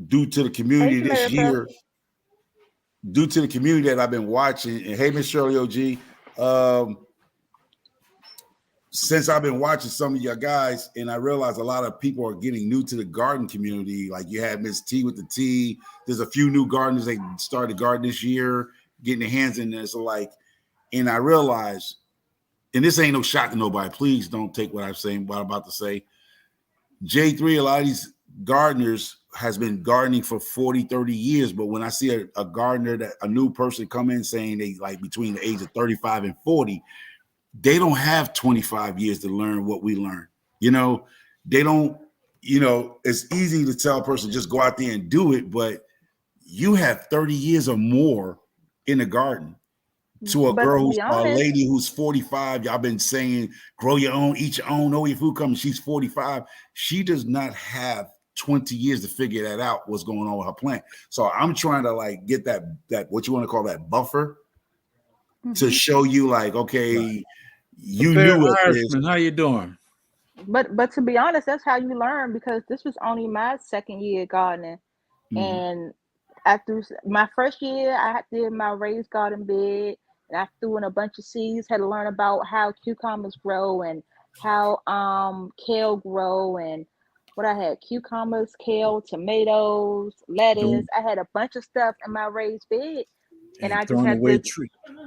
S4: due to the community this year, due to the community that I've been watching, and hey, Miss Shirley OG, since I've been watching some of your guys, and I realize a lot of people are getting new to the garden community. Like you had Miss T with the T. There's a few new gardeners they started garden this year, getting their hands in there. So and I realized, and this ain't no shot to nobody. Please don't take what I'm about to say. J3, a lot of these gardeners has been gardening for 40, 30 years. But when I see a gardener, a new person come in saying they like between the age of 35 and 40, they don't have 25 years to learn what we learn. They don't, it's easy to tell a person just go out there and do it, but you have 30 years or more in the garden. To a girl a lady who's 45, y'all been saying, grow your own, eat your own, know your food comes. She's 45. She does not have 20 years to figure that out, what's going on with her plant. So I'm trying to get that what you want to call that buffer to show you okay, you knew it.
S1: How you doing?
S2: But to be honest, that's how you learn, because this was only my second year gardening. And after my first year, I did my raised garden bed, and I threw in a bunch of seeds, had to learn about how cucumbers grow and how kale grow, and what I had, cucumbers, kale, tomatoes, lettuce. I had a bunch of stuff in my raised bed.
S1: And I just had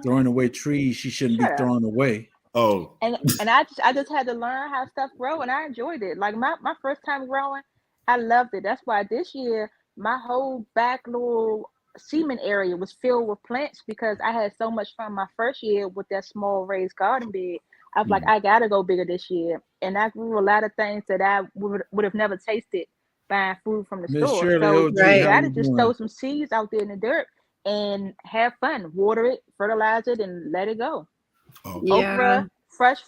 S1: throwing away trees she shouldn't be throwing away.
S4: Oh.
S2: And I just had to learn how stuff grow, and I enjoyed it. Like my first time growing, I loved it. That's why this year my whole back little semen area was filled with plants, because I had so much fun my first year with that small raised garden bed. I was like, I gotta go bigger this year, and I grew a lot of things that I would have never tasted buying food from the
S1: Miss
S2: store.
S1: Shirley
S2: So
S1: OG,
S2: you
S5: Right.
S1: how
S2: gotta
S1: you
S2: just throw
S1: doing?
S2: some seeds out there in the dirt and have fun. Water it, fertilize it, and let it go.
S5: Yeah.
S2: Okra, fresh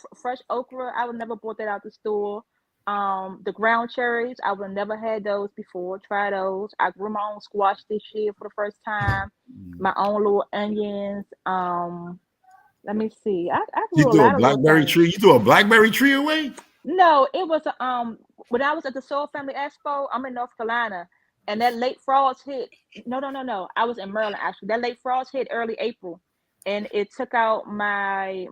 S2: okra. I would never bought that out the store. The ground cherries, I would have never had those before. Try those. I grew my own squash this year for the first time. My own little onions. Let me see. I
S4: You
S2: grew a
S4: threw a
S2: lot of little
S4: blackberry
S2: things.
S4: tree. You threw a blackberry tree away.
S2: No, it was a when I was at the Soul Family Expo, I'm in North Carolina, and that late frost hit. No. I was in Maryland actually. That late frost hit early April, and it took out my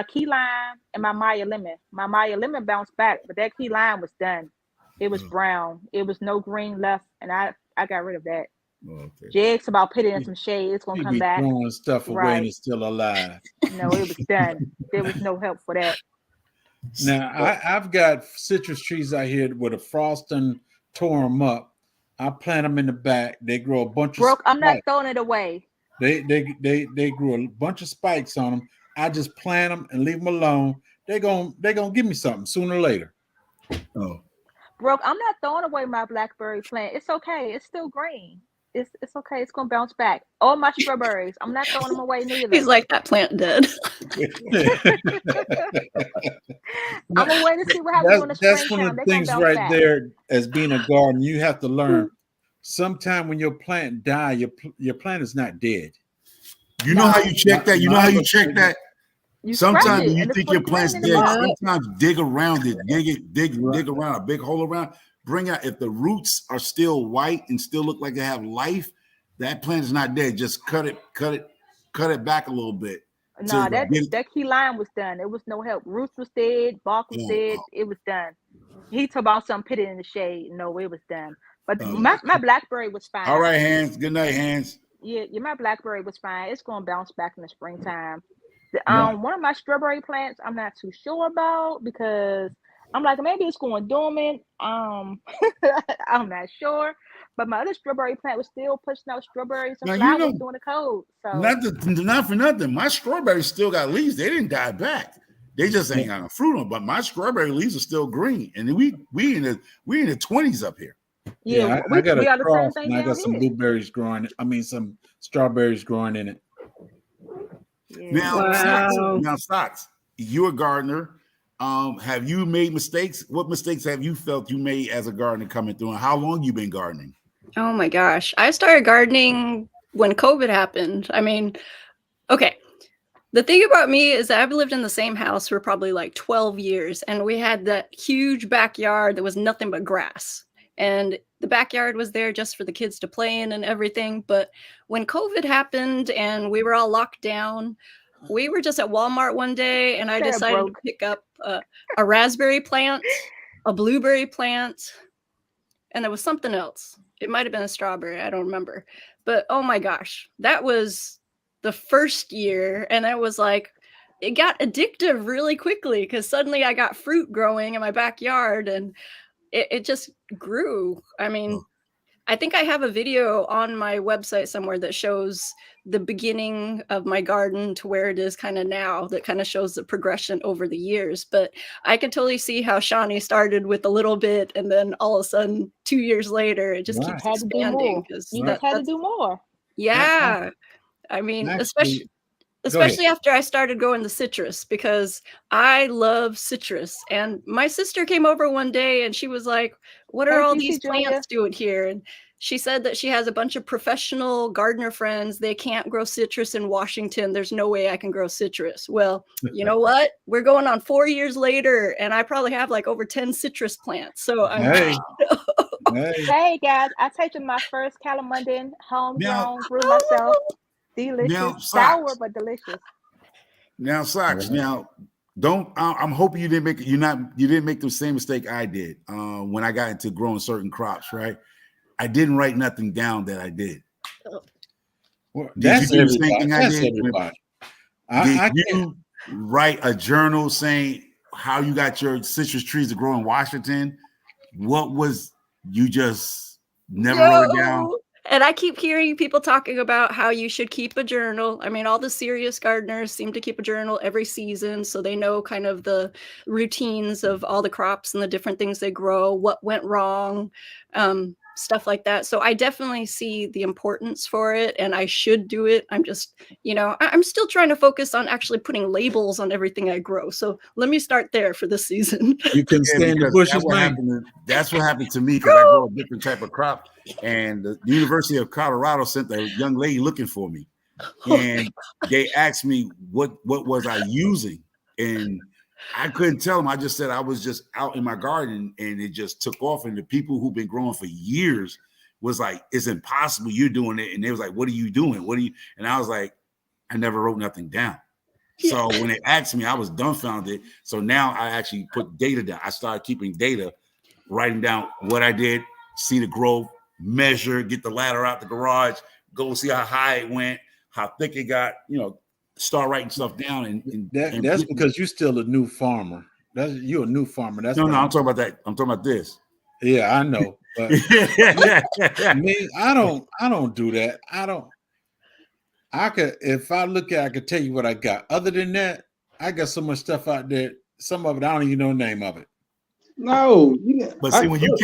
S2: key lime and my Maya lemon. My Maya lemon bounced back, but that key lime was done. It was brown. It was no green left, and I got rid of that.
S4: Okay.
S2: Jake's about putting in
S1: She,
S2: some shade. It's gonna
S1: she
S2: come
S1: be
S2: back.
S1: throwing stuff away and
S2: Right.
S1: it's still alive.
S2: No, it was done. There was no help for that.
S1: Now I've got citrus trees out here where the frosting tore them up. I plant them in the back. They grow a bunch of
S2: Brooke, I'm not
S1: spikes.
S2: throwing it away.
S1: They grew a bunch of spikes on them. I just plant them and leave them alone. They're gonna give me something sooner or later.
S4: Oh,
S2: Brooke, I'm not throwing away my blackberry plant. It's okay. It's still green. It's okay. It's gonna bounce back. All my strawberries, I'm not throwing them away neither.
S5: He's like, that plant dead.
S2: I'm gonna wait to see what happens in the
S1: That's one
S2: springtime.
S1: of the
S2: They're gonna
S1: things
S2: bounce
S1: right
S2: back.
S1: there. As being a garden, you have to learn. Sometime when your plant die, your plant is not dead.
S4: you know how you check that? You know how you
S1: Mine
S4: check
S1: was-
S4: that?
S2: You scratch
S4: Sometimes
S2: it,
S4: when you
S2: and it's
S4: think
S2: for
S4: your
S2: the green
S4: plant's
S2: in the
S4: dead,
S2: bottom.
S4: sometimes dig around it, dig
S1: Right.
S4: around a big hole around, bring out if the roots are still white and still look like they have life, that plant is not dead. Just cut it back a little bit.
S2: No,
S4: to get it.
S2: that key lime was done. There was no help. Roots was dead, bark was dead. It was done. He talked about something put it in the shade. No, it was done. But my blackberry was fine.
S4: All right, Hands. Good night, Hands.
S2: Yeah, my blackberry was fine. It's gonna bounce back in the springtime.
S1: Yeah.
S2: One of my strawberry plants, I'm not too sure about because I'm like maybe it's going dormant. I'm not sure. But my other strawberry plant was still pushing out strawberries and
S4: Now,
S2: flowers during the cold. So
S4: not for nothing. My strawberries still got leaves. They didn't die back. They just ain't got no fruit on. But my strawberry leaves are still green, and we in the 20s up here.
S2: yeah,
S1: I got
S2: we
S1: a
S2: are the same
S1: cross
S2: thing
S1: and I
S2: down
S1: got some
S2: here.
S1: blueberries growing. I mean, some strawberries growing in it.
S2: Yeah.
S4: Now, Stocks, you're a gardener. Have you made mistakes? What mistakes have you felt you made as a gardener coming through? And how long you been gardening?
S5: Oh my gosh. I started gardening when COVID happened. I mean, okay. The thing about me is that I've lived in the same house for probably like 12 years, and we had that huge backyard that was nothing but grass. And the backyard was there just for the kids to play in and everything. But when COVID happened and we were all locked down, we were just at Walmart one day, and I decided to pick up a raspberry plant, a blueberry plant, and there was something else. It might have been a strawberry. I don't remember. But oh my gosh, that was the first year. And I was like, it got addictive really quickly because suddenly I got fruit growing in my backyard and it just grew. I mean, I think I have a video on my website somewhere that shows the beginning of my garden to where it is kind of now, that kind of shows the progression over the years. But I could totally see how Shawnee started with a little bit, and then all of a sudden 2 years later, it just keeps expanding.
S2: You just had to do more.
S5: Yeah. I mean, especially after I started growing the citrus, because I love citrus. And my sister came over one day and she was like, what are all these plants doing here? And she said that she has a bunch of professional gardener friends. They can't grow citrus in Washington. There's no way I can grow citrus. Well, you know what? We're going on 4 years later, and I probably have like over 10 citrus plants. So I'm
S2: Hey guys, I tasted my first calamunden homegrown, grew myself. Delicious, sour but delicious.
S4: Now, Socks. Now, I'm hoping you didn't make the same mistake I did when I got into growing certain crops. Right, I didn't write nothing down that I did.
S1: Well,
S4: did you do the same thing I did?
S1: Did
S4: you write a journal saying how you got your citrus trees to grow in Washington? What was you just never wrote it down?
S5: And I keep hearing people talking about how you should keep a journal. I mean, all the serious gardeners seem to keep a journal every season, so they know kind of the routines of all the crops and the different things they grow, what went wrong, stuff like that. So I definitely see the importance for it, and I should do it. I'm just, I'm still trying to focus on actually putting labels on everything I grow. So let me start there for this season.
S1: You can stay in the bushes,
S4: that's what happened to me, because I grow a different type of crop. And the University of Colorado sent a young lady looking for me, and they asked me what was I using, and I couldn't tell them. I just said I was just out in my garden, and it just took off. And the people who've been growing for years was like, "It's impossible. You're doing it." And they was like, "What are you doing? What are you?" And I was like, "I never wrote nothing down." So when they asked me, I was dumbfounded. So now I actually put data down. I started keeping data, writing down what I did, see the growth, measure, get the ladder out the garage, go see how high it went, how thick it got, start writing stuff down. And
S1: that's because you're still a new farmer. You're a new farmer. That's
S4: no, I'm talking about that. I'm talking about this.
S1: Yeah, I know. But me, I don't do that. If I look at it, I could tell you what I got. Other than that, I got so much stuff out there. Some of it, I don't even know the name of it.
S3: No,
S4: but see, when you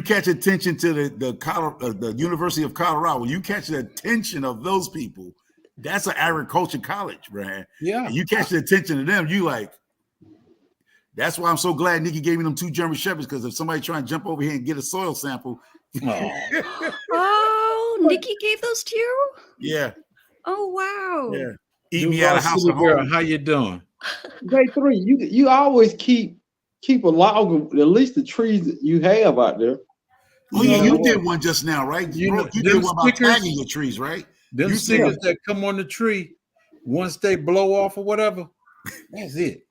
S4: catch attention to the University of Colorado, when you catch the attention of those people, that's an agriculture college, man.
S1: Yeah,
S4: and you catch the attention of them, you like. That's why I'm so glad Nikki gave me them 2 German Shepherds, because if somebody trying to jump over here and get a soil sample,
S5: Nikki gave those to you?
S4: Yeah.
S5: Oh wow.
S4: Yeah. Eat me out of house.
S1: Girl, how you doing?
S3: Day 3, you always keep a log of at least the trees that you have out there.
S4: Oh yeah, you did one just now, right? You did one about tagging your trees, right?
S1: Them stickers that come on the tree, once they blow off or whatever, that's it.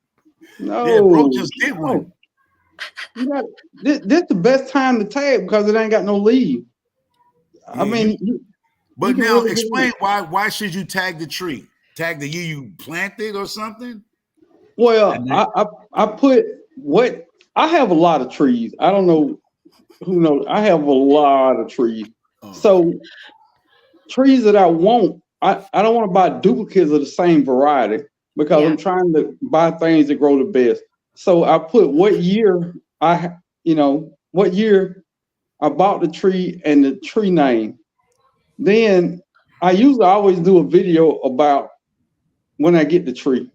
S3: No,
S4: yeah, bro just did one.
S3: This the best time to tag because it ain't got no leaves. I mean,
S4: but now really explain why should you tag the tree? Tag the year you planted or something?
S3: Well, I put what I have a lot of trees. I don't know who knows. I have a lot of trees. So trees that I want, I don't want to buy duplicates of the same variety because I'm trying to buy things that grow the best. So I put what year I bought the tree and the tree name. Then I usually always do a video about when I get the tree.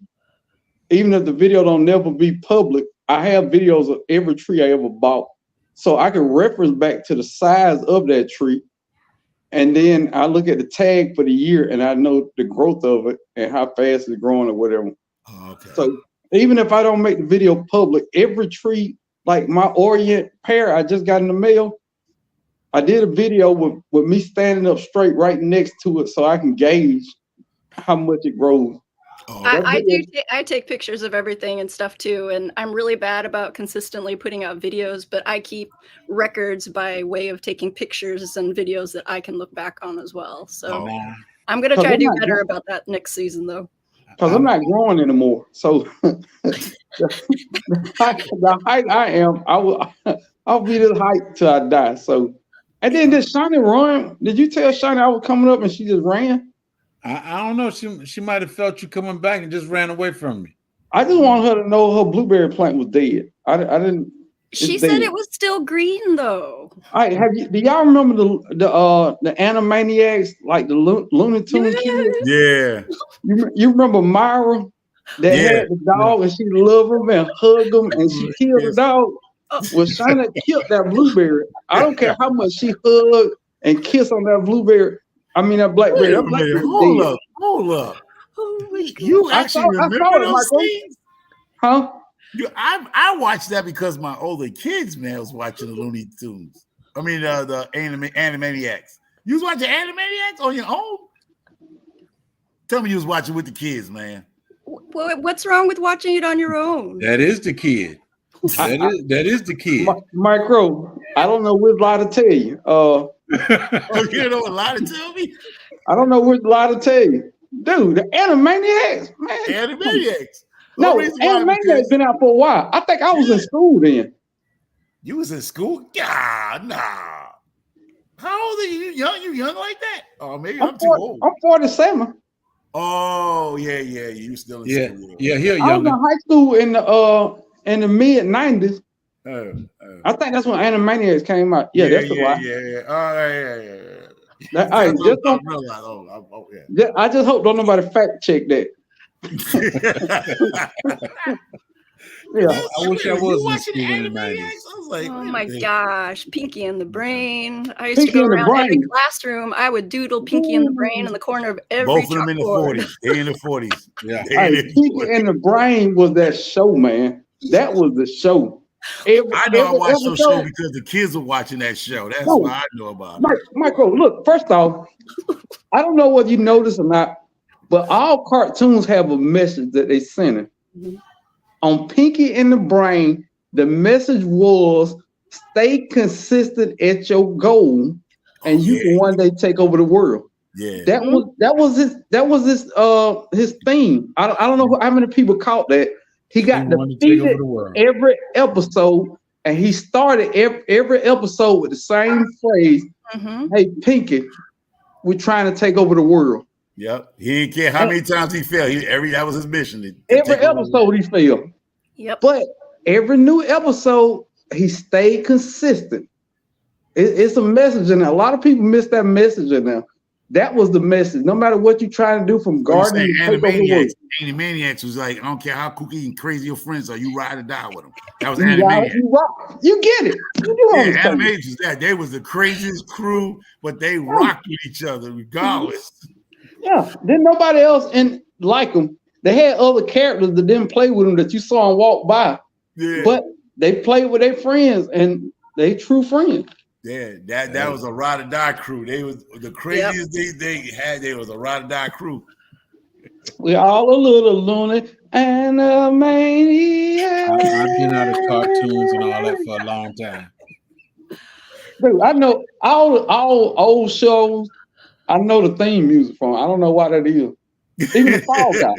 S3: Even if the video don't never be public, I have videos of every tree I ever bought. So I can reference back to the size of that tree. And then I look at the tag for the year and I know the growth of it and how fast it's growing or whatever.
S4: Oh, okay.
S3: So even if I don't make the video public, every tree, like my Orient pear I just got in the mail, I did a video with me standing up straight right next to it so I can gauge how much it grows.
S5: I take pictures of everything and stuff too, and I'm really bad about consistently putting out videos, but I keep records by way of taking pictures and videos that I can look back on as well. So I'm gonna try to do better about that next season though.
S3: Because I'm not growing anymore. So the height I am, I'll be this height till I die. So and then did Shani run? Did you tell Shani I was coming up and she just ran?
S1: I don't know. She might have felt you coming back and just ran away from me.
S3: I just want her to know her blueberry plant was dead. I didn't.
S5: She said it was still green though.
S3: Do y'all remember the Animaniacs, like the Looney Tunes kids?
S4: Yeah.
S3: You remember Myra that had the dog and she loved him and hugged him and she killed the dog? Well, Shana killed that blueberry. I don't care how much she hugged and kissed on that blueberry. I mean that blackberry. That blackberry
S4: hold up. Oh my God. You actually remember those things?
S3: Huh?
S4: I watched that because my older kids, man, was watching the Looney Tunes. I mean, the Animaniacs. You was watching Animaniacs on your own? Tell me you was watching with the kids, man.
S5: What's wrong with watching it on your own?
S1: That is the kid. That is the kid.
S3: Micro, I don't know which lie to tell you.
S4: You don't know a lie to tell me?
S3: I don't know which lie to tell you. Dude, the Animaniacs, man.
S4: Animaniacs.
S3: No, Animaniacs been out for a while. I think I was in school then.
S4: You was in school? Yeah, nah. How old are you? You young like that? Oh, maybe
S3: I'm
S4: I'm too old.
S3: 47.
S4: Oh, yeah. You still in
S1: Yeah,
S4: school.
S1: yeah, here,
S3: I was
S1: younger.
S3: in high school in the mid 90s. I think that's when Animaniacs came out. Yeah, that's the lie.
S4: Yeah. Oh, yeah.
S3: That,
S4: I
S3: I just don't,
S4: realized. Yeah.
S3: I just hope don't nobody fact check that. Yeah.
S1: I wish I was
S4: You
S1: in
S4: watching
S1: school in the
S4: Animaniacs?
S1: 90s.
S4: I was like,
S5: Oh
S4: wait a
S5: my
S4: minute.
S5: gosh, Pinky and the Brain. I used to
S3: Pinky
S5: go
S3: and the
S5: around every
S3: Brain.
S5: classroom. I would doodle Pinky and the Brain in the corner of every
S4: Both of them in the
S5: chalkboard.
S4: 40s. They in the 40s.
S1: Yeah.
S3: Hey, Pinky and the Brain was that show, man. That was the show.
S4: I know I watched your show
S3: episode-
S4: because the kids were watching that show. That's
S3: No.
S4: why I know about it.
S3: Michael, look, first off, I don't know whether you noticed or not, but all cartoons have a message that they send.
S5: Mhm.
S3: On Pinky and the Brain, the message was stay consistent at your goal, and you can one day take over the world.
S4: Yeah.
S3: That was his theme. I don't know how many people caught that. He got
S1: wanted to take over
S3: defeated
S1: the world.
S3: every episode, and he started every episode with the same phrase.
S5: Mhm.
S3: Hey, Pinky, we're trying to take over the world.
S4: Yep. He didn't care how many times he fell. That was his mission. to
S3: Every
S4: take over.
S3: episode he failed.
S5: Yep.
S3: But every new episode, he stayed consistent. It's a message in there. A lot of people miss that message in there. That was the message. No matter what you're trying to do from gardening to take over the world.
S4: Animaniacs was like, I don't care how kooky and crazy your friends are, you ride or die with them. That was
S3: You
S4: Animaniacs.
S3: rock. You get it. You do
S4: Yeah,
S3: understand.
S4: Animaniacs was that. They was the craziest crew, but they rocked with each other regardless.
S3: Yeah. Then nobody else like them. They had other characters that didn't play with them that you saw them walk by.
S4: Yeah.
S3: But they played with their friends and they true friends.
S4: Yeah, that was a ride or die crew. They was the craziest they had. They was a ride or die crew.
S3: We're all a little loony and a maniac.
S1: I've been out of cartoons and all that for a long time.
S3: Dude, I know all old shows. I know the theme music from. I don't know why that is. Even the Fall Guy.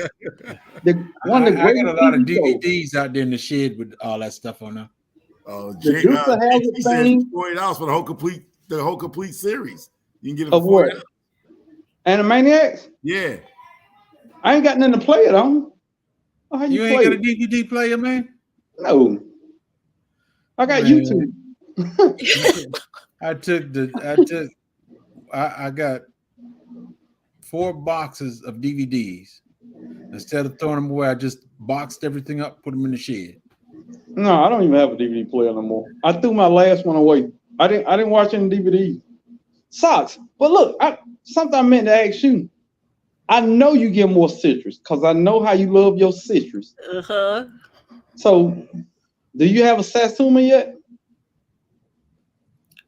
S1: I got a lot of
S3: TV shows.
S1: DVDs out there in the shed with all that stuff on there.
S3: The Duke of Hazzard
S4: he said
S3: thing.
S4: $40 for the whole complete series. You can get it
S3: Of
S4: for
S3: what?
S4: $40.
S3: Animaniacs?
S4: Yeah.
S3: I ain't got nothing to play it on. How
S1: You
S3: play
S1: ain't got a
S3: it?
S1: DVD player, man?
S3: No. I got
S1: Man.
S3: YouTube.
S1: I got 4 boxes of DVDs. Instead of throwing them away, I just boxed everything up, put them in the shed.
S3: No, I don't even have a DVD player no more. I threw my last one away. I didn't watch any DVDs. Socks. But look, something I meant to ask you. I know you get more citrus because I know how you love your citrus.
S5: Uh-huh.
S3: So, do you have a Satsuma yet?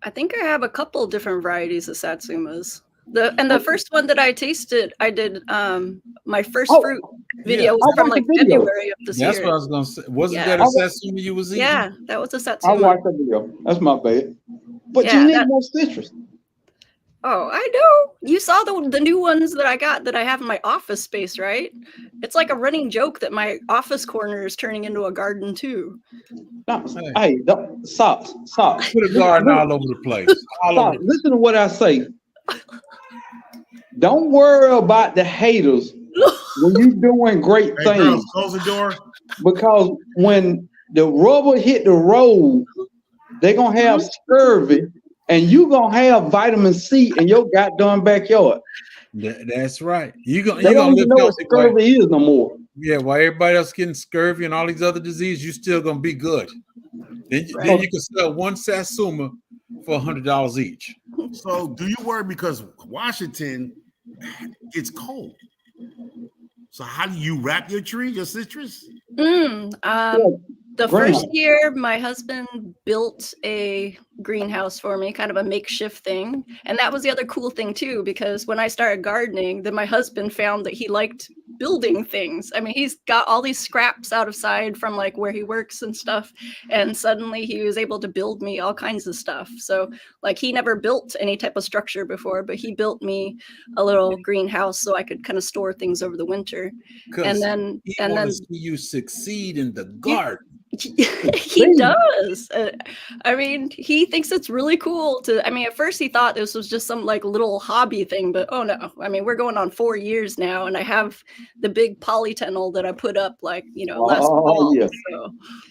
S5: I think I have a couple different varieties of satsumas. The first one that I tasted, I did my first fruit video was from like February of this year.
S1: That's what I was gonna say. Wasn't
S5: Yeah.
S1: that a Satsuma you was eating?
S5: Yeah, that was a
S3: I
S5: satsuma.
S3: watched that video. That's my bad. But
S5: Yeah,
S3: you need more citrus.
S5: Oh, I know. You saw the new ones that I got that I have in my office space, right? It's like a running joke that my office corner is turning into a garden too.
S3: No, hey, socks.
S1: Put a garden all over the place.
S3: Listen to what I say. Don't worry about the haters when you're doing great
S4: Hey,
S3: things.
S4: girls, close the door.
S3: Because when the rubber hit the road, they're gonna have scurvy, and you gonna have vitamin C in your goddamn backyard.
S1: That's right. You
S3: They
S1: gonna
S3: don't
S1: live
S3: even know what
S1: healthy.
S3: scurvy is no more.
S1: Yeah, while everybody else getting scurvy and all these other diseases, you still gonna be good. Then you can sell one Satsuma for $100 each.
S4: So do you worry because Washington, it's cold? So how do you wrap your tree, your citrus?
S5: The first year, my husband built a greenhouse for me, kind of a makeshift thing. And that was the other cool thing too, because when I started gardening, then my husband found that he liked building things. I mean, he's got all these scraps outside from like where he works and stuff. And suddenly he was able to build me all kinds of stuff. So like he never built any type of structure before, but he built me a little greenhouse so I could kind of store things over the winter. And then
S1: see you succeed in the garden.
S5: He does. I mean, he thinks it's really cool to. I mean, at first he thought this was just some like little hobby thing, but oh no! I mean, we're going on 4 years now, and I have the big polytunnel that I put up like last fall.
S3: Yeah.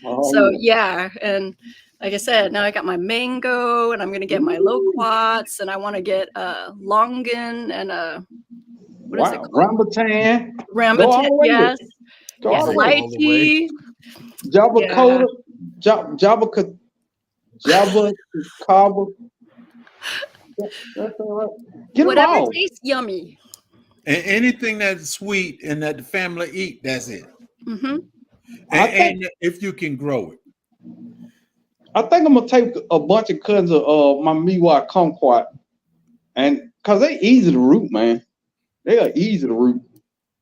S5: So yeah, and like I said, now I got my mango, and I'm gonna get my loquats, and I want to get longan and what is it called? Rambutan, yes. Yes, lychee.
S3: Java coda, Java cobble. Get
S5: whatever tastes yummy.
S1: And anything that's sweet and that the family eat, that's it.
S5: Mm-hmm.
S1: And if you can grow it.
S3: I think I'm gonna take a bunch of cousins of my Miwa kumquat, and cause they easy to root, man. They are easy to root.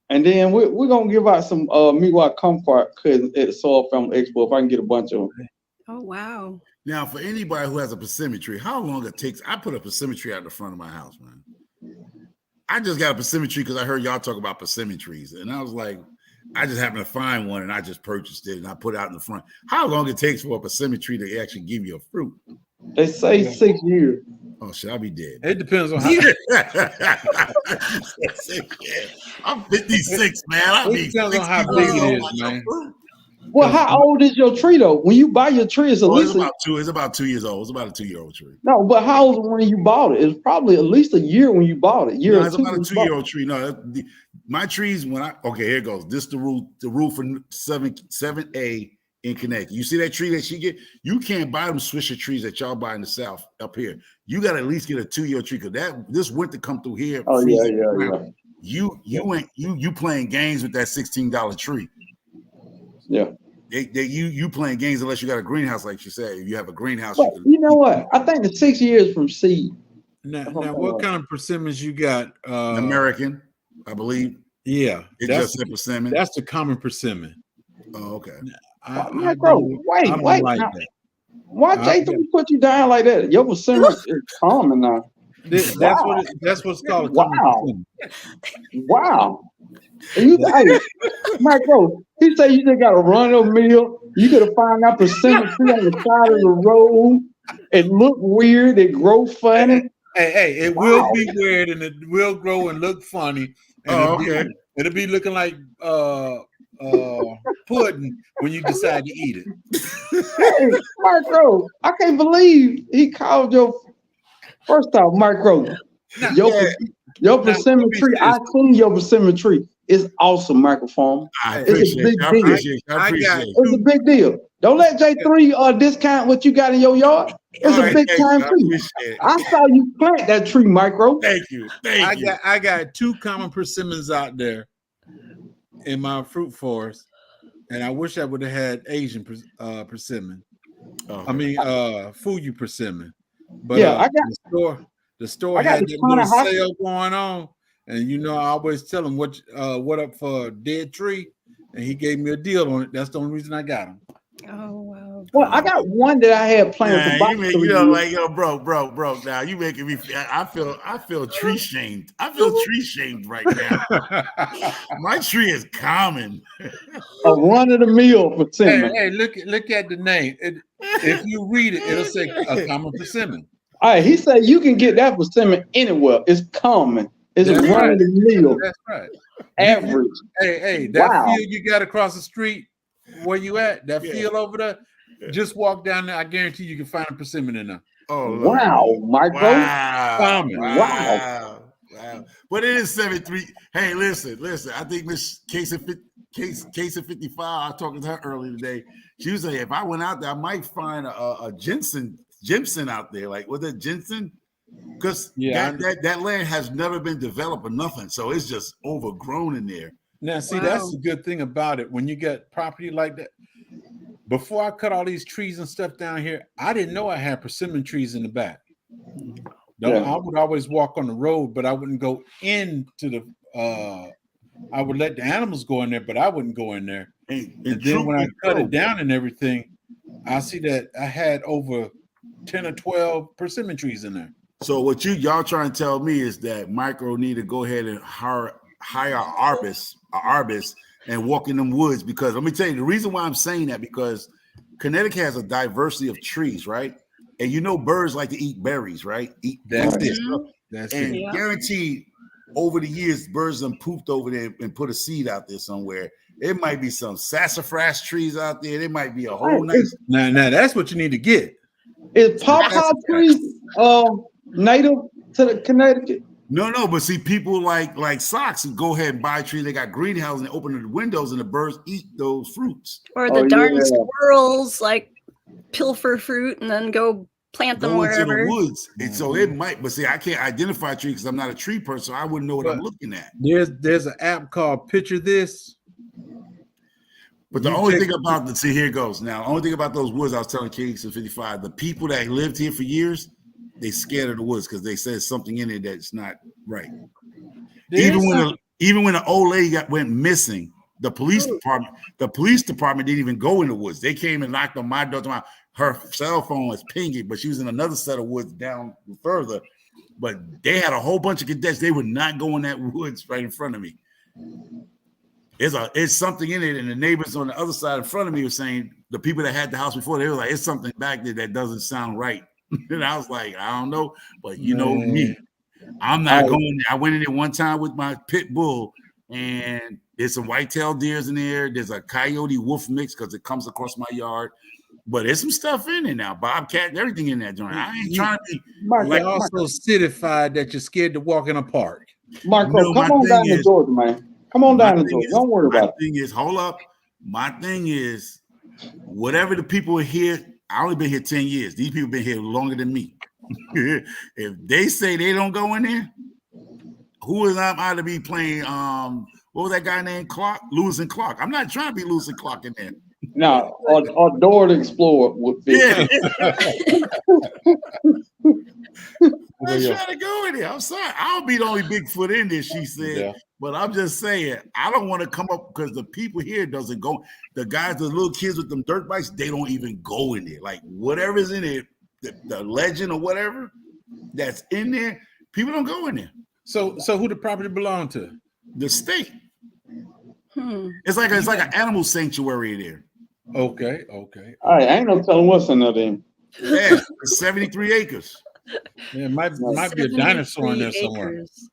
S3: And then we're gonna give out some Miwa kumquat cousins at the Soil Family Expo if I can get a bunch of them.
S5: Oh wow!
S4: Now, for anybody who has a persimmon tree, how long it takes? I put a persimmon tree out the front of my house, man. I just got a persimmon tree because I heard y'all talk about persimmon trees, and I was like, I just happened to find one, and I just purchased it, and I put it out in the front. How long it takes for a persimmon tree to actually give you a fruit?
S3: They say 6 years.
S4: Oh, should I be dead?
S1: It depends on how.
S4: I'm 56, man.
S1: It depends on how big it is, man.
S3: Well, how old is your tree though? When you buy your tree, it's at least
S4: it's about 2 years old. It's about a 2-year-old tree.
S3: No, but how old was when you bought it? It's probably at least a year when you bought it.
S4: It's about a 2-year-old tree. No, my trees here it goes. This the rule for 7A in Connecticut. You see that tree that she get? You can't buy them Swisher trees that y'all buy in the South up here. You got to at least get a 2-year tree because this winter come through here.
S3: Oh yeah.
S4: You playing games with that $16 tree.
S3: Yeah.
S4: You playing games unless you got a greenhouse, like she said. If you have a greenhouse,
S3: you know what? I think the 6 years from seed.
S1: Now what kind of persimmons you got?
S4: American, I believe.
S1: Yeah,
S4: it just said persimmon.
S1: That's the common persimmon.
S4: Oh, okay.
S3: Wait.
S1: Like
S3: why J3 put you down like that? Your persimmon is common now.
S1: That's what's called a common persimmon.
S3: Wow. Micro, he said you just got to run a mill. You got to find that persimmon tree on the side of the road. It look weird. It grow funny.
S1: Hey, it will be weird and it will grow and look funny. And it'll be looking like pudding when you decide to eat it.
S3: Hey, Micro, I can't believe he called your first off, Micro. Your persimmon tree. I seen your persimmon tree. It's awesome, microphone. It's a big deal. It's a big deal. Don't let J3 discount what you got in your yard. It's a big time tree. I saw you plant that tree, Micro.
S4: Thank you.
S1: I got 2 common persimmons out there in my fruit forest, and I wish I would have had Asian persimmon. I mean, Fuyu persimmon. But the store had that little sale going on, and I always tell him what up for a dead tree, and he gave me a deal on it. That's the only reason I got him.
S5: Oh wow!
S3: Well, I got one that I had planned
S4: for bro. Now you making me. I feel tree shamed. I feel tree shamed right now. My tree is common.
S3: A run of the mill persimmon.
S1: Hey, look at the name. If you read it, it'll say a common persimmon.
S3: All right, he said you can get that persimmon anywhere. It's common. It's a run of the mill.
S1: That's right.
S3: Average.
S1: Hey, that field you got across the street, where you at? That field over there. Just walk down there. I guarantee you can find a persimmon in there.
S4: Oh,
S3: Lord. Wow, Michael.
S4: Wow. But it is 7-3. Hey, listen. I think Miss Case of 55. I was talking to her earlier today. She was saying if I went out there, I might find a Jimson out there. Like, was it Jensen? Because that land has never been developed or nothing. So it's just overgrown in there.
S1: Now, see, that's the good thing about it. When you get property like that, before I cut all these trees and stuff down here, I didn't know I had persimmon trees in the back. I would always walk on the road, but I wouldn't go into the I would let the animals go in there, but I wouldn't go in there. And then when I cut it down and everything, I see that I had over 10 or 12 persimmon trees in there.
S4: So what y'all trying to tell me is that Micro need to go ahead and hire an arbist and walk in them woods, because let me tell you the reason why I'm saying that, because Connecticut has a diversity of trees, right? And you know birds like to eat berries, right? Eat
S1: That's
S4: fruit and
S1: it.
S4: stuff.
S1: That's
S4: And
S1: it.
S5: Yeah.
S4: guaranteed over the years, birds have pooped over there and put a seed out there somewhere. It might be some sassafras trees out there. There might be a whole nice.
S1: Now that's what you need to get.
S3: Is pawpaw tree native to the Connecticut?
S4: No, but see, people like socks and go ahead and buy trees. They got greenhouses and they open the windows and the birds eat those fruits.
S5: Or the
S3: Oh,
S5: darn
S3: yeah.
S5: squirrels like pilfer fruit and then go plant them
S4: Go into
S5: wherever.
S4: the woods. And so it might, but see, I can't identify a tree because I'm not a tree person. So I wouldn't know what I'm
S1: But
S4: looking at.
S1: There's an app called Picture This.
S4: But the
S1: You
S4: only
S1: check-
S4: thing about the see, here it goes. Now, the only thing about those woods, I was telling Katie since 55, the people that lived here for years, they scared of the woods because they said something in it that's not right. Even when the old lady went missing, the police department didn't even go in the woods. They came and knocked on my door. Her cell phone was pinging, but she was in another set of woods down further. But they had a whole bunch of cadets. They would not go in that woods right in front of me. It's something in it, and the neighbors on the other side in front of me were saying the people that had the house before, they were like, it's something back there that doesn't sound right. And I was like, I don't know, but you know me, I'm not going there. I went in there one time with my pit bull, and there's some white-tailed deers in there. There's a coyote wolf mix because it comes across my yard. But there's some stuff in there now, bobcat, everything in that joint. I ain't trying to be
S1: You're also citified that you're scared to walk in a park.
S3: Marco,
S4: No,
S3: come
S4: my
S3: on
S4: thing
S3: down to
S4: is-
S3: Georgia, man. Come on down to Georgia. Don't worry about it.
S4: My thing is, hold up. My thing is, whatever the people are here, I only been here 10 years. These people been here longer than me. If they say they don't go in there, who is I to be playing? What was that guy named Clark? Lewis and Clark. I'm not trying to be Lewis and Clark in there.
S3: Now, or Dora the Explorer would be.
S4: Yeah. I'm trying to go in there. I'm sorry. I'll be the only Bigfoot in there, she said.
S1: Yeah.
S4: But I'm just saying, I don't want to come up because the people here doesn't go. The guys, the little kids with them dirt bikes, they don't even go in there. Like whatever's in there, the legend or whatever that's in there, people don't go in there.
S1: So who the property belong to?
S4: The state. It's like an animal sanctuary there.
S1: Okay.
S3: All right, I ain't no telling what's in there then.
S4: Yeah, it's 73 acres.
S1: Yeah, it might be a dinosaur in there
S5: 73
S1: somewhere.
S5: acres.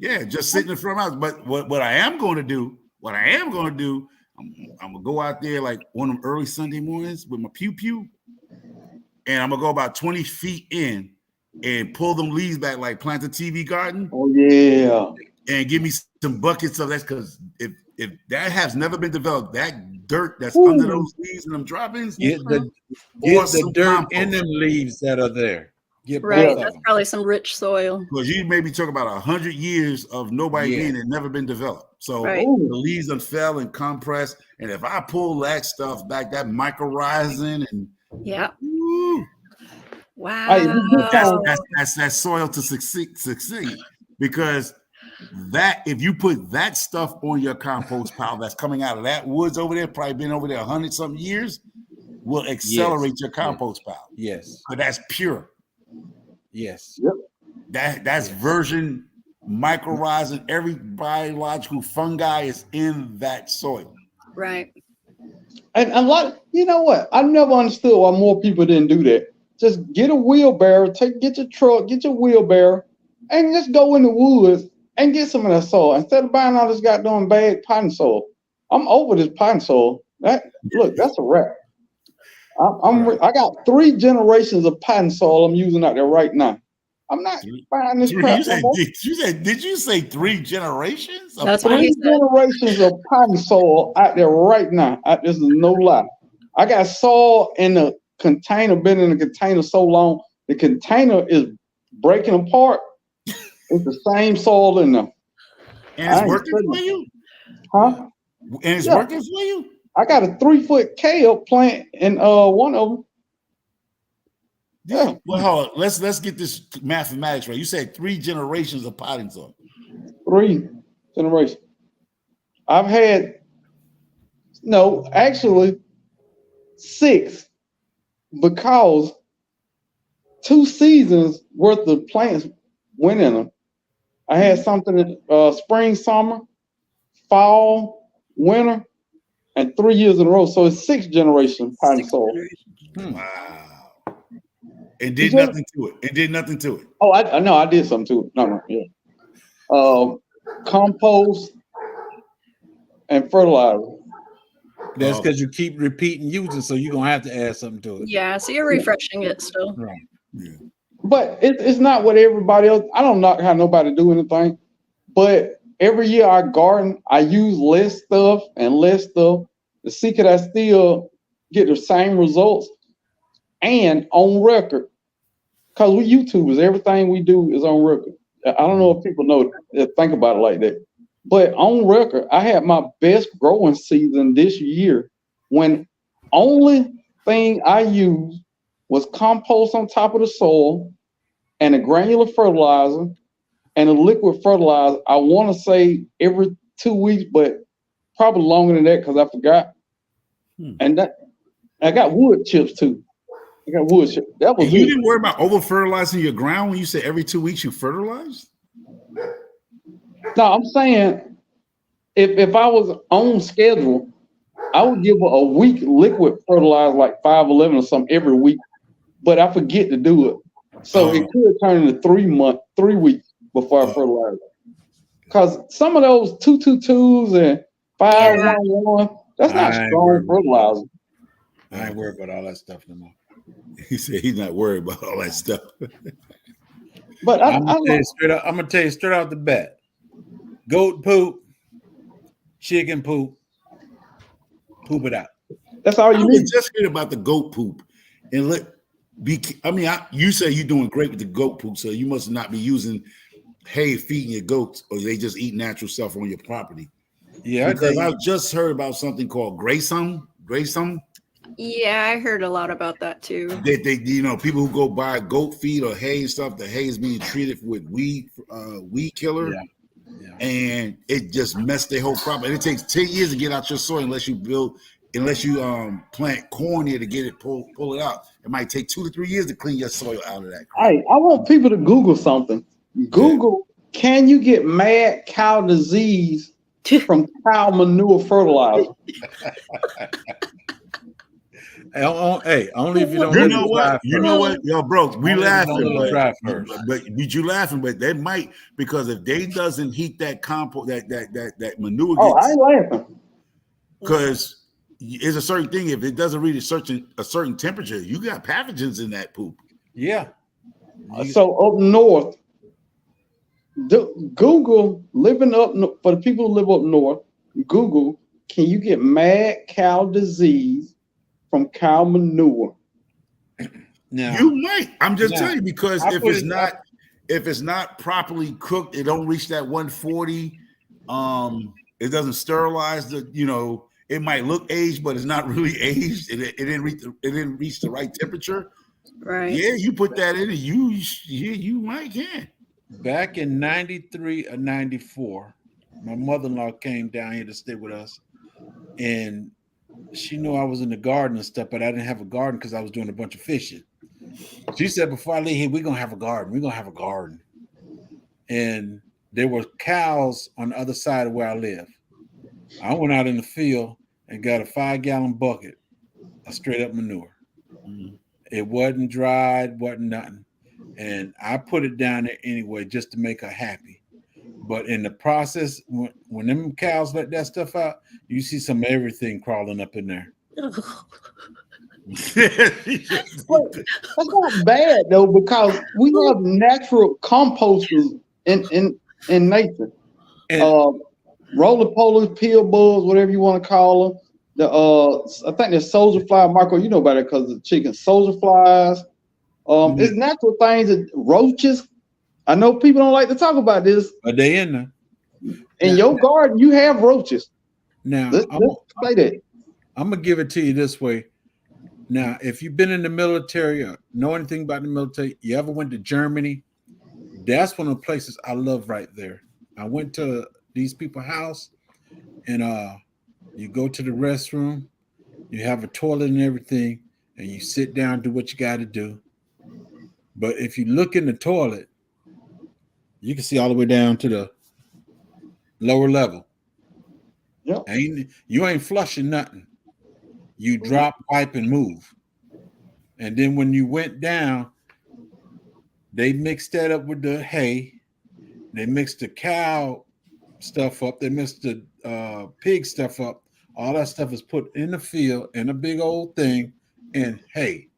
S4: Yeah, just sitting in front of house. But what I am going to do, I'm gonna go out there like one of them early Sunday mornings with my pew, and I'm gonna go about 20 feet in and pull them leaves back like plant a TV garden.
S3: Oh yeah.
S4: And give me some buckets of that, because if that has never been developed, that dirt that's under those leaves and them droppings,
S1: Get the
S4: some
S1: dirt
S4: compost.
S1: in them leaves that are there. Get
S5: Right,
S1: both of
S5: that's
S1: them.
S5: probably some rich soil.
S4: Because you may be talking about 100 years of nobody
S1: Yeah.
S4: being and never been developed. So
S5: Right.
S4: the leaves done fell and compressed. And if I pull that stuff back, that mycorrhizin and
S5: Yeah.
S4: woo,
S5: Wow.
S4: that's soil to succeed. Because that, if you put that stuff on your compost pile that's coming out of that woods over there, probably been over there 100 something years, will accelerate your compost pile.
S1: Yes.
S4: But that's pure.
S1: Yes.
S4: That's virgin mycorrhizin. Every biological fungi is in that soil.
S5: Right.
S3: And a lot, you know what? I never understood why more people didn't do that. Just get a wheelbarrow, get your truck, get your wheelbarrow, and just go in the woods and get some of that soil instead of buying all this goddamn bag potting soil. I'm over this potting soil. That's a wrap. I got 3 generations of potting soil I'm using out there right now. I'm not buying this crap.
S4: Did you say 3 generations?
S5: That's what
S3: 3
S5: he said.
S3: generations of potting soil out there right now. This is no lie. I got soil in the container, been in the container so long, the container is breaking apart. It's the same soil in there.
S4: And it's working for you?
S3: Huh?
S4: And it's working for you?
S3: I got a 3-foot kale plant in one of them. Yeah.
S4: Well, hold on. Let's get this mathematics right. You said 3 generations of potting soil.
S3: 3 generations. I've had, no, actually 6, because 2 seasons worth of plants went in them. I had something in spring, summer, fall, winter. and 3 years in a row. So it's 6th generation potting
S5: Sixth
S3: soil.
S5: generation.
S4: Wow. It did nothing to it. It did nothing to it.
S3: Oh, I know I did something to it. No, yeah. Compost and fertilizer.
S1: That's because you keep repeating using, so you're gonna have to add something to it.
S5: Yeah, so you're refreshing it still.
S1: Right.
S4: Yeah.
S3: But it's not what everybody else. I don't knock how nobody do anything. But every year I garden, I use less stuff to see could I still get the same results and on record. Because we YouTubers, everything we do is on record. I don't know if people know think about it like that. But on record, I had my best growing season this year when only thing I used was compost on top of the soil and a granular fertilizer and a liquid fertilizer. I want to say every 2 weeks, but probably longer than that because I forgot. And that I got wood chips too. I got wood chips. That was
S4: And you
S3: it.
S4: didn't worry about over fertilizing your ground when you said every 2 weeks you fertilized?
S3: No, I'm saying if I was on schedule, I would give a week liquid fertilizer like 511 or something every week, but I forget to do it. So it could turn into 3 weeks before I fertilize. Because some of those 222s and 511, that's not strong fertilizer.
S1: I ain't worried about all that stuff no more.
S4: He said he's not worried about all that stuff.
S3: But
S1: I'm gonna tell you straight out the bat. Goat poop, chicken poop, poop it out.
S3: That's all you
S4: I
S3: need.
S4: was just hearing about the goat poop, and you say you're doing great with the goat poop, so you must not be using hay feeding your goats, or they just eat natural stuff on your property.
S1: Yeah,
S4: because I've just heard about something called Graysum.
S5: Yeah, I heard a lot about that too.
S4: They people who go buy goat feed or hay and stuff, the hay is being treated with weed killer.
S1: Yeah.
S4: And it just messed their whole crop. And it takes 10 years to get out your soil unless you plant corn here to get it pull it out. It might take 2 to 3 years to clean your soil out of that crop.
S3: Hey, I want people to Google something. Google, can you get mad cow disease from cow manure fertilizer?
S1: Hey, only if you don't.
S4: You know what? Yo, bro, we laughing, but you laughing, but they might, because if they doesn't heat that compost, that manure.
S3: I ain't laughing.
S4: Because it's a certain thing. If it doesn't reach a certain temperature, you got pathogens in that poop.
S1: Yeah.
S3: So up north, Google living up for the people who live up north. Google, can you get mad cow disease from cow manure?
S4: Now, you might. I'm just telling you, because if it's not properly cooked, it don't reach that 140. It doesn't sterilize it might look aged, but it's not really aged. It didn't reach the right temperature.
S5: Right.
S4: Yeah, you put that in, and you might can.
S1: Back in 93 or 94, my mother-in-law came down here to stay with us, and she knew I was in the garden and stuff, but I didn't have a garden because I was doing a bunch of fishing. She said, before I leave here, we're going to have a garden. We're going to have a garden. And there were cows on the other side of where I live. I went out in the field and got a 5-gallon bucket of straight up manure. Mm-hmm. It wasn't dried, wasn't nothing. And I put it down there anyway just to make her happy. But in the process, when them cows let that stuff out, you see some of everything crawling up in there.
S3: That's not bad though, because we have natural composters in nature. Roly-poly, pill bulls, whatever you want to call them. I think there's soldier fly, Marco. You know about it because of the chicken. Soldier flies. It's natural things. That roaches. I know people don't like to talk about this.
S1: But they in there.
S3: In your garden, you have roaches.
S1: Now,
S3: let's say that.
S1: I'm gonna give it to you this way. Now, if you've been in the military or know anything about the military, you ever went to Germany? That's one of the places I love right there. I went to these people's house, and you go to the restroom, you have a toilet and everything, and you sit down, do what you got to do. But if you look in the toilet, you can see all the way down to the lower level.
S3: Yep.
S1: You ain't flushing nothing. You drop, wipe, and move. And then when you went down, they mixed that up with the hay. They mixed the cow stuff up. They mixed the pig stuff up. All that stuff is put in the field in a big old thing, and hay.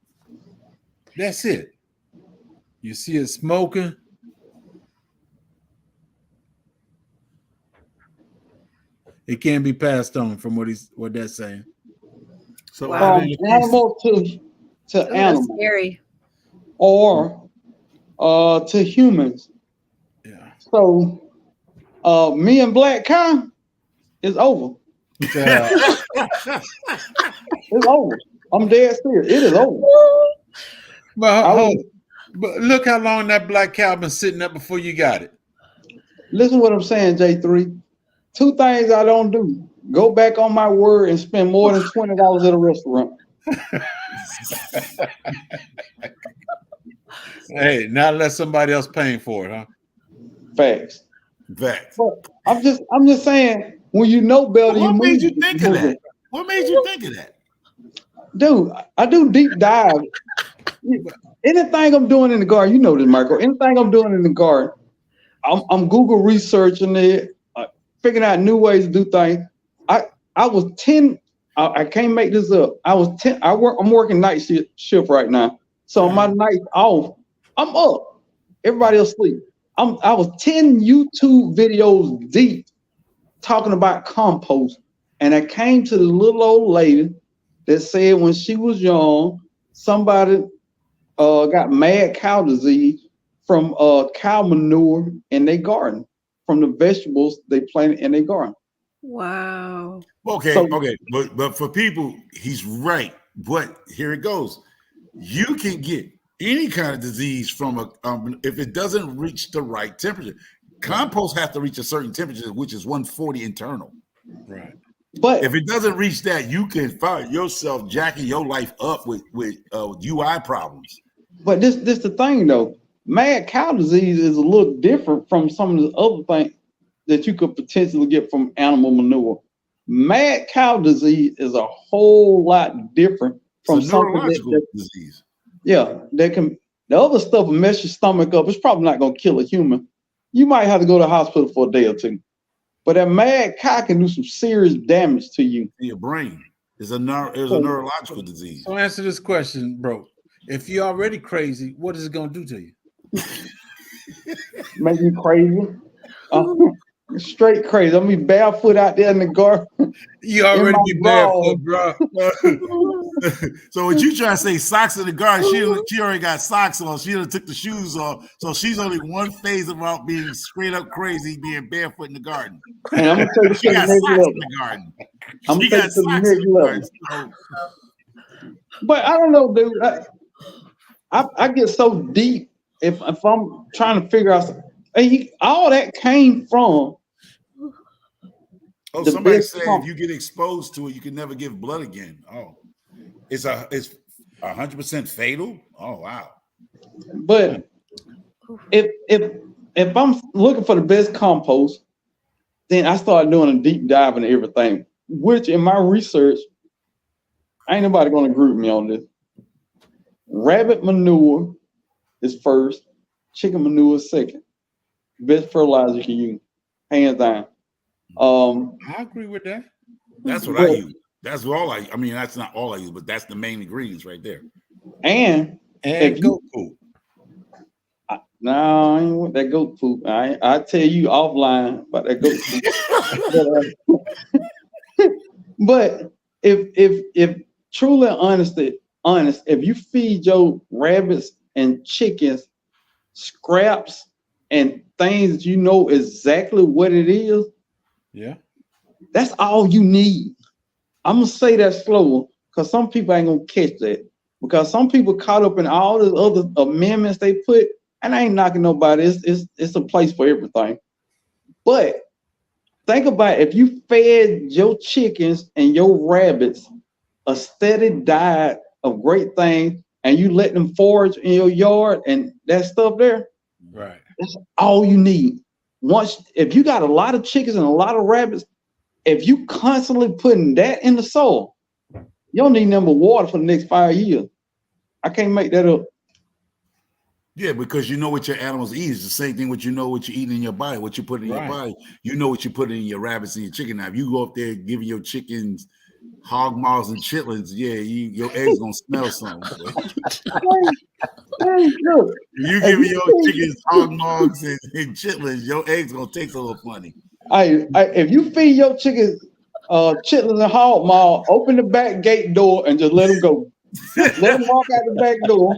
S1: That's it. You see it smoking. It can't be passed on from what they're saying.
S4: So
S5: Wow.
S3: Animal to
S5: Ooh, that's
S3: animal,
S5: scary.
S3: or to humans.
S1: Yeah.
S3: So me and Black Cow is over.
S1: Yeah.
S3: It's over. I'm dead serious. It is over.
S1: But look how long that black cow been sitting up before you got it.
S3: Listen what I'm saying, J3. 2 things I don't do. Go back on my word and spend more than $20 at a restaurant.
S1: Hey, not let somebody else paying for it, huh?
S3: Facts.
S4: Facts.
S3: But I'm just saying, when you know better,
S4: What
S3: you
S4: made
S3: move.
S4: you think of that? What made you think of that?
S3: Dude, I do deep dive. Anything I'm doing in the garden, you know this, Michael. Anything I'm doing in the garden, I'm Google researching it, figuring out new ways to do things. I was 10. I can't make this up. I was 10. I'm working night shift right now. So my night's off. I'm up. Everybody else sleep. I was 10 YouTube videos deep talking about compost. And I came to the little old lady that said when she was young, somebody got mad cow disease from cow manure in their garden, from the vegetables they planted in their garden.
S5: Wow.
S4: Okay, but for people, he's right. But here it goes. You can get any kind of disease from if it doesn't reach the right temperature. Compost has to reach a certain temperature, which is 140 internal.
S1: Right.
S3: But
S4: if it doesn't reach that, you can find yourself jacking your life up with UI problems.
S3: But this the thing though. Mad cow disease is a little different from some of the other things that you could potentially get from animal manure. Mad cow disease is a whole lot different from something
S4: neurological disease.
S3: Yeah, the other stuff will mess your stomach up. It's probably not going to kill a human. You might have to go to the hospital for a day or two. But that mad cow can do some serious damage to you.
S4: Your brain is a neurological disease.
S1: So answer this question, bro. If you're already crazy, what is it going to do to you?
S3: Make you crazy. Straight crazy. I'm be barefoot out there in the garden.
S1: You already be barefoot, bro.
S4: So what you trying to say? Socks in the garden? She already got socks on. She done took the shoes off. So she's only one phase about being straight up crazy, being barefoot in the garden.
S3: And I'm gonna tell you,
S4: she got socks in the garden. She got socks in the garden. So.
S3: But I don't know, dude. I get so deep if I'm trying to figure out. All that came from.
S4: Oh, somebody said if you get exposed to it, you can never give blood again. Oh, it's 100% fatal. Oh, wow.
S3: But if I'm looking for the best compost, then I started doing a deep dive into everything. Which in my research, ain't nobody gonna agree with me on this. Rabbit manure is first, chicken manure is second. Best fertilizer you can use, hands down.
S1: I agree with that.
S4: That's what I use. That's all I mean, that's not all I use, but that's the main ingredients right there.
S3: And
S1: goat poop.
S3: No, I ain't with that goat poop. I tell you offline about that goat poop. But if truly honest, if you feed your rabbits and chickens scraps and things you know exactly what it is,
S1: yeah,
S3: that's all you need. I'm gonna say that slower because some people ain't gonna catch that. Because some people caught up in all the other amendments they put, and I ain't knocking nobody. It's a place for everything. But think about it, if you fed your chickens and your rabbits a steady diet of great things, and you let them forage in your yard and that stuff there,
S1: right?
S3: That's all you need. If you got a lot of chickens and a lot of rabbits, if you constantly putting that in the soil, you don't need number water for the next 5 years. I can't make that up.
S4: Yeah, because you know what your animals eat. It's the same thing what you know what you eat in your body, what you put in your body. You know what you put in your rabbits and your chicken. Now, if you go up there giving your chickens hog maws and chitlins, yeah, your eggs gonna smell something. You giving your chickens hog maws and chitlins, your eggs gonna taste a little funny.
S3: If you feed your chickens chitlins and hog maw, open the back gate door and just let them go. Let them walk out the back door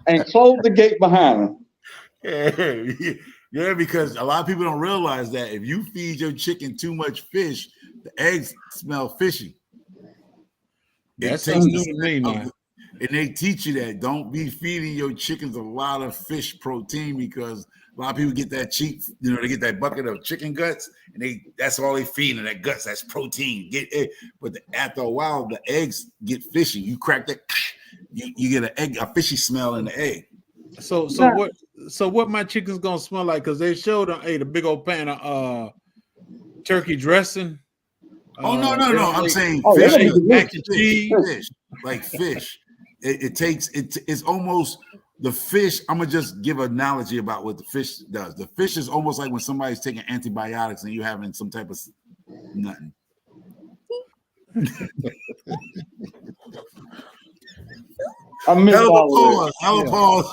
S3: and close the gate behind them.
S4: Yeah, because a lot of people don't realize that if you feed your chicken too much fish, the eggs smell fishy.
S1: That's new to me, man.
S4: And they teach you that don't be feeding your chickens a lot of fish protein, because a lot of people get that cheap, they get that bucket of chicken guts and that's all they feed in, that guts, that's protein. But after a while, the eggs get fishy. You crack that, you get a fishy smell in the egg.
S1: So what my chicken's gonna smell like? Because they showed them ate a big old pan of turkey dressing.
S4: No. I'm saying
S3: fish,
S4: fish, like fish. It's almost the fish. I'm gonna just give an analogy about what the fish does. The fish is almost like when somebody's taking antibiotics and you having some type of nothing.
S3: I missed all
S4: pause.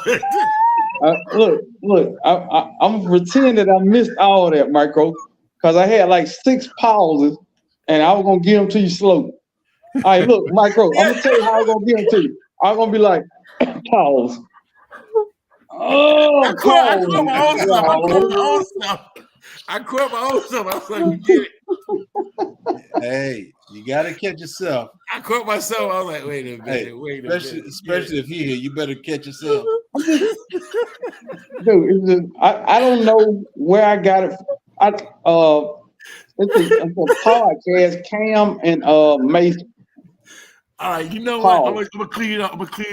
S3: Look, I'm pretend that I missed all that, Micro, because I had like 6 pauses and I was gonna give them to you slow. All right, look, Micro, I'm gonna tell you how I'm gonna give them to you. I'm gonna be like, pause. Oh,
S4: I quit my own stuff. I was like, you get it.
S1: Hey, you gotta catch yourself.
S4: I caught myself. I was like, wait a minute,
S1: especially if you're here, you better catch yourself.
S3: Dude, I don't know where I got it. It's a podcast, Cam and Mace.
S4: All right, you know what? I'm gonna clean it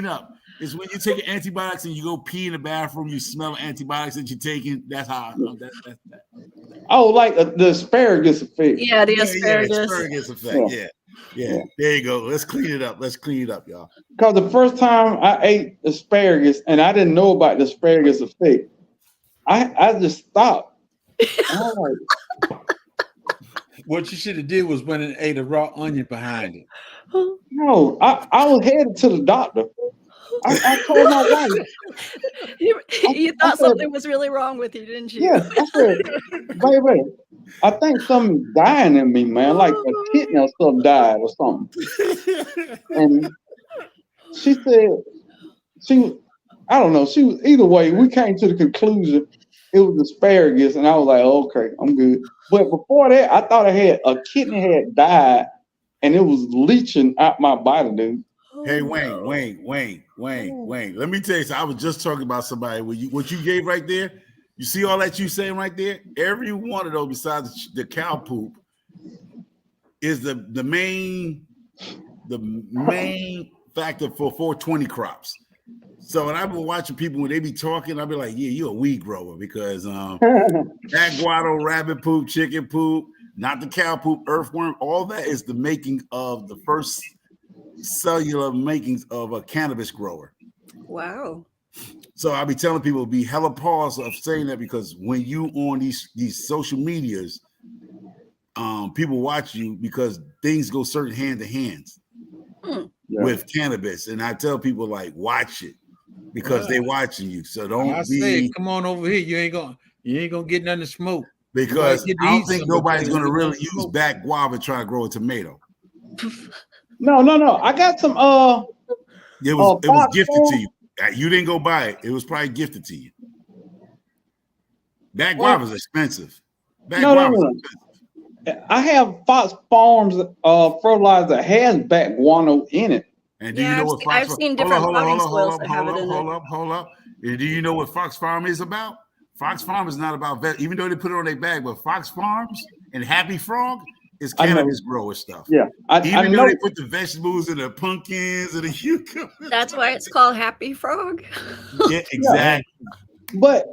S4: up. It's when you take antibiotics and you go pee in the bathroom, you smell antibiotics that you're taking. That's how. That's that.
S3: Oh, like the asparagus effect.
S5: Yeah, the asparagus.
S4: Asparagus effect. Yeah. There you go. Let's clean it up, y'all.
S3: Because the first time I ate asparagus and I didn't know about the asparagus effect, I just stopped.
S1: What you should have did was went and ate a raw onion behind it.
S3: No, I was headed to the doctor. I told my wife.
S5: You thought something was really wrong with you, didn't you?
S3: Yeah, I said, baby, I think something's dying in me, man. Like a kidney or something died or something. And she said, I don't know. She was either way. We came to the conclusion it was asparagus, and I was like, okay, I'm good. But before that, I thought a kidney had died, and it was leaching out my body, dude.
S4: Hey, Wayne. Let me tell you something. I was just talking about somebody. What you gave right there, you see all that you saying right there? Every one of those besides the cow poop is the main factor for 420 crops. So when I've been watching people when they be talking, I'll be like, yeah, you're a weed grower because that guado, rabbit poop, chicken poop, not the cow poop, earthworm, all that is the making of the first cellular makings of a cannabis grower.
S5: Wow.
S4: So I'll be telling people be hella pause of saying that because when you on these social medias, people watch you because things go certain hand to hands with cannabis. And I tell people like watch it because they watching you. So don't
S1: come on over here. You ain't gonna get nothing to smoke.
S4: Because I don't think nobody's gonna really use back guava trying to grow a tomato.
S3: No. I got some
S4: it was gifted to you. You didn't go buy it. It was probably gifted to you. Back guava is expensive.
S3: No. I have Fox Farms fertilizer that has back guano in it.
S4: And do you know what
S5: I've seen different potting soils that have it in it.
S4: Hold up. And do you know what Fox Farm is about? Fox Farm is not about even though they put it on their bag, but Fox Farms and Happy Frog is cannabis grower stuff.
S3: Yeah,
S4: I know they put the vegetables and the pumpkins and the cucumbers.
S5: That's why it's called Happy Frog.
S4: Yeah, exactly.
S3: But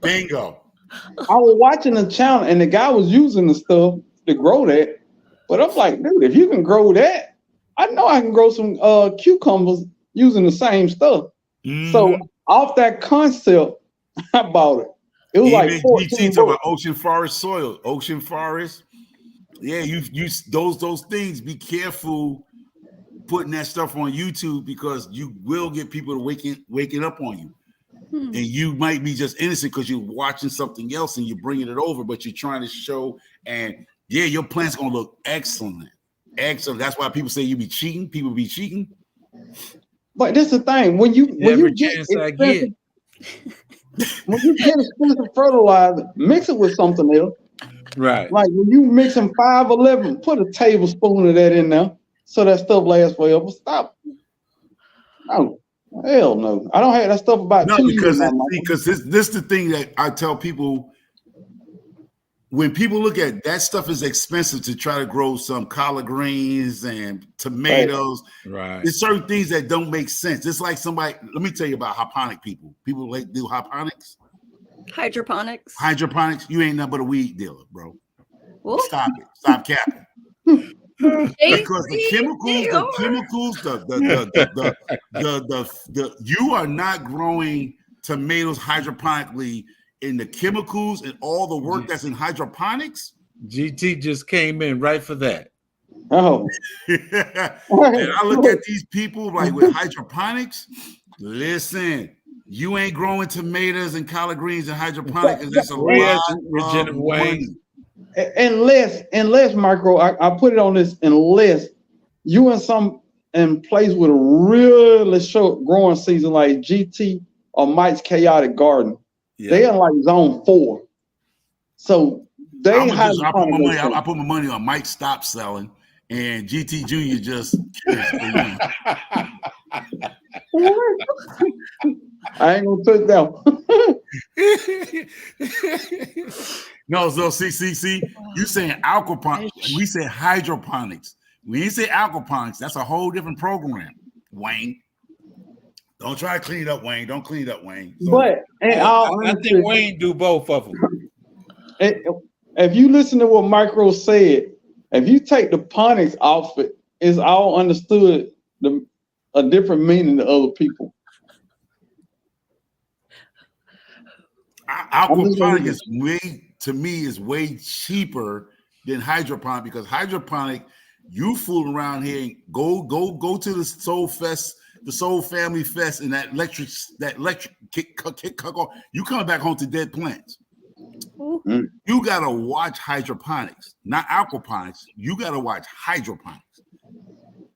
S4: bingo.
S3: I was watching the channel and the guy was using the stuff to grow that, But I'm like, dude, if you can grow that, I know I can grow some cucumbers using the same stuff.
S4: Mm-hmm.
S3: So off that concept, I bought it. It was
S4: Even
S3: like 14
S4: GT talk about
S3: bucks.
S4: ocean forest soil, ocean forest. Yeah, you those things. Be careful putting that stuff on YouTube because you will get people to waking up on you. And you might be just innocent because you're watching something else and you're bringing it over, but you're trying to show. And yeah, your plant's gonna look excellent. Excellent. That's why people say you be cheating. People be cheating.
S3: But this is the thing: when you get expensive, when you get expensive fertilizer, mix it with something else.
S1: Right.
S3: Like when you mixing 511, put a tablespoon of that in there so that stuff lasts forever. Stop. No, hell no. I don't have that stuff about
S4: No,
S3: 2 years.
S4: because this is the thing that I tell people. When people look at that stuff is expensive to try to grow some collard greens and tomatoes.
S1: Right.
S4: There's certain things that don't make sense. It's like somebody, let me tell you about hydroponic people. People like do hydroponics. Hydroponics. You ain't nothing but a weed dealer, bro. Whoa. Stop it. Stop capping. Because the chemicals, you are not growing tomatoes hydroponically. In the chemicals and all the work that's in hydroponics.
S1: GT just came in right for that.
S3: Oh.
S4: And I look at these people like with hydroponics. Listen, you ain't growing tomatoes and collard greens and hydroponics, and that's a lot of money.
S3: Unless Micro, I put it on this, unless you in place with a really short growing season like GT or Mike's Chaotic Garden. Yeah. They are like zone 4. So they
S4: I put my money on Mike Stop Selling and GT Jr. just
S3: I ain't gonna put that.
S4: No, see, you saying aquaponics. We say hydroponics. When you say aquaponics, that's a whole different program, Wayne. Don't try to clean it up, Wayne. Don't clean it up, Wayne. So,
S3: but
S1: I think Wayne do both of them.
S3: If you listen to what Micro said, if you take the ponics off it, it's all understood a different meaning to other people.
S4: Aquaponic is way cheaper than hydroponic because hydroponic, you fooling around here and go to the Soul Fest. The Soul Family Fest and that electric kick, you come back home to dead plants. Mm-hmm. You gotta watch hydroponics, not aquaponics. You gotta watch hydroponics.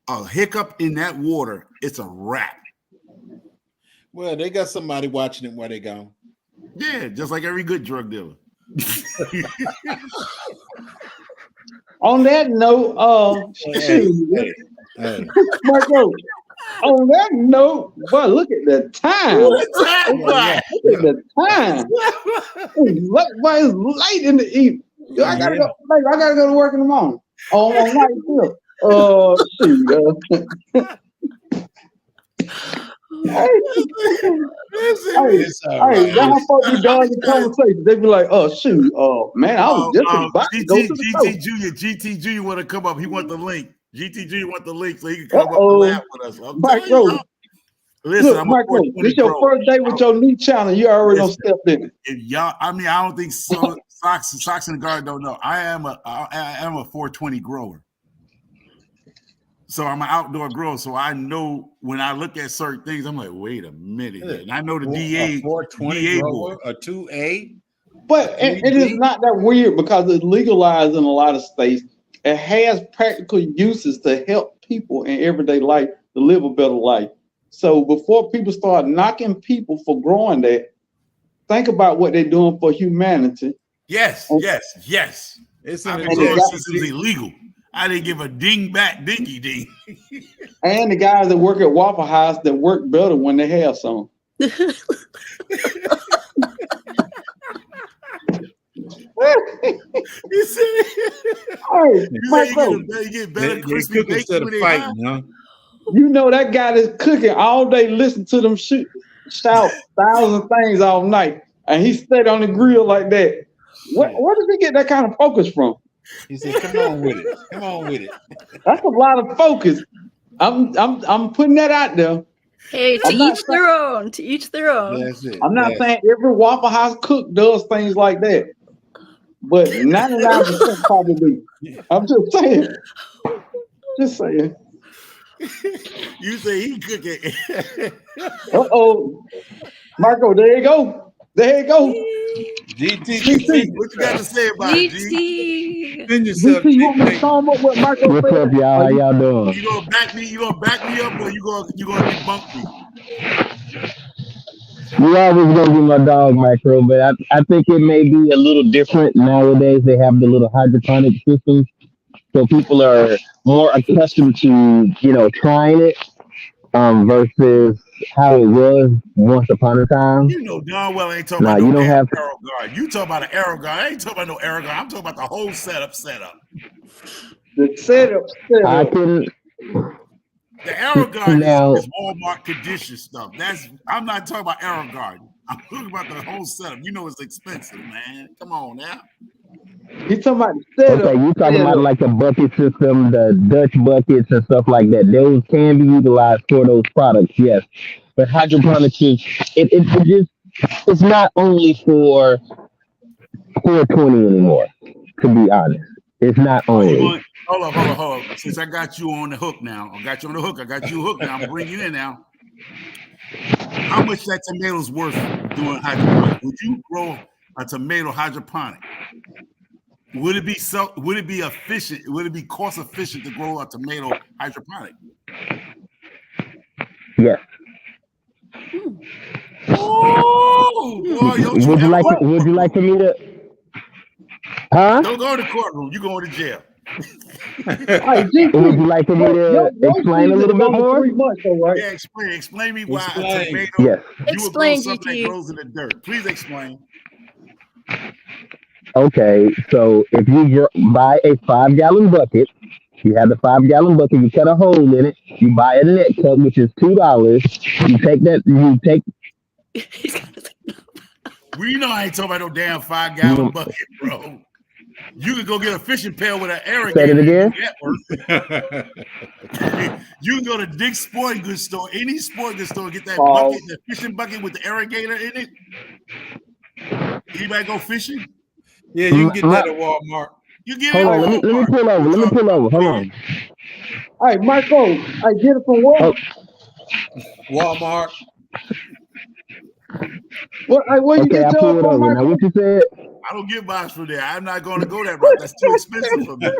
S4: A hiccup in that water, it's a wrap.
S1: Well, they got somebody watching it while they gone.
S4: Yeah, just like every good drug dealer.
S3: On that note, Marco. On that note, boy, look at the time. Look at the time. It's late in the evening. I gotta go to work in the morning. On night shift. Hey, that's how folks be done the conversation. They be like, man, I was just about to go to the
S4: GT Jr. want to come up. He want the link. GTG want the link so he can come up and laugh with us.
S3: Listen, look, Micro, this your first day with your new channel. You already don't step in it.
S4: If y'all, I don't think Socks in the Garden don't know. I am a 420 grower. So I'm an outdoor grower. So I know when I look at certain things, I'm like, wait a minute. And I know the DA
S1: 420 grower, a 2A.
S3: But it is not that weird because it's legalized in a lot of states. It has practical uses to help people in everyday life to live a better life. So before people start knocking people for growing that, think about what they're doing for humanity.
S4: Yes. It's illegal. I didn't give a dinky ding.
S3: And the guys that work at Waffle House that work better when they have some.
S4: You get better crispy bacon when they fighting, huh?
S3: You know that guy that's cooking all day, listen to them shout 1,000 things all night, and he stayed on the grill like that. Where does he get that kind of focus from?
S1: He said, "Come on with it. Come on with it."
S3: That's a lot of focus. I'm putting that out there.
S5: Hey, to
S3: I'm not
S5: each their own. To each their own.
S1: That's it.
S3: I'm not saying every Waffle House cook does things like that, but 99% probably. I'm just saying. Just saying.
S4: You say he cooking.
S3: Uh-oh. Marco, there you go. There you go.
S1: GT,
S4: What you got to say about it, G?
S5: GT.
S1: defend yourself.
S3: GT, you want me to sum up what Marco
S6: What's
S3: said?
S6: up, y'all? How y'all doing?
S4: You gonna back me? You gonna back me up, or you gonna debunk me?
S6: You always gonna be my dog, Micro, but I think it may be a little different nowadays. They have the little hydroponic systems, so people are more accustomed to trying it versus how it was once upon a time.
S4: You know darn well I ain't talking
S6: Nah,
S4: about
S6: you
S4: no
S6: don't
S4: damn
S6: have.
S4: arrow guard. You talking about an arrow guard. I ain't talking about no arrow guard. I'm talking about the whole setup.
S3: The setup.
S6: I can
S4: The arrow guard
S6: now.
S4: is Walmart condition stuff. I'm not talking about arrow guard. I'm talking about the whole setup. You know it's expensive, man. Come on now.
S3: He's talking about the setup.
S6: Okay, you talking about like the bucket system, the Dutch buckets and stuff like that. Those can be utilized for those products, yes. But hydroponics is it just it's not only for 420 anymore. To be honest, it's not only.
S4: Hold on. Since I got you on the hook now, I got you hooked now. I'm bring you in now. How much that tomato's worth doing hydroponic? Would you grow a tomato hydroponic? Would it be efficient? Would it be cost efficient to grow a tomato hydroponic?
S6: Yes.
S4: Oh, boy,
S6: Would you like for me to? Huh?
S4: Don't go to the courtroom. You going to jail.
S3: Hey, GT,
S6: Would you like for me to explain a little bit more?
S3: 3 months, though, right?
S4: Yeah, explain me why a tomato.
S6: Yes.
S4: You would grow
S5: Explain,
S4: something
S5: GT.
S4: that grows in the dirt. Please explain.
S6: Okay, so if you buy a 5-gallon bucket, you have the 5-gallon bucket, you cut a hole in it, you buy a net cup, which is $2. You take that,
S4: We know I ain't talking about no damn 5-gallon bucket, bro. You could go get a fishing pail with an irrigator.
S6: Say it again.
S4: You can go to Dick's Sporting Goods store, any sporting goods store, get that bucket, the fishing bucket with the irrigator in it. Anybody go fishing?
S1: Yeah, you can get that at Walmart.
S4: You get
S6: Hold
S4: it
S6: on,
S4: at
S6: let me
S4: Walmart.
S6: pull over. Let me pull over. Hold on.
S3: All right, Marco, I get it from Walmart.
S1: Walmart.
S3: Where you
S6: Okay,
S3: get
S6: I
S3: yours
S6: pulled
S3: from,
S6: over. Now,
S3: Marco?
S6: what you said?
S4: I don't get mine from there. I'm not going to go that route. That's too expensive for me.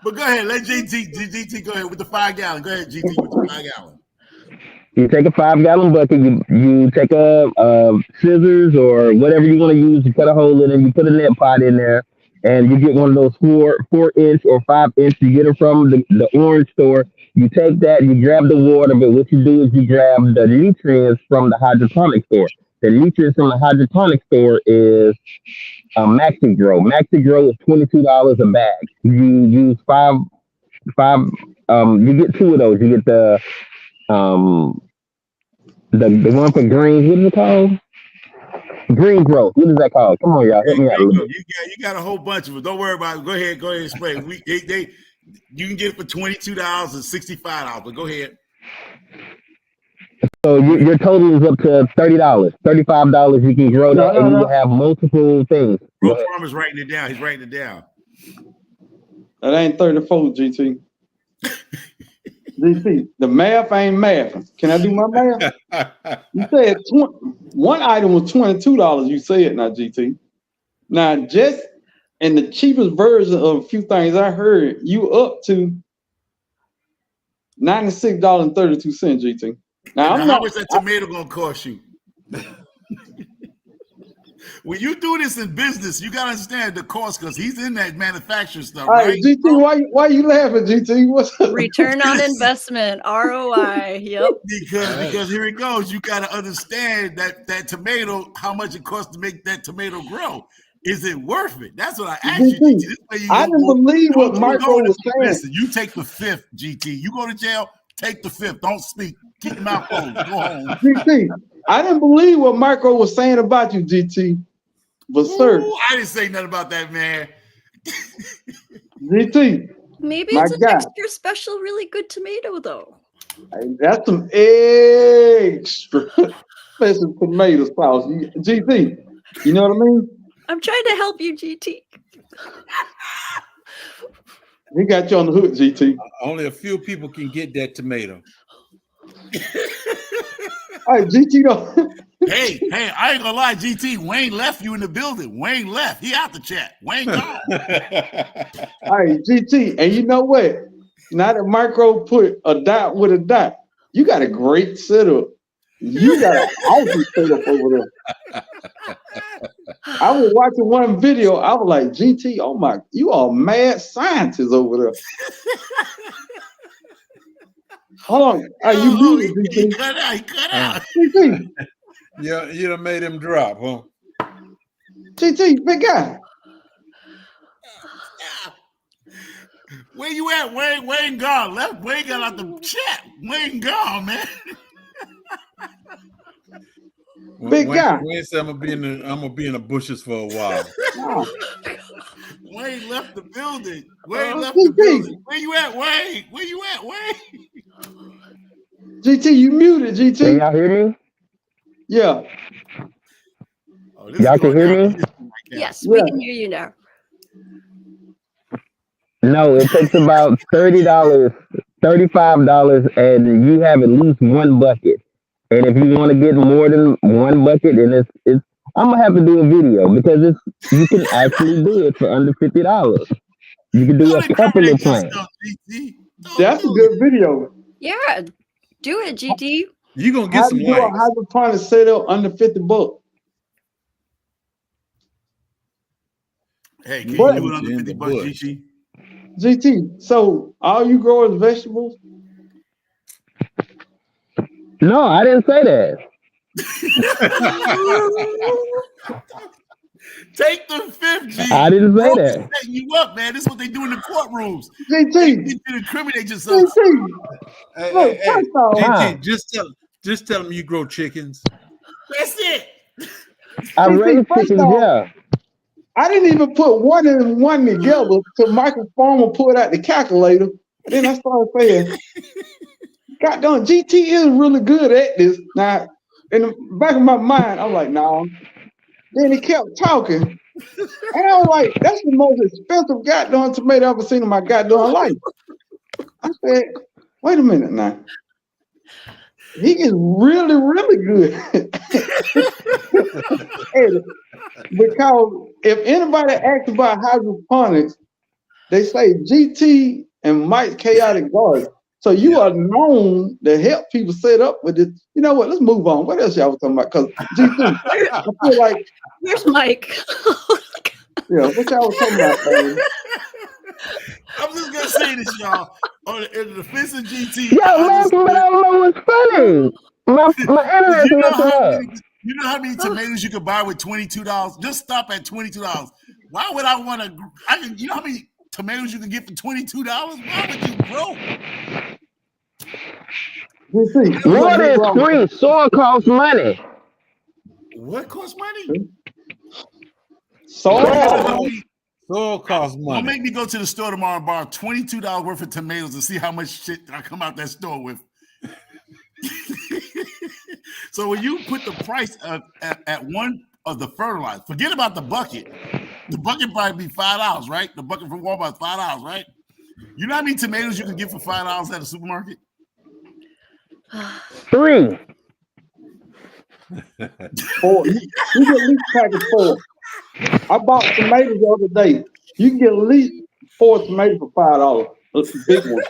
S4: But go ahead. Let GT go ahead with the 5-gallon. Go ahead, GT, with the 5-gallon.
S6: You take a 5-gallon bucket, you take a scissors or whatever you want to use, you cut a hole in it, you put a net pot in there, and you get one of those 4-inch or 5-inch. You get it from the orange store. You take that, you grab the water, but what you do is you grab the nutrients from the hydroponic store. The nutrients from the hydroponic store is Maxi Grow. Maxi Grow is $22 a bag. You use five. You get 2 of those. You get the one for greens. What is it called? Green growth. What is that called? Come on, y'all. Help me out a little bit.
S4: You got a whole bunch of them. Don't worry about it. Go ahead and explain. You can get it for $22 and $65. But go ahead.
S6: So your total is up to $30, $35. You can grow that, and you will have multiple things.
S4: Bro, Farmer's writing it down. He's writing it down.
S3: That ain't 34, GT. GT, the math ain't math. Can I do my math? You said one item was $22. You said now, GT. Now, just in the cheapest version of a few things I heard, you up to $96.32, GT. Now,
S4: how much that tomato gonna cost you? When you do this in business, you gotta understand the cost because he's in that manufacturing stuff,
S3: all right,
S4: right?
S3: GT, why you laughing, GT? What's up?
S5: Return on investment, ROI. Yep.
S4: Because here it goes. You gotta understand that tomato, how much it costs to make that tomato grow. Is it worth it? That's what I asked you, GT. This way
S3: I didn't believe what Marco was saying.
S4: Listen, you take the 5th, GT. You go to jail, take the 5th. Don't speak. Keep your mouth closed. Go home.
S3: GT, I didn't believe what Marco was saying about you, GT. But sir,
S4: I didn't say nothing about that, man.
S3: GT,
S5: Maybe
S3: my
S5: it's an
S3: guy.
S5: extra special, really good tomato, though.
S3: That's some extra special tomato sauce. GT, you know what I mean?
S5: I'm trying to help you, GT.
S3: He got you on the hook, GT.
S1: Only a few people can get that tomato.
S3: All right, GT though.
S4: Hey, I ain't gonna lie, GT. Wayne left you in the building. Wayne left. He out the chat. Wayne gone.
S3: All right, GT, and you know what? Now that Micro put a dot with a dot, you got a great setup. You got an awesome setup over there. I was watching one video. I was like, GT, oh my, you are mad scientists over there. Hold on. Are you muted, GT?
S4: He cut out. He cut out.
S3: GT,
S1: Yeah, you done made him drop, huh?
S3: GT, big guy.
S4: Where you at, Wayne? Wayne gone. Left. Wayne got out the chat. Wayne gone, man.
S3: Big guy.
S1: Wayne said I'm gonna be in the bushes for a while.
S3: Oh,
S4: Wayne left the building. Wayne left
S3: GT.
S4: the building. Where you at, Wayne? Where you at, Wayne?
S3: GT, you muted,
S6: Can
S3: GT.
S6: y'all hear me?
S3: Yeah.
S4: Oh, this
S6: Y'all
S4: is
S6: can
S4: going
S6: hear
S4: down.
S6: me?
S5: Yes,
S3: Yeah.
S5: we can hear you now.
S6: No, it takes about $30, $35, and you have at least one bucket. And if you want to get more than one bucket, then it's I'm gonna have to do a video because you can actually do it for under $50. You can do
S4: Don't
S6: a couple of
S4: incriminate
S6: plants.
S4: yourself, GT. Don't
S3: That's a
S4: do
S3: good
S4: it.
S3: video.
S5: Yeah, do it, GT.
S1: You gonna get
S3: How
S1: some
S3: to do a
S1: likes.
S3: hydroponic setup under $50?
S4: Hey, can
S3: But-
S4: you do it under
S1: In
S4: 50
S1: the
S4: bucks,
S1: bush.
S4: GT?
S3: GT, so all you grow is vegetables?
S6: No, I didn't say that.
S4: Take the 50.
S6: I didn't say
S4: Broke is
S6: that.
S4: setting you up, man. This is what they do in the courtrooms.
S3: GT,
S4: You can incriminate yourself.
S3: GT,
S1: Hey,
S3: look,
S1: hey,
S3: first off,
S6: Huh.
S1: GT, just tell them you grow chickens.
S4: That's it.
S6: I
S3: GT,
S6: raise
S3: first
S6: chickens,
S3: off,
S6: yeah.
S3: I didn't even put one and one together till Michael Farmer pulled out the calculator. And then I started saying, God darn, GT is really good at this. Now, in the back of my mind, I'm like, no. Then he kept talking. And I was like, that's the most expensive goddamn tomato I've ever seen in my goddamn life. I said, wait a minute now. He is really, really good. And because if anybody asks about hydroponics, they say GT and Mike's Chaotic Garden. So you are known to help people set up with this. You know what? Let's move on. What else y'all was talking about? Because GT, I feel like,
S5: Where's Mike?
S3: yeah, what y'all was talking about, man?
S4: I'm just gonna say this, y'all. In the defense of GT,
S6: Yo, man, but I don't know what's funny. My internet's messing up.
S4: you know how many tomatoes you could buy with $22? Just stop at $22. Why would I want to? You know how many tomatoes you can get for $22? Why would you grow?
S3: GT, you
S6: Water
S3: gonna
S6: is
S3: be wrong.
S6: free. Soil costs money.
S4: What costs money?
S3: So,
S1: Soil costs
S4: Don't
S1: money.
S4: make me go to the store tomorrow and borrow $22 worth of tomatoes and see how much shit I come out that store with. So when you put the price at one of the fertilizer, forget about the bucket. The bucket probably be $5, right? The bucket from Walmart is $5, right? You know how many tomatoes you can get for $5 at a supermarket?
S6: 3.
S3: 4. You get at least pack of 4. I bought tomatoes the other day. You can get at least 4 tomatoes for $5. That's a big one.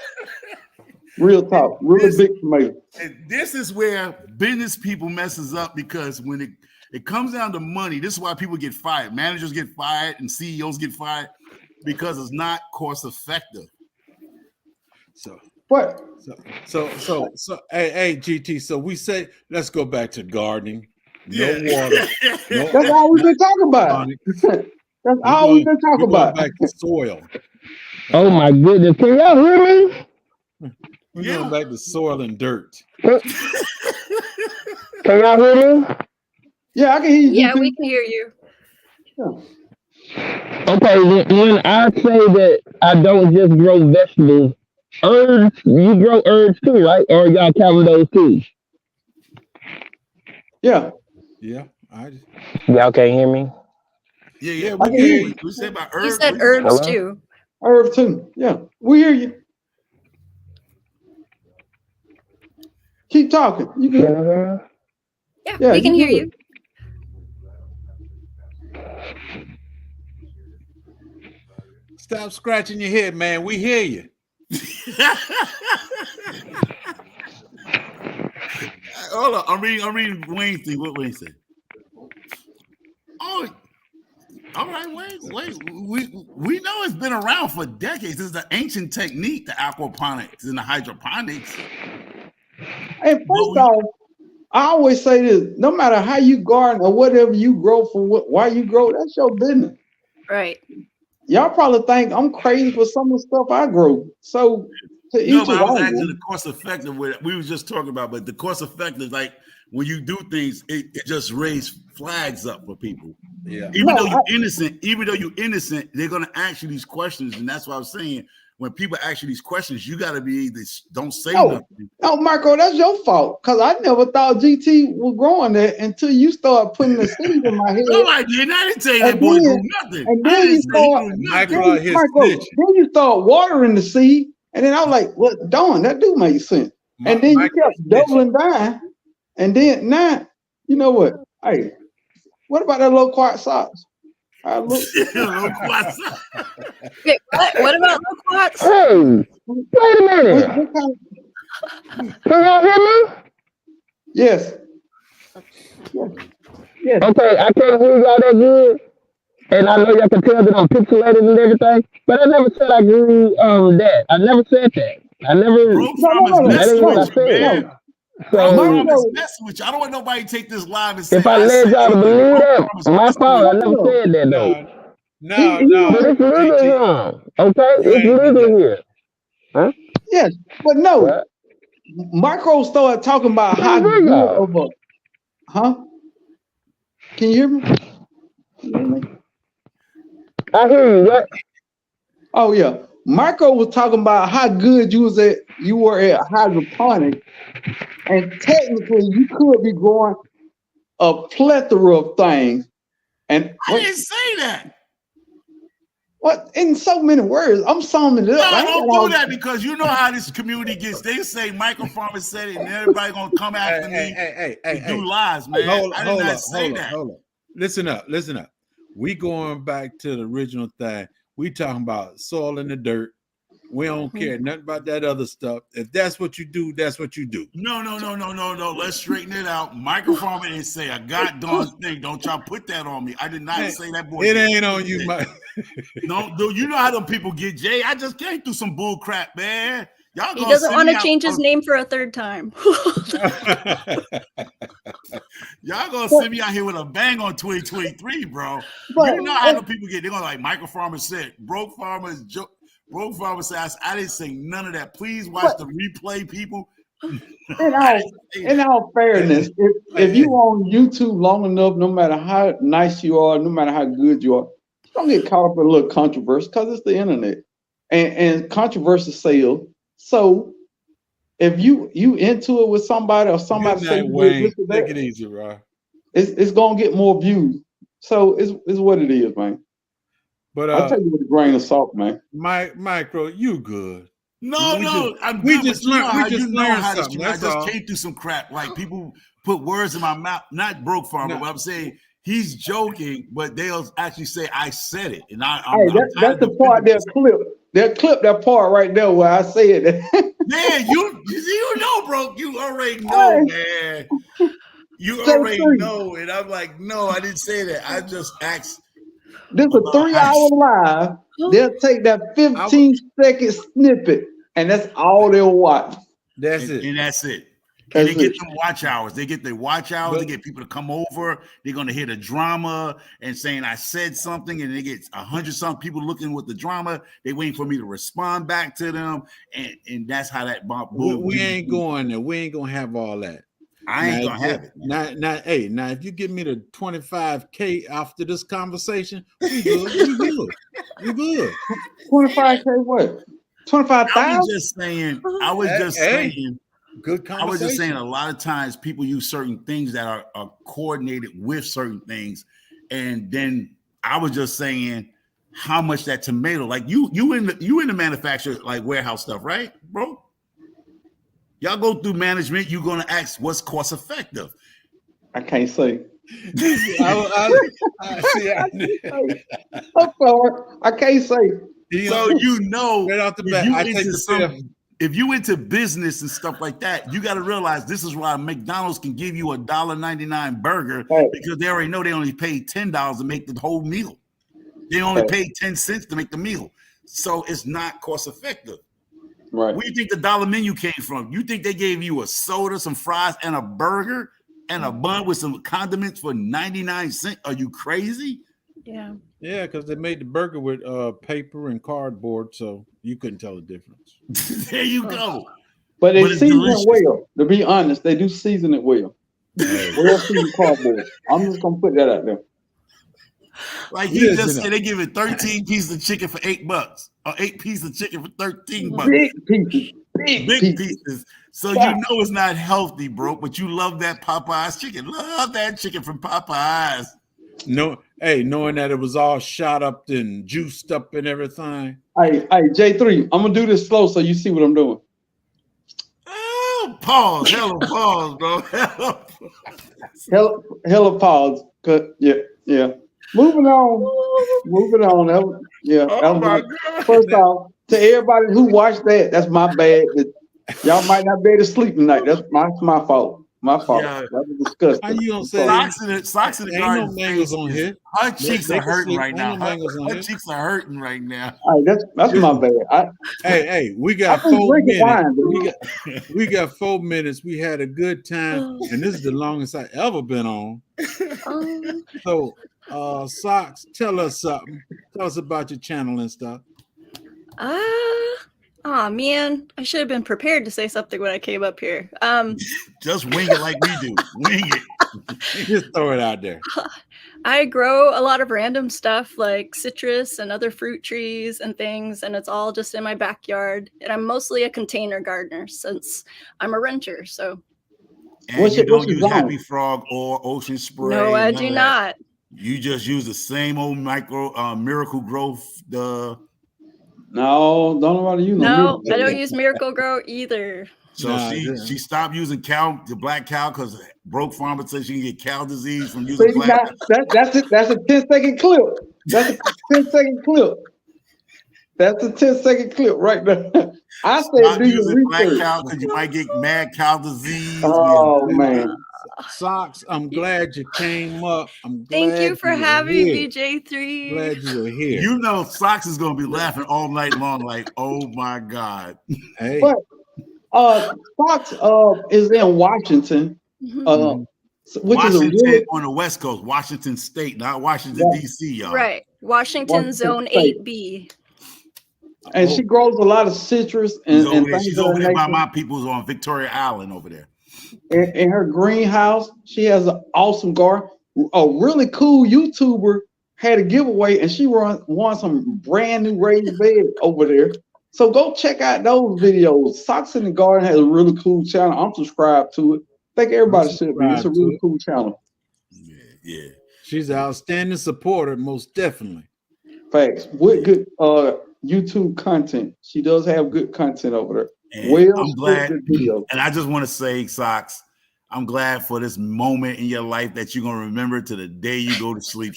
S3: Real talk, really big tomato.
S4: And this is where business people messes up because when it comes down to money, this is why people get fired. Managers get fired and CEOs get fired because it's not cost effective.
S1: So
S3: What?
S1: hey, GT. So we say let's go back to gardening. No water. No,
S3: That's all we've been talking about. That's all we've been talking about.
S1: Back to soil.
S6: Oh my goodness. Can y'all hear me?
S1: We're going back to soil and dirt.
S6: Can y'all hear me?
S3: Yeah, I can hear you.
S5: Yeah,
S3: GT.
S5: we can hear you.
S6: Okay, when I say that I don't just grow vegetables, herbs, you grow herbs too, right? Or y'all cover those too?
S3: Yeah,
S1: Yeah, I just,
S6: Y'all can't hear me?
S4: Yeah,
S1: yeah,
S4: yeah.
S3: I
S1: we
S3: can
S1: can
S3: hear
S1: hear
S3: you.
S1: you.
S4: We said about
S5: You
S4: herbs.
S5: said
S4: What you say?
S5: herbs
S6: Hello?
S5: too.
S3: Herb too. Yeah, we hear you. Keep talking. You
S6: Can
S3: good?
S6: you hear me?
S5: Yeah,
S3: Yeah,
S5: we
S3: you
S5: can hear
S3: good.
S5: you.
S1: Stop scratching your head, man. We hear you.
S4: Hold on. I'm reading Wayne's thing. What Wayne said? Oh, all right, wait. We know it's been around for decades. This is the ancient technique, the aquaponics and the hydroponics.
S3: And
S4: But
S3: first off, I always say this: no matter how you garden or whatever you grow for, why you grow, that's your business.
S5: Right.
S3: Y'all probably think I'm crazy for some of the stuff I grow. So to
S4: no,
S3: each
S4: but
S3: his
S4: I was
S3: own.
S4: asking the
S3: Man.
S4: cost effective. We was just talking about, but the cost effective, like when you do things, it just raises flags up for people.
S1: Yeah.
S4: Even though
S3: No,
S4: you're innocent, they're gonna ask you these questions, and that's why I was saying when people ask you these questions, you got to be don't say
S3: no,
S4: nothing.
S3: no, Marco, that's your fault. Cause I never thought GT was growing that until you start putting the seed in my
S4: No,
S3: head,
S4: I didn't. I didn't say
S3: and
S4: that boy grew
S3: then
S4: nothing.
S3: and
S4: I
S3: then
S4: didn't
S3: you
S4: say he
S3: start,
S4: grew
S1: Michael
S4: nothing.
S1: out
S3: then
S1: here
S3: Marco,
S1: snitching.
S3: then you start watering the seed, and then I was like, "What? Darn, that do make sense." And then you
S1: Michael
S3: kept
S1: snitching.
S3: doubling down, and then now, you know what? Hey, what about that low quart socks? I look.
S4: Look what's up.
S5: Wait, what? What about loquats?
S6: Hey, wait a minute.
S3: What kind
S6: Can y'all hear me?
S3: yes, yes, yes.
S6: Okay, I can't hear y'all that good. And I know y'all can tell that I'm pixelated and everything, but I never said I grew that. I never said that. I never,
S4: Broke
S3: No, no,
S4: farmers
S3: no, no,
S6: that ain't
S4: messing
S6: what
S4: with
S6: I
S3: no,
S4: you,
S6: said.
S4: man.
S3: no.
S4: Broke
S6: So
S4: farmers
S3: Marco,
S4: messing with you. I don't want nobody to take this live and say
S6: if I
S4: I said
S6: led y'all to
S4: anything.
S6: believe
S4: Broke
S6: that,
S4: farmers
S6: my
S4: messing
S6: fault.
S4: with
S6: I
S3: no,
S4: you.
S6: never
S3: no.
S6: said that though.
S1: No, no,
S3: He
S6: But
S1: no.
S3: heard,
S6: it's legal
S1: GT,
S6: here. Okay?
S1: you
S6: It's
S1: ain't did
S6: legal
S1: that.
S6: here. Huh?
S3: yes, but no.
S6: What?
S3: Marco started talking
S6: I
S3: about how
S6: can't hear
S3: good
S6: y'all.
S3: of a, huh? Can you hear me? Can you hear me?
S6: I hear you. What?
S3: Oh yeah. Marco was talking about how good you were at hydroponics, and technically you could be growing a plethora of things. And
S4: I didn't say that.
S3: what in so many words, I'm summing it up. I
S4: No,
S3: ain't
S4: don't
S3: got
S4: do
S3: all
S4: that because you know how this community gets. They say Michael Farmer said it, and everybody gonna come
S1: Hey,
S4: after
S1: hey,
S4: me
S1: hey, hey,
S4: to
S1: hey,
S4: do
S1: hey.
S4: lies, man. I did not say
S1: Hold up,
S4: that.
S1: hold up. Listen up, listen up. We going back to the original thing. We talking about soil in the dirt. We don't care nothing about that other stuff. If that's what you do, that's what you do.
S4: No. Let's straighten it out. Michael Farmer didn't say a goddamn thing. Don't y'all put that on me. I did not
S1: Hey,
S4: say that boy
S1: it
S4: did
S1: ain't on you,
S4: anything.
S1: Mike.
S4: No, dude, you know how them people get, Jay. I just came through some bull crap, man. Y'all
S5: He
S4: gonna
S5: doesn't
S4: send
S5: want
S4: me
S5: to
S4: out.
S5: change his name for a third time.
S4: Y'all gonna
S3: but
S4: send me out here with a bang on 2023, bro.
S3: but
S4: You know how the people get. They're gonna like Michael Farmer said. Broke farmers. Broke farmer says I didn't say none of that. Please watch
S3: but
S4: the replay, people.
S3: in
S4: I
S3: all
S4: didn't say
S3: in
S4: that.
S3: all fairness, if
S1: Hey,
S3: you on YouTube long enough, no matter how nice you are, no matter how good you are, you don't get caught up in a little controversy because it's the internet. And controversy sells. So if you into it with somebody or somebody
S1: good
S3: say
S1: night,
S3: you did
S1: Wayne.
S3: this or
S1: Take
S3: that,
S1: it easy, bro.
S3: it's gonna get more views. So it's what it is, man.
S1: But
S3: I tell you with a grain of salt, man.
S1: Micro, you good.
S4: No, I'm
S1: We
S4: good,
S1: just
S4: but you know
S1: learned we
S4: how
S1: just learned
S4: this
S1: something.
S4: community. I
S1: That's
S4: just
S1: all.
S4: came through some crap. Like people put words in my mouth, not broke farmer,
S1: No,
S4: but I'm saying he's joking, but they'll actually say I said it, and I'm
S3: Hey,
S4: tired
S3: that's
S4: of
S3: the part
S4: defending
S3: they'll
S4: myself.
S3: clip. They'll clip that part right there where I said that.
S4: Man, you know, bro, you already know,
S3: Hey,
S4: man. You already
S3: J3,
S4: know, and I'm like, no, I didn't say that. I just asked
S3: this a
S4: about how.
S3: 3 hour live. They'll take that
S1: I would.
S3: 15-second snippet, and that's all they'll watch.
S1: That's
S4: And,
S1: it.
S4: and that's it. And they
S3: That's
S4: get
S3: it.
S4: them watch hours. They get their watch hours. They
S1: But
S4: get people to come over. They're gonna hear the drama and saying I said something, and they get 100 some people looking with the drama. They waiting for me to respond back to them, and that's how that boom.
S1: we ain't going there. We ain't gonna have all that.
S4: I ain't gonna have it.
S1: Now, if you give me the 25K after this conversation, we good. We good.
S3: 25K what? 25,000?
S4: I was just saying.
S1: Good conversation.
S4: I was just saying. A lot of times, people use certain things that are coordinated with certain things, and then I was just saying how much that tomato. Like you in the manufacturer like warehouse stuff, right, bro? Y'all go through management. You're gonna ask what's cost effective.
S3: I can't say. I can't say.
S4: So
S1: right off the bat,
S4: if you into business and stuff like that, you got to realize this is why McDonald's can give you $1.99 burger because they already know they only paid $10 to make the whole meal. They only paid 10 cents to make the meal, so it's not cost effective.
S3: Right.
S4: Where do you think the dollar menu came from? You think they gave you a soda, some fries, and a burger and a bun with some condiments for 99 cents? Are you crazy?
S5: Yeah.
S1: Yeah, because they made the burger with paper and cardboard, so you couldn't tell the difference.
S4: There you go.
S3: But they season it well. To be honest, they do season it well. Well seasoned cardboard. I'm just gonna put that out there.
S4: Like you just said, they give it 13 pieces of chicken for $8, or 8 pieces of chicken for $13. Big pieces. So you know it's not healthy, bro. But you love that Popeyes chicken. Love that chicken from Popeyes.
S1: No, hey, knowing that it was all shot up and juiced up and everything.
S3: Hey, J3, I'm gonna do this slow so you see what I'm doing.
S4: Oh, pause. Hella pause, bro.
S3: Hella pause. Yeah. Moving on. First off, to everybody who watched that's my bad. Y'all might not be able to sleep tonight. That's my fault. My fault.
S4: Yeah.
S3: That was disgusting.
S1: How you gonna say
S4: socks in the garden?
S1: No mangoes on here.
S4: Her cheeks are hurting right now.
S1: Her
S4: cheeks are hurting right now.
S3: All right, that's my bad.
S1: Hey, we got 4 minutes. We got 4 minutes. We had a good time, and this is the longest I ever been on. So, Socks, tell us something. Tell us about your channel and stuff.
S5: Oh man, I should have been prepared to say something when I came up here.
S4: Just wing it like we do. Wing it.
S1: Just throw it out there.
S5: I grow a lot of random stuff like citrus and other fruit trees and things, and it's all just in my backyard. And I'm mostly a container gardener since I'm a renter. So,
S4: and you don't use Happy Frog or Ocean Spray.
S5: No, I do not.
S4: You just use the same old Miracle Growth.
S3: No, don't know how to use.
S5: No, I don't use Miracle Grow either.
S4: So she stopped using the black cow because broke farmer said she can get cow disease from using black cow.
S3: That's a 10-second clip. That's a 10-second clip. That's a 10-second clip right there. I said do your research.
S4: Black cow because you might get mad cow disease.
S3: Oh man.
S1: Socks, I'm glad you came up.
S5: Thank you for having me, J3.
S1: Glad you were here.
S4: You know, Socks is gonna be laughing all night long, like, oh my God.
S1: Hey.
S3: But Socks is in Washington. Which is
S4: on the West Coast, Washington State, not Washington, D.C., y'all.
S5: Right. Washington Zone 8B.
S3: And she grows a lot of citrus and things.
S4: She's over there by my people's on Victoria Island over there.
S3: In her greenhouse, she has an awesome garden. A really cool YouTuber had a giveaway, and she won some brand new raised bed over there. So go check out those videos. Socks in the Garden has a really cool channel. I'm subscribed to it. I think everybody should be. It's a really cool channel.
S4: Yeah.
S1: She's an outstanding supporter, most definitely.
S3: Facts. With good YouTube content. She does have good content over there.
S4: And I'm glad, and I just want to say, Socks, I'm glad for this moment in your life that you're gonna remember to the day you go to sleep.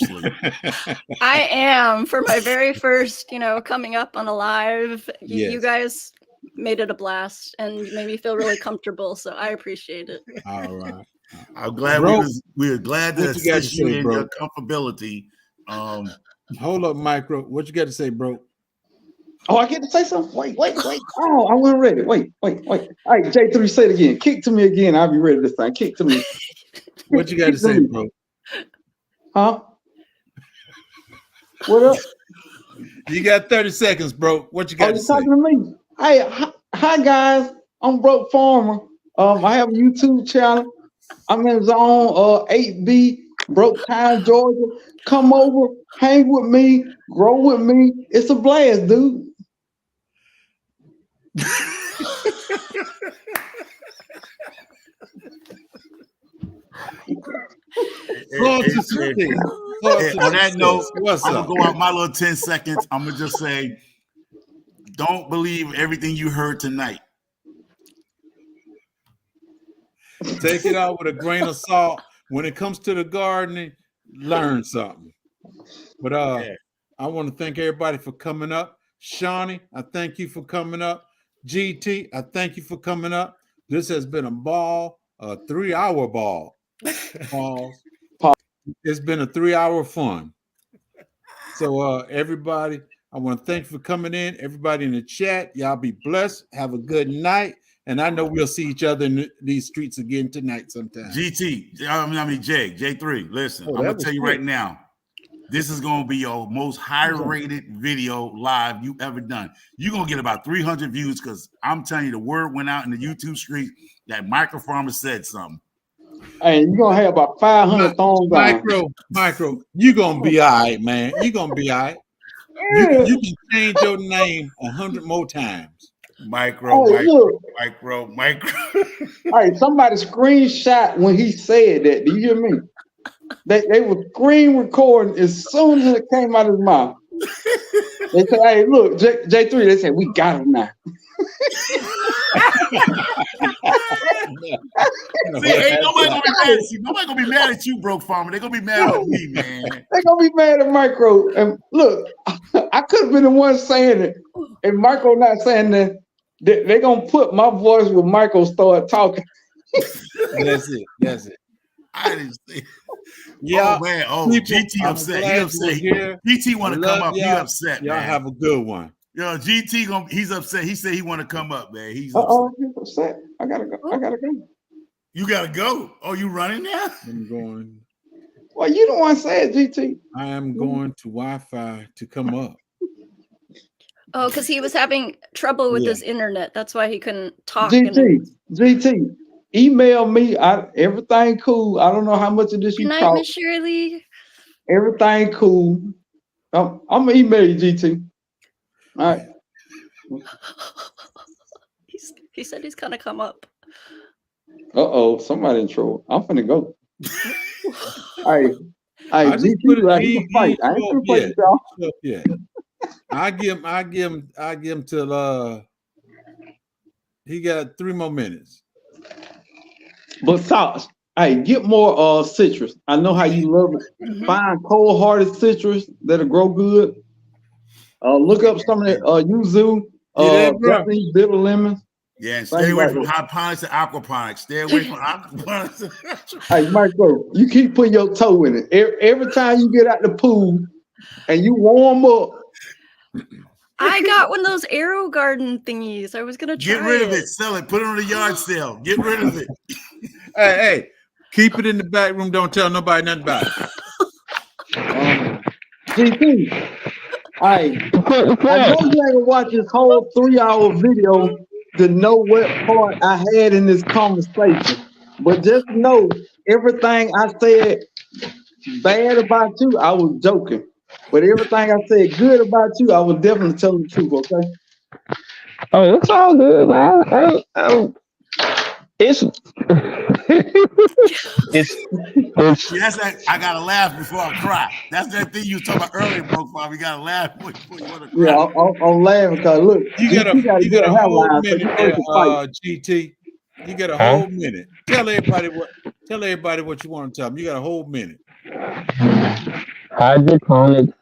S5: I am, for my very first, coming up on a live. You guys made it a blast and made me feel really comfortable. So I appreciate it.
S1: All right.
S4: I'm glad we're glad to assist you in your comfortability.
S1: Hold up, Micro. What you got to say, bro?
S3: Oh, I get to say something? Wait. Oh, I wasn't ready. Wait. All right, J3, say it again. Kick to me again. I'll be ready this time. Kick to me.
S1: What you got to say, bro?
S3: Huh? What up?
S1: You got 30 seconds, bro. What you got to say?
S3: Talking to me. Hey, hi guys. I'm Broke Farmer. I have a YouTube channel. I'm in zone 8B, Broke Town, Georgia. Come over, hang with me, grow with me. It's a blast, dude.
S4: On that note,
S1: what's
S4: I'm
S1: up?
S4: gonna go out my little 10 seconds. I'm gonna just say, don't believe everything you heard tonight.
S1: Take it out with a grain of salt. When it comes to the gardening, learn something. But I want to thank everybody for coming up. Shawnee, I thank you for coming up. GT, I thank you for coming up. This has been a ball, a 3-hour ball. Pause. It's been a 3-hour fun. So everybody, I want to thank you for coming in. Everybody in the chat, y'all be blessed. Have a good night. And I know we'll see each other in these streets again tonight sometime.
S4: GT, I mean J3, listen, I'm going to tell you right now, this is going to be your most high-rated video live you ever done. You're going to get about 300 views because I'm telling you, the word went out in the YouTube street that Microfarmer said something.
S3: Hey, you're going to have about 500 thumbs down.
S1: Micro, you're going to be all right, man. You're going to be all right. You can change your name 100 more times.
S4: Micro.
S3: Hey, somebody screenshot when he said that. Do you hear me? They were screen recording as soon as it came out of his mouth. They said, hey, look, J3, they said, we got him now.
S4: Ain't nobody gonna be mad at you. Nobody gonna be mad at you, Broke Farmer. They're gonna be mad at me, man.
S3: They're gonna be mad at Micro. And look, I could have been the one saying it, and Micro not saying that. They're gonna put my voice when Micro start talking.
S1: That's it.
S4: I didn't see.
S1: Yeah,
S4: oh man. Oh,
S1: people,
S4: GT upset. He upset. GT want to come up. He upset.
S1: Y'all
S4: man.
S1: have a good one.
S4: Yo, GT he's upset. He said he want to come up, man. He's
S3: upset. I gotta go.
S4: You gotta go. Oh, you running now?
S1: I'm going.
S3: Well, you don't want to say it, GT.
S1: I am going to Wi-Fi to come up.
S5: Oh, because he was having trouble with his internet. That's why he couldn't talk.
S3: GT, email me. Everything cool. I don't know how much of this you
S5: talk.
S3: talk.
S5: Miss Shirley.
S3: Everything cool. I'm gonna email you, GT. All right.
S5: He said he's gonna come up.
S3: Somebody in trouble. I'm finna go. Hey,
S1: I
S3: GT, he can fight. I ain't gonna fight y'all.
S1: Yeah. I give him till he got 3 more minutes.
S3: But Sauce, hey, get more citrus. I know how you love it.
S5: Mm-hmm.
S3: Find cold-hearted citrus that'll grow good. Look up some of that yuzu, Japanese bitter lemons.
S4: Yeah, and stay away from hydroponics and aquaponics. Stay away from aquaponics.
S3: Hey, Michael, you keep putting your toe in it. Every time you get out the pool and you warm up.
S5: I got one of those Aero Garden thingies. I was gonna try.
S4: Get rid of it. Sell it. Put it on the yard sale. Get rid of it.
S1: Hey, keep it in the back room. Don't tell nobody nothing about it.
S3: GT, I know you ain't watch this whole 3-hour video to know what part I had in this conversation, but just know everything I said bad about you, I was joking. But everything I said good about you, I was definitely telling the truth, okay?
S6: Oh, it's all good, man. It's
S4: See, that's like, I gotta laugh before I cry. That's that thing you was talking about earlier, Broke Farm. You gotta laugh before you want to cry.
S3: Yeah, I'm laughing because look,
S1: you got a whole minute there, GT. You got a whole minute. Tell everybody what you want to tell them. You got a whole minute.
S6: Hydroponics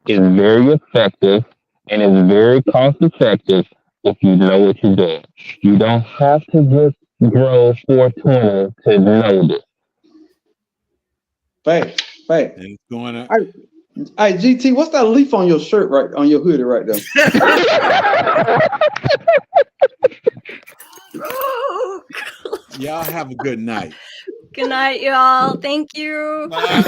S6: is very effective and is very cost effective if you know what you're doing. You don't have to just grow 420 to know this.
S3: Fact.
S1: It's going up.
S3: Hey, GT, what's that leaf on your shirt on your hoodie right there?
S1: Y'all have a good night.
S5: Good night, y'all. Thank you.
S4: Bye.